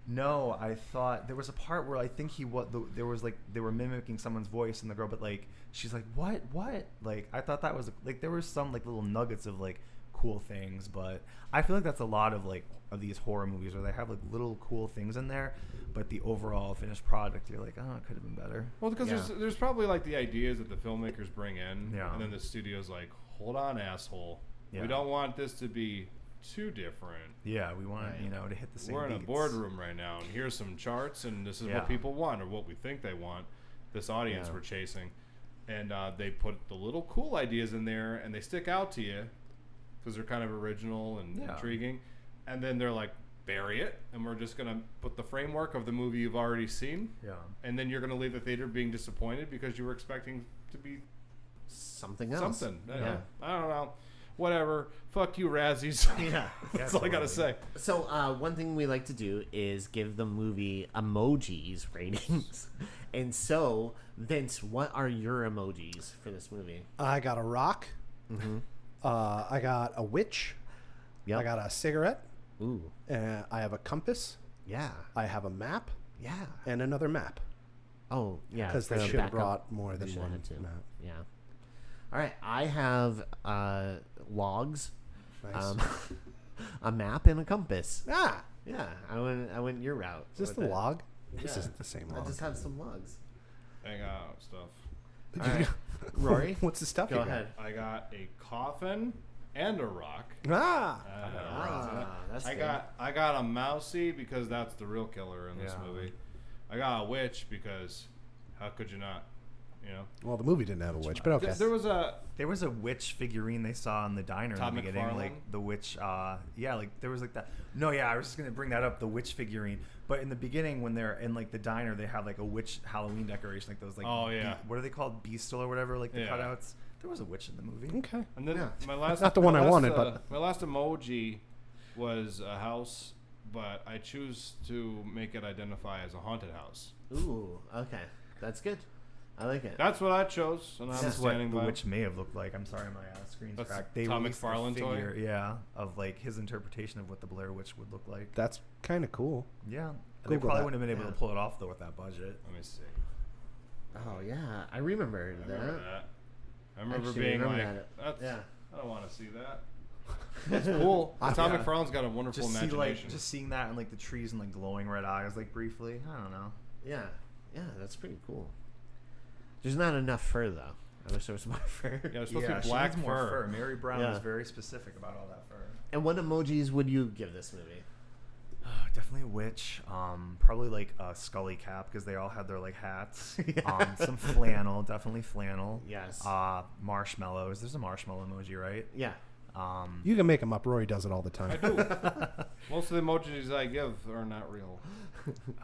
no, I thought there was a part where I think there was like they were mimicking someone's voice in the girl, but like she's like what like I thought that was like there were some like little nuggets of like cool things, but I feel like that's a lot of like of these horror movies where they have like little cool things in there, but the overall finished product you're like, oh, it could have been better. Well, because Yeah. there's probably like the ideas that the filmmakers bring in, Yeah. and then the studio's like, hold on, asshole. Yeah. We don't want this to be too different. Yeah, we want Right. to hit the same We're in a beats. boardroom right now, and here's some charts, and this is Yeah. what people want, or what we think they want. This audience Yeah. we're chasing, and they put the little cool ideas in there, and they stick out to you because they're kind of original and Yeah. intriguing. And then they're like, bury it, and we're just gonna put the framework of the movie you've already seen. Yeah. And then you're going to leave the theater being disappointed because you were expecting to be something else. something. Yeah. I don't know. Whatever. Fuck you, Razzies. Yeah. That's all I got to say. So one thing we like to do is give the movie emojis ratings. And so, Vince, what are your emojis for this movie? I got a rock. Mm-hmm. I got a witch. Yep. I got a cigarette. Ooh. I have a compass. Yeah. I have a map Yeah. and another map. Oh, yeah. Because for they the should have backup. brought more They than should have one had two. map. Yeah. All right. I have logs, Nice. a map, and a compass. Ah, Yeah. I went your route. is this with the it. log? This Yeah. isn't the same I log. just have some logs. I got stuff. All right. Rory, What's the stuff? go you got? ahead. I got a coffin, and a rock. That's I good. got a mousy because that's the real killer in this Yeah. movie. I got a witch because how could you not? You know. Well, the movie didn't have a witch, but okay. There was a witch figurine they saw in the diner Todd in the beginning, McFarlane? like the witch. Yeah, like there was like that. No, yeah, I was just gonna bring that up, the witch figurine. But in the beginning, when they're in like the diner, they have like a witch Halloween decoration, like those like what are they called, beastle or whatever, like the cutouts. There was a witch in the movie. Okay. And then my last Not the one my I last, wanted, but my last emoji was a house, but I choose to make it identify as a haunted house. Ooh, okay. That's good. I like it. That's what I chose, and I'm This is what standing the by. witch may have looked like. I'm sorry, my screen's That's cracked. They Tom released a McFarlane toy? figure, yeah, of like his interpretation of what the Blair Witch would look like. that's kind of cool. Yeah, they Google probably that. wouldn't have been able to pull it off though with that budget. Let me see. Oh yeah, I remember I that. remember that. I remember Actually, being remember like, that. that's, Yeah. I don't want to see that. That's cool. Tom Yeah. McFarlane's got a wonderful Just see imagination. like just seeing that and like the trees and like glowing red eyes like briefly. I don't know. Yeah, that's pretty cool. There's not enough fur though. I wish there was more fur. Yeah, it's supposed Yeah, to she be black needs more fur. fur. Mary Brown Yeah. was very specific about all that fur. And what emojis would you give this movie? Definitely a witch. Probably like a Scully cap because they all had their like hats. Some flannel, definitely flannel. Yes. Marshmallows. There's a marshmallow emoji, right? Yeah. You can make them up. Rory does it all the I time. do. Most of the emojis I give are not real.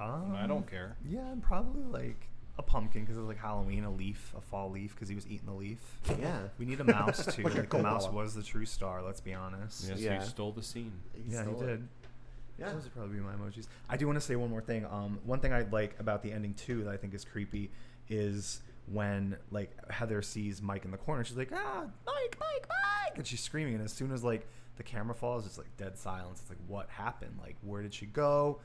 And I don't care. Yeah, and probably like a pumpkin because it was like Halloween, a leaf, a fall leaf because he was eating the leaf. Yeah. We need a mouse too. Like a Like the mouse koala. was the true star. Let's be honest. Yes, Yeah. he stole the scene. Yeah, he stole it. did. Yeah. Those would probably be my emojis. I do want to say one more thing. One thing I like about the ending too that I think is creepy is when like Heather sees Mike in the corner. She's like, Mike, and she's screaming. And as soon as like the camera falls, it's like dead silence. It's like, what happened? Like, where did she go?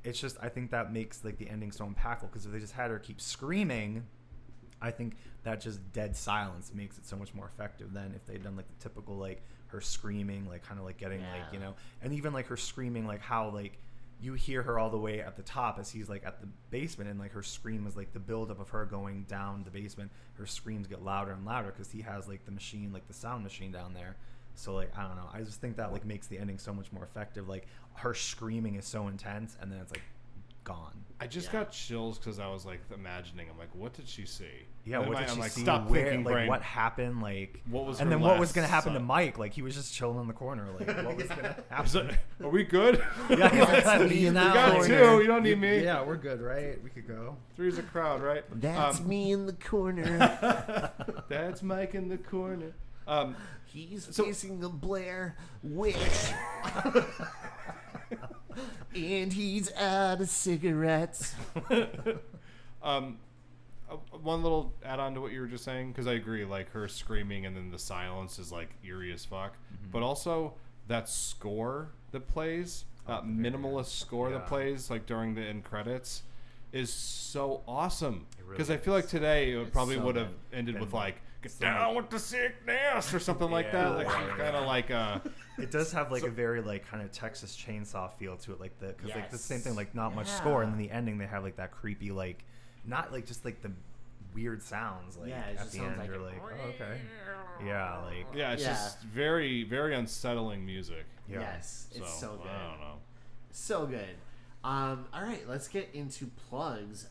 It's just, I think that makes like the ending so impactful because if they just had her keep screaming, I think that just dead silence makes it so much more effective than if they'd done like the typical like her screaming, like kind of like getting like, you know, and even like her screaming, like how like you hear her all the way at the top as he's like at the basement, and like her scream is like the buildup of her going down the basement. Her screams get louder and louder because he has like the machine, like the sound machine down there. So like, I don't know, I just think that like makes the ending so much more effective. Like her screaming is so intense, and then it's like gone. I just got chills because I was like imagining. I'm like, what did she see? Yeah, And what I'm did she like, see? stop Where, thinking, like brain. what happened? Like What was and her then what was last gonna happen to son? Mike? Like he was just chilling in the corner. Like what was gonna Is happen? it- are we good? Yeah, he's like, me We now. got two. You don't need me. Yeah, we're good, right? We could go. Three's a crowd, right? That's me in the corner. That's Mike in the corner. He's So- facing a Blair Witch. And he's out of cigarettes. One little add-on to what you were just saying, because I agree, like her screaming and then the silence is like eerie as fuck. But also that score that plays, that minimalist score that plays like during the end credits, is so awesome. really Because I feel like today it probably so would have good. ended Been with like- like "Get so down like- with the sickness" or something like that. Like kind of like It does have like a very like kind of Texas Chainsaw feel to it, like the because like the same thing, like not much score, and then the ending they have like that creepy like not like just like the weird sounds like Yeah, it at just the sounds end like you're a- like, oh, okay, yeah, like yeah, it's Yeah. just very very unsettling music. yeah. Yes, it's so good. I don't know. So good. All right, let's get into plugs.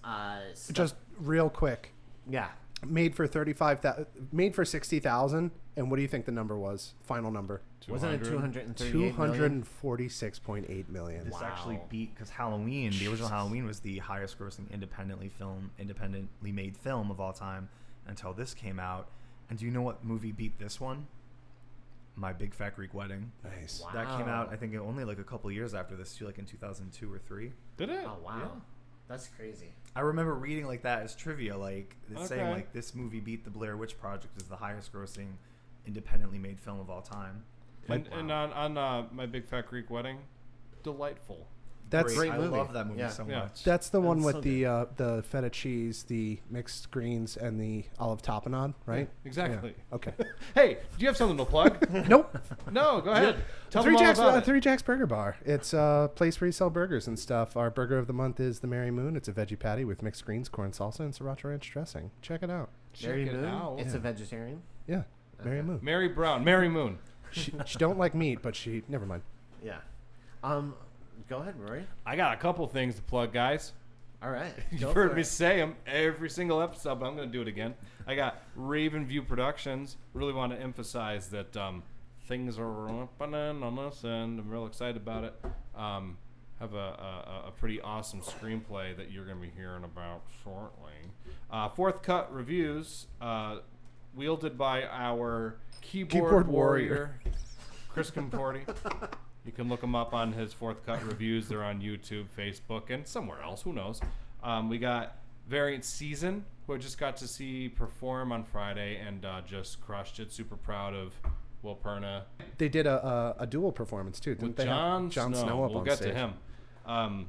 Just real quick, yeah. made for 60,000, and what do you think the number was? Final number. Wasn't it 238 million? 246.8 million. This actually beat because Halloween, the original Halloween, was the highest grossing independently made film of all time until this came out. And do you know what movie beat this one? My Big Fat Greek Wedding. Nice. Wow. That came out, I think, only like a couple years after this too, like in 2002 or 3. Did it? Oh wow, Yeah. that's crazy. I remember reading like that as trivia, like it's saying Okay. like this movie beat the Blair Witch Project as the highest grossing independently made film of all time. And on My Big Fat Greek Wedding, delightful. That's Great I movie. love that movie Yeah. so Yeah. much. That's the one That's with so the feta cheese, the mixed greens, and the olive tapenade, right? Exactly. Yeah. Okay. Hey, do you have something to plug? Nope. No, go ahead. Tell Three them all Jacks, about it. Three Jacks Burger Bar. It's a place where you sell burgers and stuff. Our burger of the month is the Mary Moon. It's a veggie patty with mixed greens, corn salsa, and sriracha ranch dressing. Check it out. Mary Check it Moon. out. It's Yeah. a vegetarian. Yeah, Mary Moon. Mary Brown. Mary Moon. She don't like meat, but she never mind. Yeah. Go ahead, Rory. I got a couple things to plug, guys. All right. You've heard me say them every single episode, but I'm going to do it again. I got Raven View Productions. Really want to emphasize that things are happening on this end. I'm real excited about it. Have a pretty awesome screenplay that you're going to be hearing about shortly. Fourth Cut Reviews, wielded by our keyboard warrior, Chris Comporti. You can look him up on his Fourth Cut Reviews. They're on YouTube, Facebook, and somewhere else. Who knows? We got Variant Season, who I just got to see perform on Friday and just crushed it. Super proud of Will Perna. They did a dual performance too, didn't With they? John Snow. Up We'll on get stage. to him.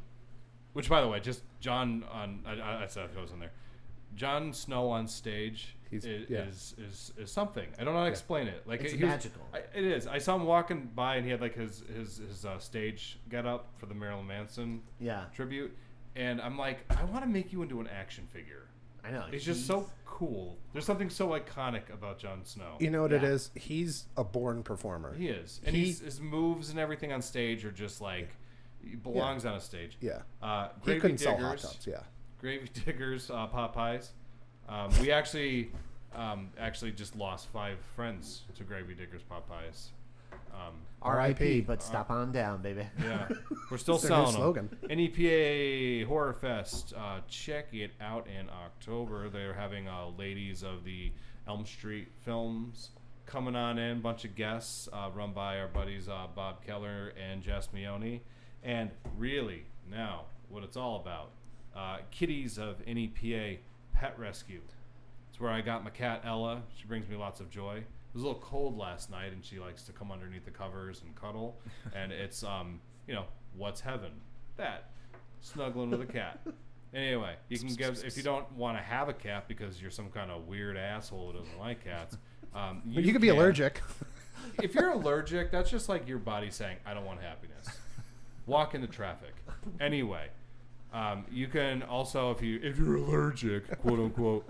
Which, by the way, just John on. I said it goes in there. John Snow on stage is something. I don't know how to explain it. Like It's he was- magical. it is. I saw him walking by and he had like his stage get up for the Marilyn Manson Yeah. tribute, and I'm like, I want to make you into an action figure. I know. It's just so cool. There's something so iconic about Jon Snow. You know what it Yeah. is? He's a born performer. He is, and his moves and everything on stage are just like he belongs on a stage. Yeah. Gravy He couldn't sell hot Diggers. dogs. Yeah. Gravy Diggers, Popeyes. We actually just lost 5 friends to Gravy Diggers Popeyes. R.I.P. But stop on down, baby. Yeah, we're still It's their new selling them. slogan. NEPA Horror Fest. Check it out in October. They're having ladies of the Elm Street films coming on in. Bunch of guests run by our buddies Bob Keller and Jess Mione. And really, now, what it's all about. Kitties of NEPA Pet Rescue. It's where I got my cat Ella. She brings me lots of joy. It was a little cold last night, and she likes to come underneath the covers and cuddle. And it's, what's heaven? That. Snuggling with a cat. Anyway, you can give, if you don't want to have a cat because you're some kind of weird asshole who doesn't like cats. You could be allergic. If you're allergic, that's just like your body saying, I don't want happiness. Walk into traffic. Anyway, you can also, if you're allergic, quote unquote,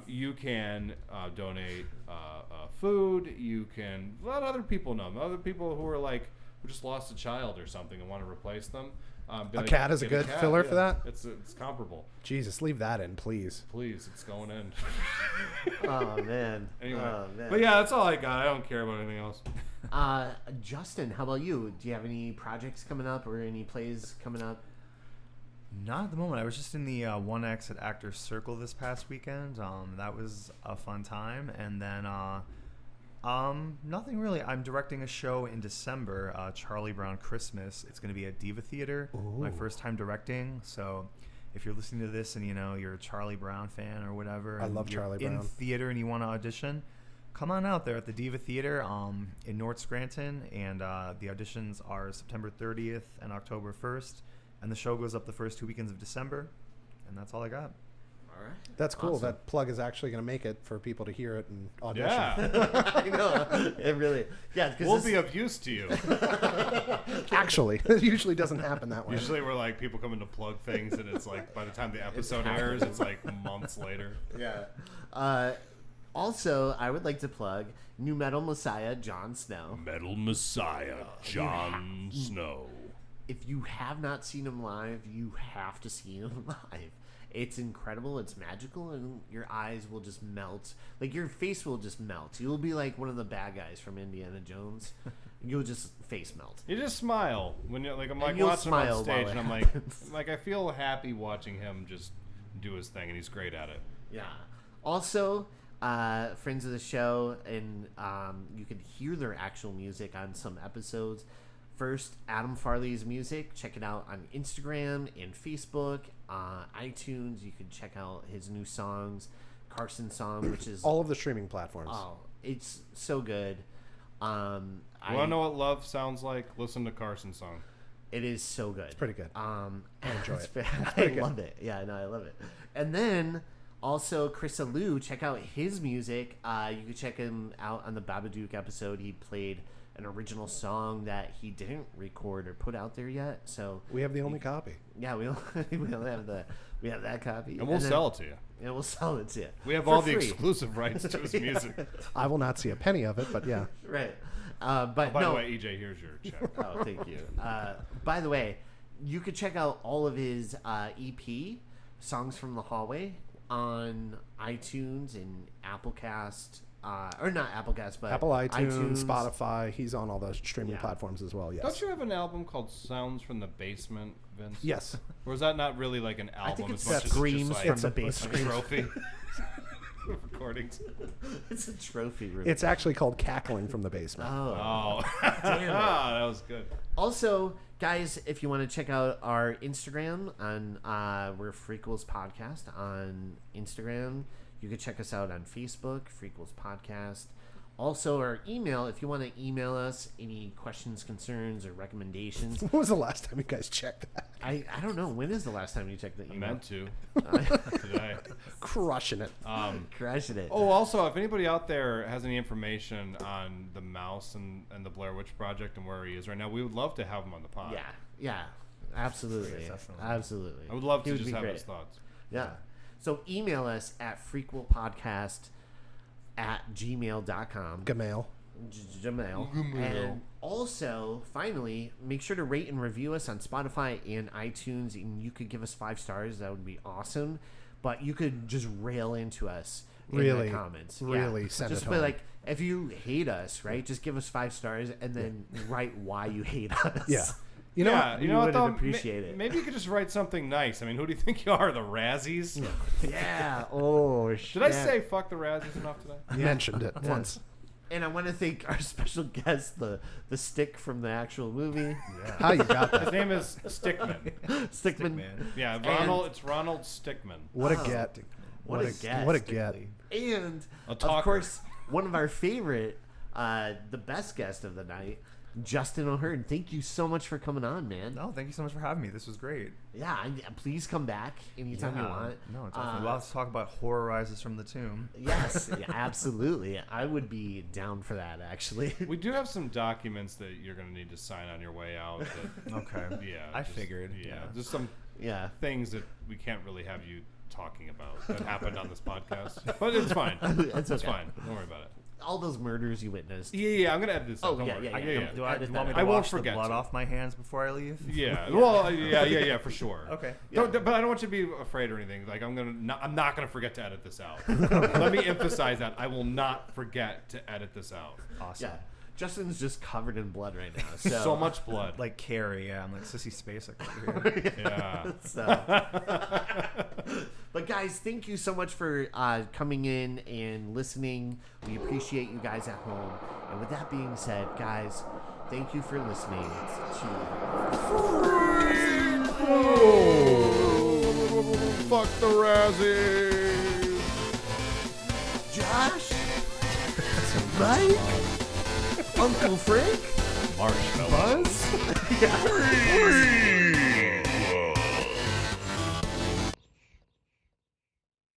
you can donate food. You can let other people know. Other people who are like who just lost a child or something and want to replace them. A cat is a good filler for that? It's comparable. Jesus, leave that in, please. Please, it's going in. Oh, man. Anyway, Oh, man. but yeah, that's all I got. I don't care about anything else. Justin, how about you? Do you have any projects coming up or any plays coming up? Not at the moment. I was just in the One X at Actors Circle this past weekend. That was a fun time. And then nothing really. I'm directing a show in December, Charlie Brown Christmas. It's going to be at Diva Theater. My first time directing. So if you're listening to this and you're a Charlie Brown fan or whatever, I and love you're Charlie in Brown. theater and you want to audition, come on out there at the Diva Theater in North Scranton. And the auditions are September 30th and October 1st. And the show goes up the first 2 weekends of December. And that's all I got. All right. That's cool. Awesome. That plug is actually going to make it for people to hear it and audition. Yeah, I know. It really. Yeah, we'll because be of use to you. Actually, it usually doesn't happen that way. Usually we're like people coming to plug things and it's like by the time the episode airs it's like months later. yeah. Also, I would like to plug New Metal Messiah Jon Snow. Metal Messiah Jon Snow. If you have not seen him live, you have to see him live. It's incredible. It's magical, and your eyes will just melt. Like your face will just melt. You'll be like one of the bad guys from Indiana Jones. You'll just face melt. You just smile when you're like I'm like you'll watching him smile on stage while and it I'm happens. like I feel happy watching him just do his thing and he's great at it. Yeah. Also, friends of the show, and you can hear their actual music on some episodes. First, Adam Farley's music. Check it out on Instagram and Facebook, iTunes. You can check out his new songs, Carson song, which is All of the streaming platforms. oh, it's so good. You want to know what love sounds like? Listen to Carson's song. It is so good. It's pretty good. I enjoy it. I pretty good. love it. Yeah, no, I love it. And then also Chris Alou, check out his music. You can check him out on the Babadook episode. He played an original song that he didn't record or put out there yet. So We have the only copy. yeah, we only have that copy, And we'll then- sell it to you. Yeah, we'll sell it to you. We have for all the free. exclusive rights to his music. I will not see a penny of it, but yeah. Right. But By no. the way, EJ, here's your check. Oh, thank you. By the way, you could check out all of his EP, Songs from the Hallway, on iTunes and Applecast. Or not Applecast, but Apple iTunes, Spotify. He's on all those streaming platforms as well. Yes. Don't you have an album called Sounds from the Basement, Vince? Yes. Or is that not really like an album? I think it's as much as Screams just from like the a Basement. trophy. Recordings. It's a trophy room. It's actually called Cackling from the Basement. Oh, Damn it. that was good. Also, guys, if you want to check out our Instagram on we're Frequels Podcast on Instagram. You can check us out on Facebook, Frequels Podcast. Also, our email, if you want to email us any questions, concerns, or recommendations. When was the last time you guys checked that? I don't know. When is the last time you checked the I email? meant to today. Crushing it. Crashing it. Oh, also, if anybody out there has any information on the mouse and the Blair Witch Project and where he is right now, we would love to have him on the pod. Yeah. Absolutely. Definitely. Absolutely. I would love He to would just be have great. his thoughts. Yeah. So email us at frequelpodcast@gmail.com. Gmail. Gmail. And also, finally, make sure to rate and review us on Spotify and iTunes. And you could give us 5 stars. That would be awesome. But you could just rail into us in Really, the comments. really send just it put, home. like, if you hate us, right, just give us 5 stars and then write why you hate us. Yeah. You know yeah, what? you know what would though? appreciate it. Maybe you could just write something nice. I mean, who do you think you are, the Razzies? Yeah. Oh, shit. Did I say fuck the Razzies enough today? Mentioned it once. And I want to thank our special guest, the stick from the actual movie. How you got His that? name is Stickman. Stickman. Man. Yeah, Ronald. It's Ronald Stickman. What a get. What a guest. What a get. And, A of talker. course, one of our favorite, the best guest of the night, Justin O'Hearn. Thank you so much for coming on, man. No, thank you so much for having me. This was great. Yeah, please come back anytime you want. No, definitely. We'll have to talk about Horror Rises from the Tomb. Yes, yeah, absolutely. I would be down for that, actually. We do have some documents that you're going to need to sign on your way out. That, Okay. yeah, I just- figured. Yeah, Yeah. just some Yeah. things that we can't really have you talking about that happened on this podcast. But it's fine. It's It's okay. fine. Don't worry about it. All those murders you witnessed. Yeah, I'm going to edit this out. Oh, Don't yeah, worry. yeah, yeah, yeah. Do Edit you that want me out. to I won't wash the forget blood to. off my hands before I leave? Yeah. Well, yeah, for sure. Okay. But I don't want you to be afraid or anything. Like I'm not gonna forget to edit this out. Let me emphasize that I will not forget to edit this out. Awesome. Yeah. Justin's just covered in blood right now. So much blood. Like Carrie, yeah. I'm like Sissy Spacek over here. Yeah. So. But guys, thank you so much for coming in and listening. We appreciate you guys at home. And with that being said, guys, thank you for listening to Fuck the Razzies. Josh, Mike, Uncle Frank, Marshmallow. Buzz.